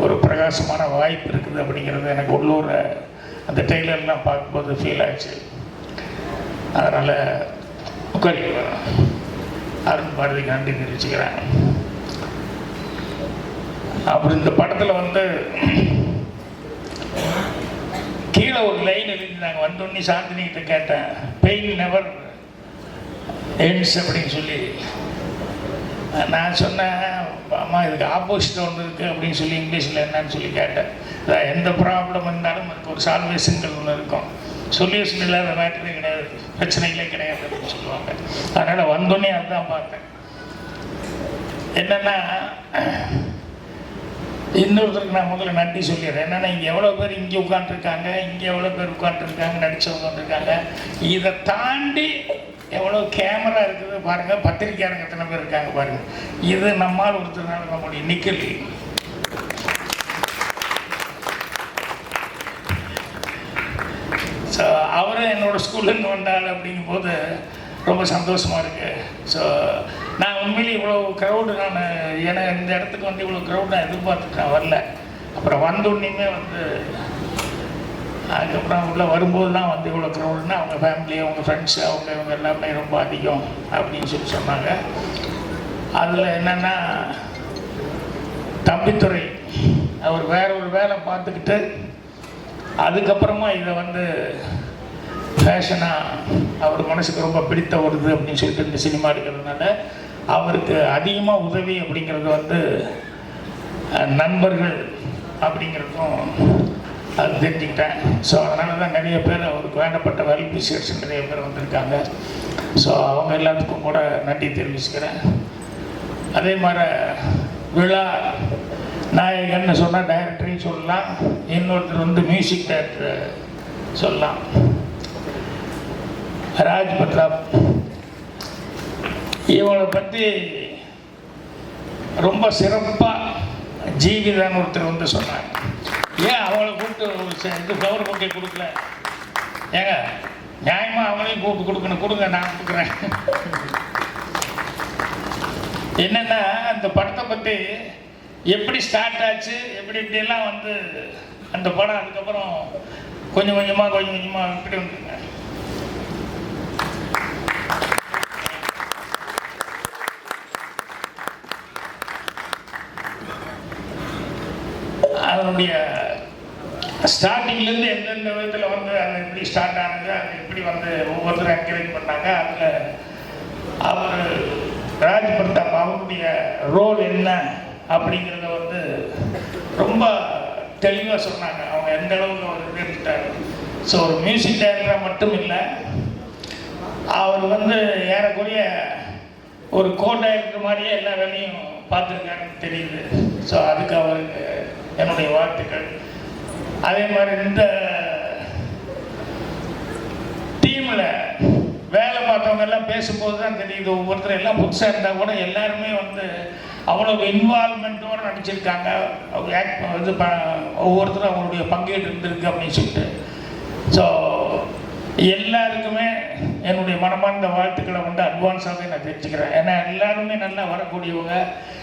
[SPEAKER 18] ஒரு பிரகாசமான வாய்ப்பு இருக்குது அப்படிங்கிறது எனக்கு உள்ளூர் அந்த ட்ரெய்லர்லாம் பார்க்கும்போது ஃபீல் ஆச்சு. அதனால் உட்காரி அருண் பாரதிக்கு நன்றி தெரிவிச்சுக்கிறேன். அப்புறம் இந்த படத்தில் வந்து கீழே ஒரு லைன் எழுதினாங்க. வந்தோடனே சாந்தினிகிட்ட கேட்டேன், பெயின் நெவர் எண்ட்ஸ் அப்படின்னு சொல்லி. நான் சொன்னேன், அம்மா இதுக்கு ஆப்போசிட் ஒன்று இருக்குது அப்படின்னு சொல்லி இங்கிலீஷில் என்னன்னு சொல்லி கேட்டேன். எந்த ப்ராப்ளம் இருந்தாலும் அதுக்கு ஒரு சால்வேஷன்கள் ஒன்று இருக்கும், சொல்யூஷன் இல்லாத மேட்டரே கிடையாது, பிரச்சனைகளே கிடையாது அப்படின்னு சொல்லுவாங்க. அதனால் வந்தோடனே அதுதான் பார்த்தேன். என்னென்னா இன்னொருத்தருக்கு நான் முதல்ல நன்றி சொல்லிடுறேன். என்னென்னா இங்கே எவ்வளோ பேர் இங்கே உட்காந்துருக்காங்க, இங்கே எவ்வளோ பேர் உட்காந்துருக்காங்க, நடிச்சவங்க வந்துருக்காங்க. இதை தாண்டி எவ்வளோ கேமரா இருக்குது பாருங்கள், பத்திரிக்கையாளங்க எத்தனை பேர் இருக்காங்க பாருங்கள். இது நம்மால் ஒருத்தர் நம்முடைய நிக்கல். ஸோ அவரும் என்னோடய ஸ்கூல்லேருந்து வந்தாள் அப்படிங்கும்போது ரொம்ப சந்தோஷமாக இருக்குது. ஸோ நான் உண்மையிலே இவ்வளோ க்ரௌடு ஏன்னா இந்த இடத்துக்கு வந்து இவ்வளோ க்ரௌட் நான் எதிர்பார்த்துட்டேன், வரல. அப்புறம் வந்தோடனேயுமே வந்து அதுக்கப்புறம் உள்ளே வரும்போது தான் வந்து இவ்வளோ க்ரௌடுன்னா அவங்க ஃபேமிலி, அவங்க ஃப்ரெண்ட்ஸு, இவங்க எல்லாமே ரொம்ப அதிகம் அப்படின்னு சொல்லி சொன்னாங்க. அதில் என்னென்னா தம்பித்துறை அவர் வேற ஒரு வேலை பார்த்துக்கிட்டு அதுக்கப்புறமா இதை வந்து ஃபேஷனாக அவர் மனசுக்கு ரொம்ப பிடித்த வருது அப்படின்னு சொல்லிட்டு இந்த சினிமா எடுக்கிறதுனால அவருக்கு அதிகமாக உதவி அப்படிங்கிறது வந்து நண்பர்கள் அப்படிங்கிறதும் அது தெரிஞ்சுக்கிட்டேன். ஸோ அதனால தான் நிறைய பேர் அவருக்கு வேண்டப்பட்ட வெல்விஷர்ஸ் நிறைய பேர் வந்திருக்காங்க. ஸோ அவங்க எல்லாத்துக்கும் கூட நன்றி தெரிவிச்சுக்கிறேன். அதே மாதிரி விழா நாயகன்னு சொன்னால் டைரக்டரையும் சொல்லலாம், இன்னொருத்தர் வந்து மியூசிக் டைரக்டர் சொல்லலாம். ராஜ் பிரதாப் இவங்களை பற்றி ரொம்ப சிறப்பாக ஜீவிதான் ஒருத்தர் வந்து சொன்னாங்க. ஏன் அவளை கூப்பிட்டு இது ஃப்ளவர் பொக்கே கொடுக்கல? ஏங்க நியாயமாக அவங்களையும் கூப்பிட்டு கொடுக்கணும், கொடுங்க, நான் கொடுக்குறேன். என்னென்னா அந்த படத்தை பற்றி எப்படி ஸ்டார்ட் ஆச்சு, இப்படியெல்லாம் வந்து அந்த படம் அதுக்கப்புறம் கொஞ்சம் கொஞ்சமாக இப்படி வந்துங்க. அதனுடைய ஸ்டார்டிங்லேருந்து எந்தெந்த விதத்தில் வந்து அது எப்படி ஸ்டார்ட் ஆனது, அது எப்படி வந்து ஒவ்வொருத்தரும் என்கரேஜ் பண்ணாங்க, அதில் அவர் ராஜ் பிரதாப் அவருடைய ரோல் என்ன அப்படிங்கிறத வந்து ரொம்ப தெளிவாக சொன்னாங்க. அவங்க எந்த அளவுக்கு அவர் இது எடுத்துட்டார். ஸோ ஒரு மியூசிக் டைரக்டராக மட்டும் இல்லை, அவர் வந்து ஏறக்குறைய ஒரு கோ டைரக்டர் மாதிரியே எல்லா வேலையும் பார்த்துருக்காருன்னு தெரியுது. ஸோ அதுக்கு அவருக்கு என்னுடைய வாழ்த்துக்கள். அதே மாதிரி இந்த டீமில் வேலை பார்த்தவங்க எல்லாம் பேசும்போது தான் தெரியுது, ஒவ்வொருத்தர் எல்லாம் புதுசாக இருந்தால் கூட எல்லாருமே வந்து அவ்வளோ இன்வால்மெண்ட்டோடு நடிச்சிருக்காங்க. இது ஒவ்வொருத்தரும் அவங்களுடைய பங்கேற்று இருந்திருக்கு அப்படின்னு சொல்லிட்டு. ஸோ எல்லாருக்குமே என்னுடைய மனமார்ந்த வாழ்த்துக்களை வந்து அட்வான்ஸாகவே நான் தெரிஞ்சுக்கிறேன். ஏன்னா எல்லாருமே நல்லா வரக்கூடியவங்க.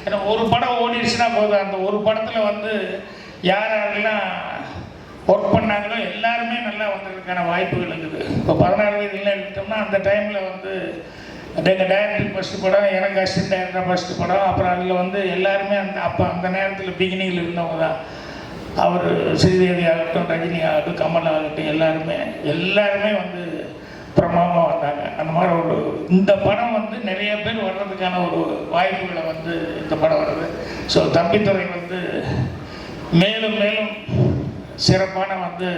[SPEAKER 18] ஏன்னா ஒரு படம் ஓடிடுச்சுன்னா போதும், அந்த ஒரு படத்தில் வந்து யாரெல்லாம் ஒர்க் பண்ணாங்களோ எல்லாருமே நல்லா வந்ததுக்கான வாய்ப்புகள் இருக்குது. இப்போ 14 வயதுல எடுத்தோம்னா அந்த டைமில் வந்து எங்கள் டைரக்டர் ஃபஸ்ட்டு படம், எனக்கு அசிஸ்டன்ட் டைரக்டர் ஃபஸ்ட்டு படம். அப்புறம் அதில் வந்து எல்லாருமே அந்த நேரத்தில் பிகினிங்கில் இருந்தவங்க தான். அவர் ஸ்ரீதேவி ஆகட்டும், ரஜினி ஆகட்டும், கமல் ஆகட்டும், எல்லாருமே வந்து பிரமாதமாக வந்தாங்க. அந்த மாதிரி இந்த படம் வந்து நிறைய பேர் வர்றதுக்கான ஒரு வாய்ப்புகளை வந்து இந்த படம் வருது. ஸோ தம்பித்துறை வந்து மேலும் மேலும் சிறப்பான வந்து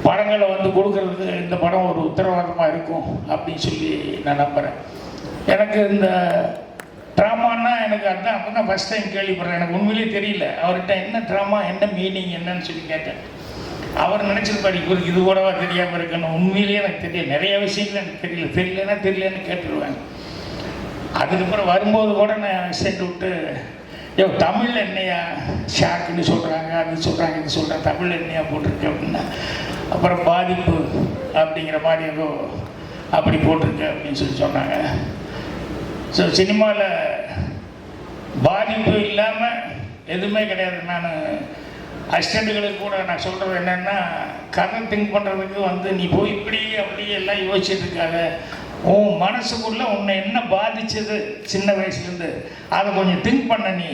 [SPEAKER 18] படங்களை வந்து கொடுக்கறதுக்கு இந்த படம் ஒரு உத்தரவாதமாக இருக்கும் அப்படின்னு சொல்லி நான் நம்புகிறேன். எனக்கு இந்த ட்ராமான்னா எனக்கு அதுதான் அப்போ தான் ஃபஸ்ட் டைம் கேள்விப்படுறேன். எனக்கு உண்மையிலேயே தெரியல அவர்கிட்ட என்ன ட்ராமா, என்ன மீனிங் என்னன்னு சொல்லி கேட்டேன். அவர் நினச்சிருப்பாரு இவருக்கு இது கூடவா தெரியாமல் இருக்கணும். உண்மையிலேயே எனக்கு தெரியல, நிறைய விஷயங்கள் எனக்கு தெரியலன்னு கேட்டுருவேன். அதுக்கப்புறம் வரும்போது கூட நான் சேர்த்து விட்டு தமிழில் என்னையா ஷாக்குன்னு சொல்கிறாங்க, அது சொல்கிறாங்க, இது சொல்கிறாங்க, தமிழில் என்னையா போட்டிருக்கு அப்படின்னா, அப்புறம் பாதிப்பு அப்படிங்கிற மாதிரி ஏதோ அப்படி போட்டிருக்கு அப்படின்னு சொல்லி சொன்னாங்க. ஸோ சினிமாவில் பாதிப்பு இல்லாமல் எதுவுமே கிடையாது. நான் அசிஸ்டண்ட்டுகளுக்கு கூட நான் சொல்கிறது என்னென்னா, கதை திங்க் பண்ணுறதுக்கு வந்து நீ போய் இப்படி அப்படி எல்லாம் யோசிச்சுட்டு இருக்காத. உன் மனசுக்குள்ளே உன்னை என்ன பாதித்தது சின்ன வயசுலேருந்து அதை கொஞ்சம் திங்க் பண்ண. நீ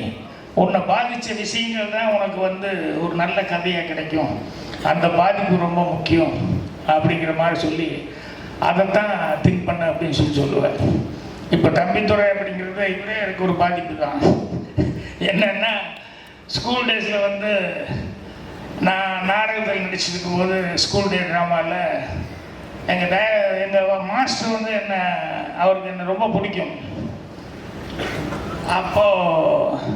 [SPEAKER 18] உன்னை பாதித்த விஷயங்கள் தான் உனக்கு வந்து ஒரு நல்ல கதையாக கிடைக்கும். அந்த பாதிப்பு ரொம்ப முக்கியம் அப்படிங்கிற மாதிரி சொல்லி அதைத்தான் திங்க் பண்ண அப்படின்னு சொல்லி சொல்லுவேன். இப்போ தம்பித்துறை அப்படிங்கிறது இப்படியே எனக்கு ஒரு பாதிப்பு தான். என்னென்னா ஸ்கூல் டேஸில் வந்து நான் நாடகத்தில் நடிச்சிருக்கும் போது ஸ்கூல் டே ட்ராமாவில் எங்கள் மாஸ்டர் வந்து அவருக்கு என்ன ரொம்ப பிடிக்கும். அப்போது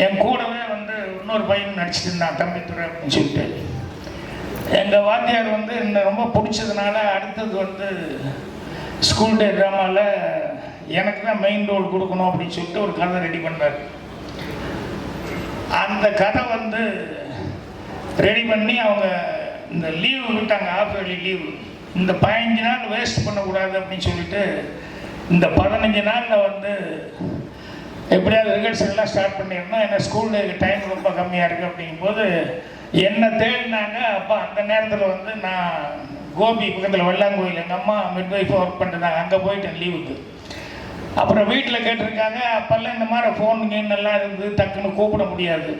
[SPEAKER 18] என் கூடவே வந்து இன்னொரு பையன் நடிச்சிட்டு இருந்தான் தம்பித்துறை அப்படின்னு சொல்லிட்டு. எங்கள் வாத்தியார் வந்து என்னை ரொம்ப பிடிச்சதுனால அடுத்தது வந்து ஸ்கூல் டே ட்ராமாவில் எனக்கு தான் மெயின் ரோல் கொடுக்கணும் அப்படின்னு சொல்லிட்டு ஒரு கதை ரெடி பண்ணார். அந்த கதை வந்து ரெடி பண்ணி அவங்க இந்த லீவு விட்டாங்க, ஆஃப் இயர்லி லீவு. இந்த 15 நாள் வேஸ்ட் பண்ணக்கூடாது அப்படின்னு சொல்லிட்டு இந்த 15 நாளில் வந்து எப்படியாவது ரிஹர்சல் எல்லாம் ஸ்டார்ட் பண்ணிடணும். ஏன்னா ஸ்கூலில் டைம் ரொம்ப கம்மியாக இருக்குது அப்படிங்கும்போது என்னை தேடினாங்க. அப்போ அந்த நேரத்தில் வந்து நான் கோபி பக்கத்தில் வெள்ளாங்கோயில் எங்கள் அம்மா மிட்வைஃபாக ஒர்க் பண்ணிருந்தாங்க, அங்கே போயிட்டேன் லீவுக்கு. அப்புறம் வீட்டில் கேட்டிருக்காங்க. அப்போல்லாம் இந்த மாதிரி ஃபோன் கீனெல்லாம் இருந்து டக்குன்னு கூப்பிட முடியாது.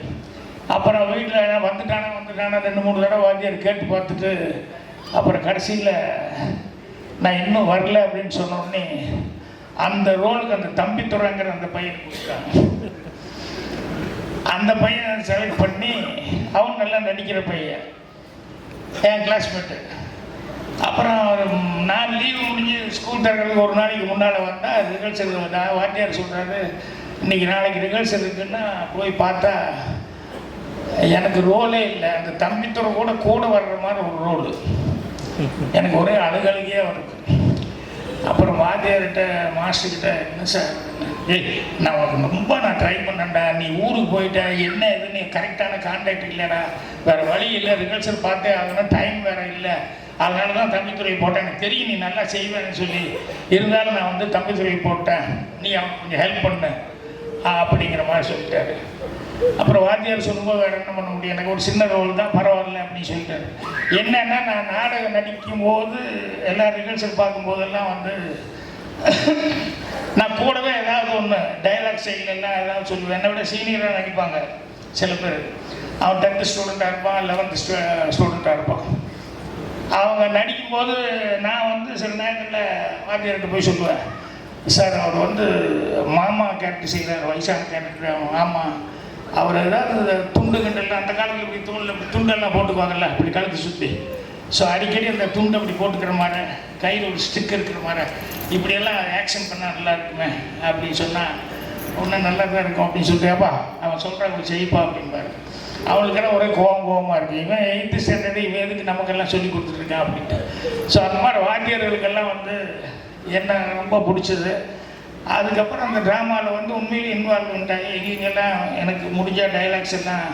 [SPEAKER 18] அப்புறம் வீட்டில் வந்துட்டானா 2-3 தடவை வாத்தியார் கேட்டு பார்த்துட்டு அப்புறம் கடைசியில் நான் இன்னும் வரல அப்படின்னு சொன்னோடனே அந்த ரோலுக்கு அந்த தம்பித்துறைங்கிற அந்த பையன் கொடுத்தாங்க. அந்த பையனை செலக்ட் பண்ணி அவன் நல்லா நடிக்கிற பையன், என் கிளாஸ்மேட்டு. அப்புறம் நான் லீவு முடிஞ்சு ஸ்கூல் திறக்கிறதுக்கு ஒரு நாளைக்கு முன்னால் வந்தால் ரிஹர்சல் வாத்தியார் சொல்கிறாரு, இன்றைக்கி நாளைக்கு ரிஹர்சல் இருக்குன்னா போய் பார்த்தா எனக்கு ரோலே இல்லை. அந்த தம்பித்துறை கூட வர்ற மாதிரி ஒரு ரோடு. எனக்கு ஒரே அழுகழுகையே வருது. அப்புறம் வாத்தியார்கிட்ட மாஸ்டர்கிட்ட, என்ன சார், நான் ரொம்ப ட்ரை பண்ணேன்டா, நீ ஊருக்கு போயிட்ட, என்ன இது நீ கரெக்டான கான்டாக்ட் இல்லைடா, வேறு வழி இல்லை, ரிஹர்சல் பார்த்தே ஆகணும், டைம் வேறு இல்லை, அதனால தான் தம்பித்துறை போட்டேன், எனக்கு தெரியும் நீ நல்லா செய்வேன்னு சொல்லி, இருந்தாலும் நான் வந்து தம்பித்துறை போட்டேன், நீ அவனுக்கு கொஞ்சம் ஹெல்ப் பண்ணு அப்படிங்கிற மாதிரி சொல்லிட்டாரு. அப்புறம் வாத்தியார் சொல்லும்போது வேறு என்ன பண்ண முடியும், எனக்கு ஒரு சின்ன ரோல் தான் பரவாயில்ல அப்படின்னு சொல்லிட்டாரு. என்னென்னா நான் நாடகம் நடிக்கும் போது எல்லா ரிஹர்சல் பார்க்கும்போதெல்லாம் வந்து நான் கூடவே ஏதாவது ஒன்று டைலாக் சைட்லாம் ஏதாவது சொல்லுவேன். என்னை விட சீனியராக நடிப்பாங்க சில பேர். அவன் 10th ஸ்டூடெண்ட்டாக இருப்பான், 11th ஸ்டூடெண்ட்டாக இருப்பான். அவங்க நடிக்கும்போது நான் வந்து சில நேரத்தில் வாத்தியார்கிட்ட போய் சொல்லுவேன், சார் அவர் வந்து மாமா கேரக்டர் செய்கிறார், வயசான கேரக்டர் மாமா, அவர் ஏதாவது துண்டு கண்டெல்லாம் அந்த காலத்தில் இப்படி தூண்டில் இப்படி துண்டெல்லாம் போட்டுக்குவாங்கல்ல அப்படி கழுத்து சுற்றி, ஸோ அடிக்கடி அந்த துண்டை அப்படி போட்டுக்கிற மாதிரி, கையில் ஒரு ஸ்டிக் இருக்கிற மாதிரி, இப்படியெல்லாம் ஆக்ஷன் பண்ணால் நல்லா இருக்குமே அப்படின்னு சொன்னால் ஒன்றும் நல்லா தான் இருக்கும் அப்படின்னு சொல்லிட்டேப்பா அவன் சொல்கிறாங்க செய்ப்பா அப்படின்பாரு. அவளுக்கெல்லாம் ஒரே கோபமாக இருக்குது, இவன் 8th ஸ்டாண்டர்டு இவன் எதுக்கு நமக்கெல்லாம் சொல்லி கொடுத்துட்ருக்கான் அப்படின்ட்டு. ஸோ அந்த மாதிரி வாத்தியார்களுக்கெல்லாம் வந்து என்ன ரொம்ப பிடிச்சது. அதுக்கப்புறம் அந்த ட்ராமாவில் வந்து உண்மையிலே இன்வால்வ்மெண்ட் ஆகி எங்கெங்கெல்லாம் எனக்கு முடிஞ்ச டைலாக்ஸ் எல்லாம்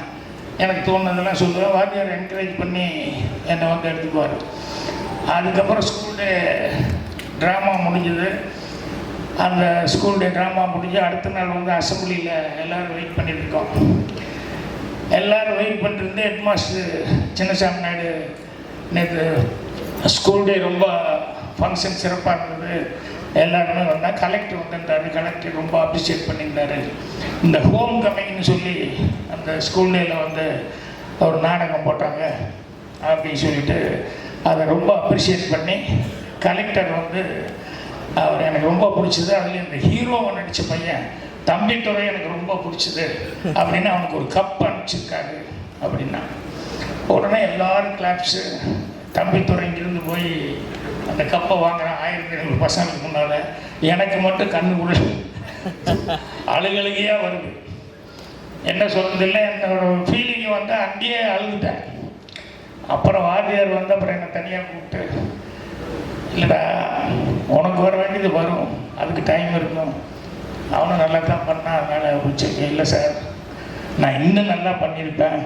[SPEAKER 18] எனக்கு தோணுனதெல்லாம் சொல்லுவேன். வாத்தியார் என்கரேஜ் பண்ணி என்னை வந்து எடுத்துக்குவார். அதுக்கப்புறம் ஸ்கூல் டே ட்ராமா முடிஞ்சது. அந்த ஸ்கூல் டே ட்ராமா முடிஞ்சு அடுத்த நாள் வந்து அசம்பிளியில் எல்லோரும் வெயிட் பண்ணிட்டுருக்கோம். எல்லோரும் வெயிட் பண்ணிட்டு ஹெட் மாஸ்டர் சின்னசாமி நாயுடு, நேற்று ஸ்கூல் டே ரொம்ப ஃபங்க்ஷன் சிறப்பாக இருந்தது, எல்லாருமே வந்தால் கலெக்டர் வந்துருந்தார். கலெக்டர் ரொம்ப அப்ரிஷியேட் பண்ணியிருந்தார். இந்த ஹோம் கமிங்னு சொல்லி அந்த ஸ்கூல் டேயில் வந்து ஒரு நாடகம் போட்டாங்க அப்படின்னு சொல்லிட்டு அதை ரொம்ப அப்ரிஷியேட் பண்ணி கலெக்டர் வந்து அவர் எனக்கு ரொம்ப பிடிச்சது, அதுலேயும் இந்த ஹீரோவை நடித்த பையன் தம்பித்துறை எனக்கு ரொம்ப பிடிச்சது அப்படின்னு அவனுக்கு ஒரு கப் அனுப்பிச்சிருக்காரு அப்படின்னா உடனே எல்லாரும் கிளாப்ஸு. தம்பித்துறை இங்கிருந்து போய் அந்த கப்பை வாங்குறேன் 1200 பசங்களுக்கு முன்னால். எனக்கு மட்டும் கண்ணுக்குள்ள அழுகழுகையாக வருது, என்ன சொல்கிறதில்ல. என்னோட ஃபீலிங் வந்து அங்கேயே அழுதுட்டேன். அப்புறம் வாத்தியார் வந்து அப்புறம் என்னை தனியாக கூப்பிட்டு, இல்லைடா உனக்கு வர வேண்டியது வரும், அதுக்கு டைம் இருக்கும், அவனும் நல்லா தான் பண்ணான், அதனால் பிடிச்சிருக்கேன். இல்லை சார் நான் இன்னும் நல்லா பண்ணியிருப்பேன்,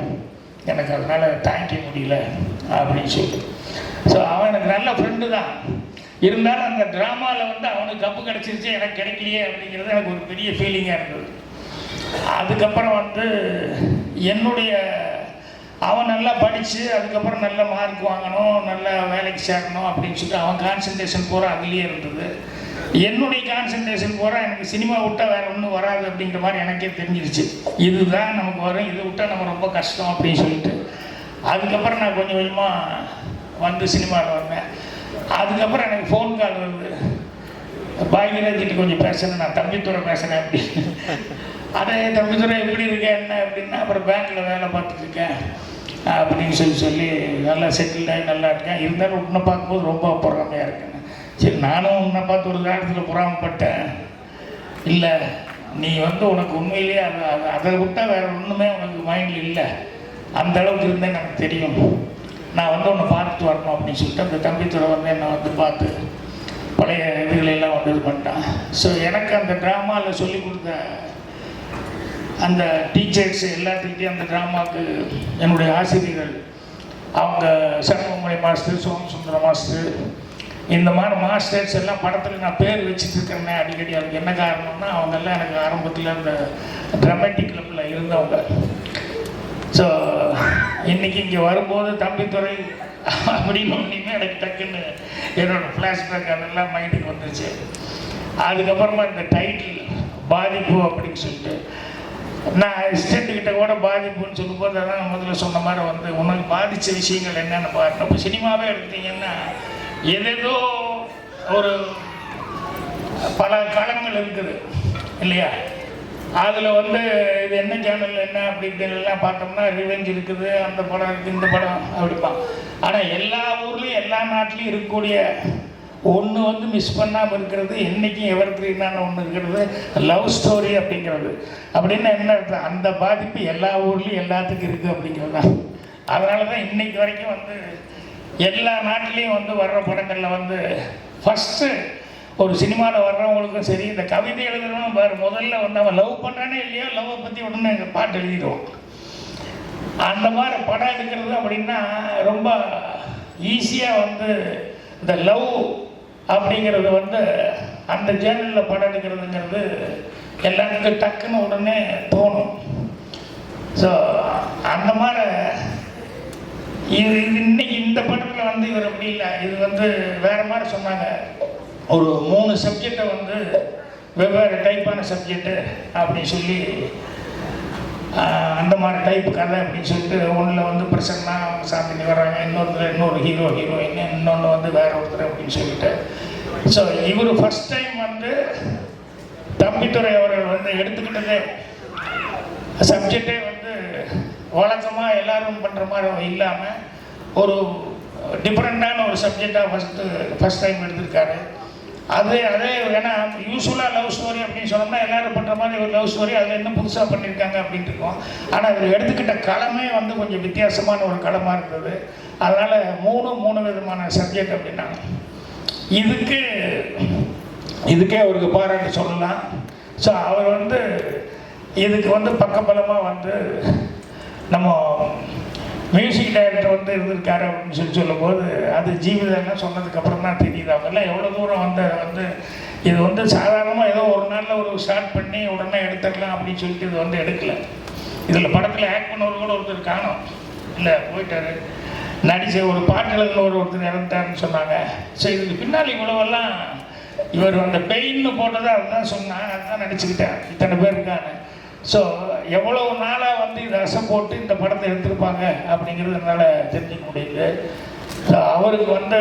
[SPEAKER 18] எனக்கு அதனால் தாங்கிக்க முடியல அப்படின்னு சொல்லி. ஸோ அவன் எனக்கு நல்ல ஃப்ரெண்டு தான், இருந்தாலும் அந்த ட்ராமாவில் வந்து அவனுக்கு கப்பு கிடச்சிருச்சு எனக்கு கிடைக்கலையே அப்படிங்கிறது எனக்கு ஒரு பெரிய ஃபீலிங்காக இருந்தது. அதுக்கப்புறம் வந்து என்னுடைய அவன் நல்லா படித்து அதுக்கப்புறம் நல்ல மார்க் வாங்கணும், நல்ல வேலைக்கு சேரணும் அப்படின்னு சொல்லிட்டு அவன் கான்சன்ட்ரேஷன் பூரா அதுலேயே இருந்தது. என்னுடைய கான்சன்ட்ரேஷன் பூரா எனக்கு சினிமா விட்டால் வேறு ஒன்றும் வராது அப்படிங்கிற மாதிரி எனக்கே தெரிஞ்சிருச்சு. இதுதான் நமக்கு வரும், இது விட்டால் நம்ம ரொம்ப கஷ்டம் அப்படின்னு சொல்லிட்டு அதுக்கப்புறம் நான் கொஞ்சம் கொஞ்சமாக வந்து சினிமாவில் வந்தேன். அதுக்கப்புறம் எனக்கு ஃபோன் கால் வருது, பாக்யராஜ்கிட்ட கொஞ்சம் பேசுகிறேன், நான் தம்பித்துறை பேசுகிறேன் அப்படின்னு. அதே தம்பித்துறை எப்படி இருக்கேன் என்ன அப்படின்னா, அப்புறம் பேங்க்கில் வேலை பார்த்துட்ருக்கேன் அப்படின்னு சொல்லி நல்லா செட்டில் ஆகி நல்லா இருக்கேன். இருந்தாலும் உன்னை பார்க்கும்போது ரொம்ப பொறாமையாக இருக்கேன். சரி நானும் உன்னை பார்த்து ஒரு காலத்தில் பொறாமப்பட்டேன், இல்லை நீ வந்து உனக்கு உண்மையிலேயே அதை விட்டால் வேறு ஒன்றுமே உனக்கு மைண்டில் இல்லை, அந்த அளவுக்கு இருந்தேன்னு எனக்கு தெரியும், நான் வந்து உன்னை பார்த்துட்டு வரணும் அப்படின்னு சொல்லிட்டு அந்த தம்பித்துறை வந்து என்னை வந்து பார்த்து பழைய இதுகளெல்லாம் வந்து இது பண்ணிட்டான். ஸோ எனக்கு அந்த ட்ராமாவில் சொல்லி கொடுத்த அந்த டீச்சர்ஸ் எல்லாத்துக்கிட்டையும் அந்த ட்ராமாவுக்கு என்னுடைய ஆசிரியர்கள், அவங்க சண்முகமணி மாஸ்டர், சோமசுந்தர மாஸ்டர், இந்த மாதிரி மாஸ்டர்ஸ் எல்லாம் படத்தில் நான் பேர் வச்சுட்டு இருக்கிறேன்னே அடிக்கடி. அதுக்கு என்ன காரணம்னா அவங்கெல்லாம் எனக்கு ஆரம்பத்தில் அந்த ட்ராமாட்டிக் கிளப்பில் இருந்தவங்க. ஸோ இன்றைக்கி இங்கே வரும்போது தம்பித்துறை அப்படின்னு ஒன்றுமே எனக்கு டக்குன்னு என்னோடய ஃப்ளாஷ்பேக் அதெல்லாம் மைண்டுக்கு வந்துச்சு. அதுக்கப்புறமா இந்த டைட்டில் பாதிப்பு அப்படின்னு சொல்லிட்டு நான் அசிஸ்டண்ட்டுக்கிட்ட கூட பாதிப்புன்னு சொல்லும்போது அதான் முதல்ல சொன்ன மாதிரி வந்து உனக்கு பாதித்த விஷயங்கள் என்னென்னு பாருங்க. இப்போ சினிமாவே எடுத்தீங்கன்னா ஏதேதோ ஒரு பல களங்கள் இருக்குது இல்லையா? அதில் வந்து இது என்ன சேனல் என்ன அப்படி இப்படின்லாம் பார்த்தோம்னா ரிவெஞ்ச் இருக்குது, அந்த படம் இருக்குது, இந்த படம் அப்படிப்பான். ஆனால் எல்லா ஊர்லேயும் எல்லா நாட்டிலையும் இருக்கக்கூடிய ஒன்று வந்து மிஸ் பண்ணாமல் இருக்கிறது, என்றைக்கும் எவர் கிரீனான ஒன்று இருக்கிறது, லவ் ஸ்டோரி அப்படிங்கிறது. அப்படின்னு என்ன அர்த்தம்? அந்த பாதிப்பு எல்லா ஊர்லேயும் எல்லாத்துக்கும் இருக்குது அப்படிங்கிறது தான். அதனால தான் இன்றைக்கு வரைக்கும் வந்து எல்லா நாட்டிலையும் வந்து வர்ற படங்களில் வந்து ஃபஸ்ட்டு ஒரு சினிமாவில் வர்றவங்களுக்கும் சரி, இந்த கவிதை எழுதுறவனும் பாரு, முதல்ல வந்து அவன் லவ் பண்ணுறானே இல்லையோ லவ்வை பற்றி உடனே எங்கள் பாட்டு எழுதிடுவோம். அந்த மாதிரி படம் எடுக்கிறது அப்படின்னா ரொம்ப ஈஸியாக வந்து இந்த லவ் அப்படிங்கிறது வந்து அந்த ஜேர்னலில் படம் எடுக்கிறதுங்கிறது எல்லாத்துக்கும் டக்குன்னு உடனே தோணும். ஸோ அந்த மாதிரி இது இன்னைக்கு இந்த படத்தில் வந்து இவர் அப்படி இல்லை, இது வந்து வேறு மாதிரி சொன்னாங்க. ஒரு 3 சப்ஜெக்டை வந்து வெவ்வேறு டைப்பான சப்ஜெக்டு அப்படின்னு சொல்லி அந்த மாதிரி டைப் கதை அப்படின்னு சொல்லிட்டு ஒன்றில் வந்து பிரசன்னா அவங்க சாந்தினி வர்றாங்க, இன்னொரு ஹீரோயின், இன்னொன்று வந்து வேற ஒருத்தர் அப்படின்னு சொல்லிட்டு. ஸோ இவர் ஃபஸ்ட் டைம் வந்து தம்பித்துறை அவர்கள் வந்து எடுத்துக்கிட்டதே சப்ஜெக்டே வந்து வழக்கமாக எல்லாரும் பண்ணுற மாதிரி இல்லாமல் ஒரு டிஃப்ரெண்ட்டான ஒரு சப்ஜெக்டாக ஃபஸ்ட் டைம் எடுத்திருக்காரு. அதே ஏன்னா யூஸ்வலாக லவ் ஸ்டோரி அப்படின்னு சொன்னோம்னா எல்லோரும் பண்ணுற மாதிரி ஒரு லவ் ஸ்டோரி அதில் இன்னும் புதுசாக பண்ணியிருக்காங்க அப்படின்ட்டு இருக்கோம். ஆனால் இதில் எடுத்துக்கிட்ட களமே வந்து கொஞ்சம் வித்தியாசமான ஒரு களமாக இருந்தது. அதனால் 3 விதமான சப்ஜெக்ட் அப்படின்னாங்க. இதுக்கே அவருக்கு பாராட்டு சொல்லலாம். ஸோ அவர் வந்து இதுக்கு வந்து பக்கபலமாக வந்து நம்ம மியூசிக் டைரக்டர் வந்து இருந்திருக்காரு அப்படின்னு சொல்லும்போது அது ஜீவிதம்லாம் சொன்னதுக்கப்புறம் தான் தெரியுது. அவங்கெல்லாம் எவ்வளோ தூரம் வந்து இது வந்து சாதாரணமாக ஏதோ ஒரு நாளில் ஒரு ஸ்டார்ட் பண்ணி உடனே எடுத்துடலாம் அப்படின்னு சொல்லிட்டு இது வந்து எடுக்கலை. இதில் படத்தில் ஆக்ட் பண்ணவர் கூட ஒருத்தர் காணோம், இல்லை போயிட்டார். நடிச்ச ஒரு பாட்டு எழுதின ஒருத்தர் இறந்துட்டாருன்னு சொன்னாங்க. ஸோ இதுக்கு பின்னால் இவ்வளவெல்லாம் இவர் அந்த பெயின்னு போட்டதை அதுதான் சொன்னாங்க, அதுதான் நடிச்சுக்கிட்டேன் இத்தனை பேர் இருக்காங்க. ஸோ எவ்வளவு நாளாக வந்து இதை அசை போட்டு இந்த படத்தை எடுத்திருப்பாங்க அப்படிங்கிறது என்னால் தெரிஞ்சுக்க முடியுது. ஸோ அவருக்கு வந்து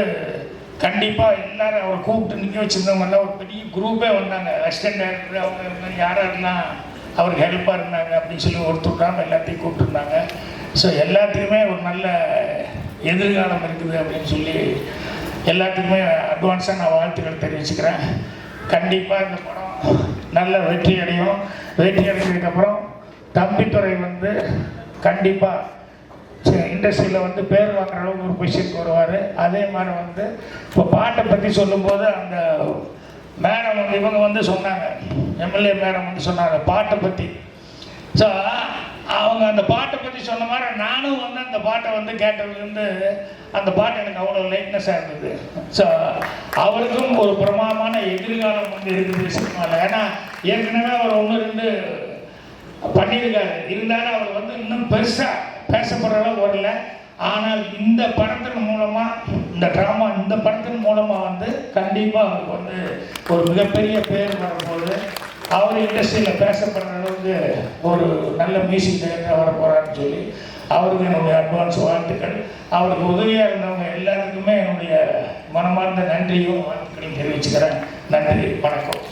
[SPEAKER 18] கண்டிப்பாக எல்லாரும் அவரை கூப்பிட்டு நிற்க வச்சுருந்தவங்கலாம் ஒரு பெரிய குரூப்பே வந்தாங்க. அசிஸ்டன்ட் டைரக்டர் அவங்க யாரெல்லாம் அவருக்கு ஹெல்ப்பாக இருந்தாங்க அப்படின்னு சொல்லி ஒருத்தர் எல்லாத்தையும் கூப்பிட்டுருந்தாங்க. ஸோ எல்லாத்துக்குமே ஒரு நல்ல எதிர்காலம் இருக்குது அப்படின்னு சொல்லி எல்லாத்துக்குமே அட்வான்ஸாக நான் வாழ்த்துக்கள் தெரிவிச்சுக்கிறேன். கண்டிப்பாக இந்த படம் நல்ல வெற்றி அடையும். வெற்றி அடைஞ்சதுக்கப்புறம் தம்பித்துறை வந்து கண்டிப்பாக இண்டஸ்ட்ரியில் வந்து பேர் வாங்குற அளவுக்கு ஒரு பொசிஷனுக்கு வருவார். அதே மாதிரி வந்து இப்போ பாட்டை பற்றி சொல்லும்போது அந்த மேடம் வந்து இவங்க வந்து சொன்னாங்க, எம்எல்ஏ மேடம் வந்து சொன்னாங்க பாட்டை பற்றி. ஸோ அவங்க அந்த பாட்டை பற்றி சொன்ன மாதிரி நானும் வந்து அந்த பாட்டை வந்து கேட்டதுலேருந்து அந்த பாட்டு எனக்கு அவ்வளோ லைட்னஸாக இருந்தது. ஸோ அவருக்கும் ஒரு பிரமாதமான எதிர்காலம் வந்து இருக்குது சினிமாவில். ஏன்னா ஏற்கனவே அவர் 1-2 பண்ணியிருக்காரு, இருந்தாலும் அவர் வந்து இன்னும் பெருசாக பேசப்படுற அளவுக்கு வரல. ஆனால் இந்த படத்தின் மூலமாக இந்த ட்ராமா இந்த படத்தின் மூலமாக வந்து கண்டிப்பாக அவருக்கு வந்து ஒரு மிகப்பெரிய பேர் வரும்போது அவர் இண்டஸ்ட்ரியில் பேசப்படுற அளவுக்கு ஒரு நல்ல மியூசிக் டைரக்டராக வர போகிறான்னு சொல்லி அவருக்கு என்னுடைய அட்வான்ஸ் வாழ்த்துக்கள். அவருக்கு உதவியாக இருந்தவங்க எல்லாத்துக்குமே என்னுடைய மனமார்ந்த நன்றியும் வாழ்த்துக்களையும் தெரிவிச்சுக்கிறேன். நன்றி, வணக்கம்.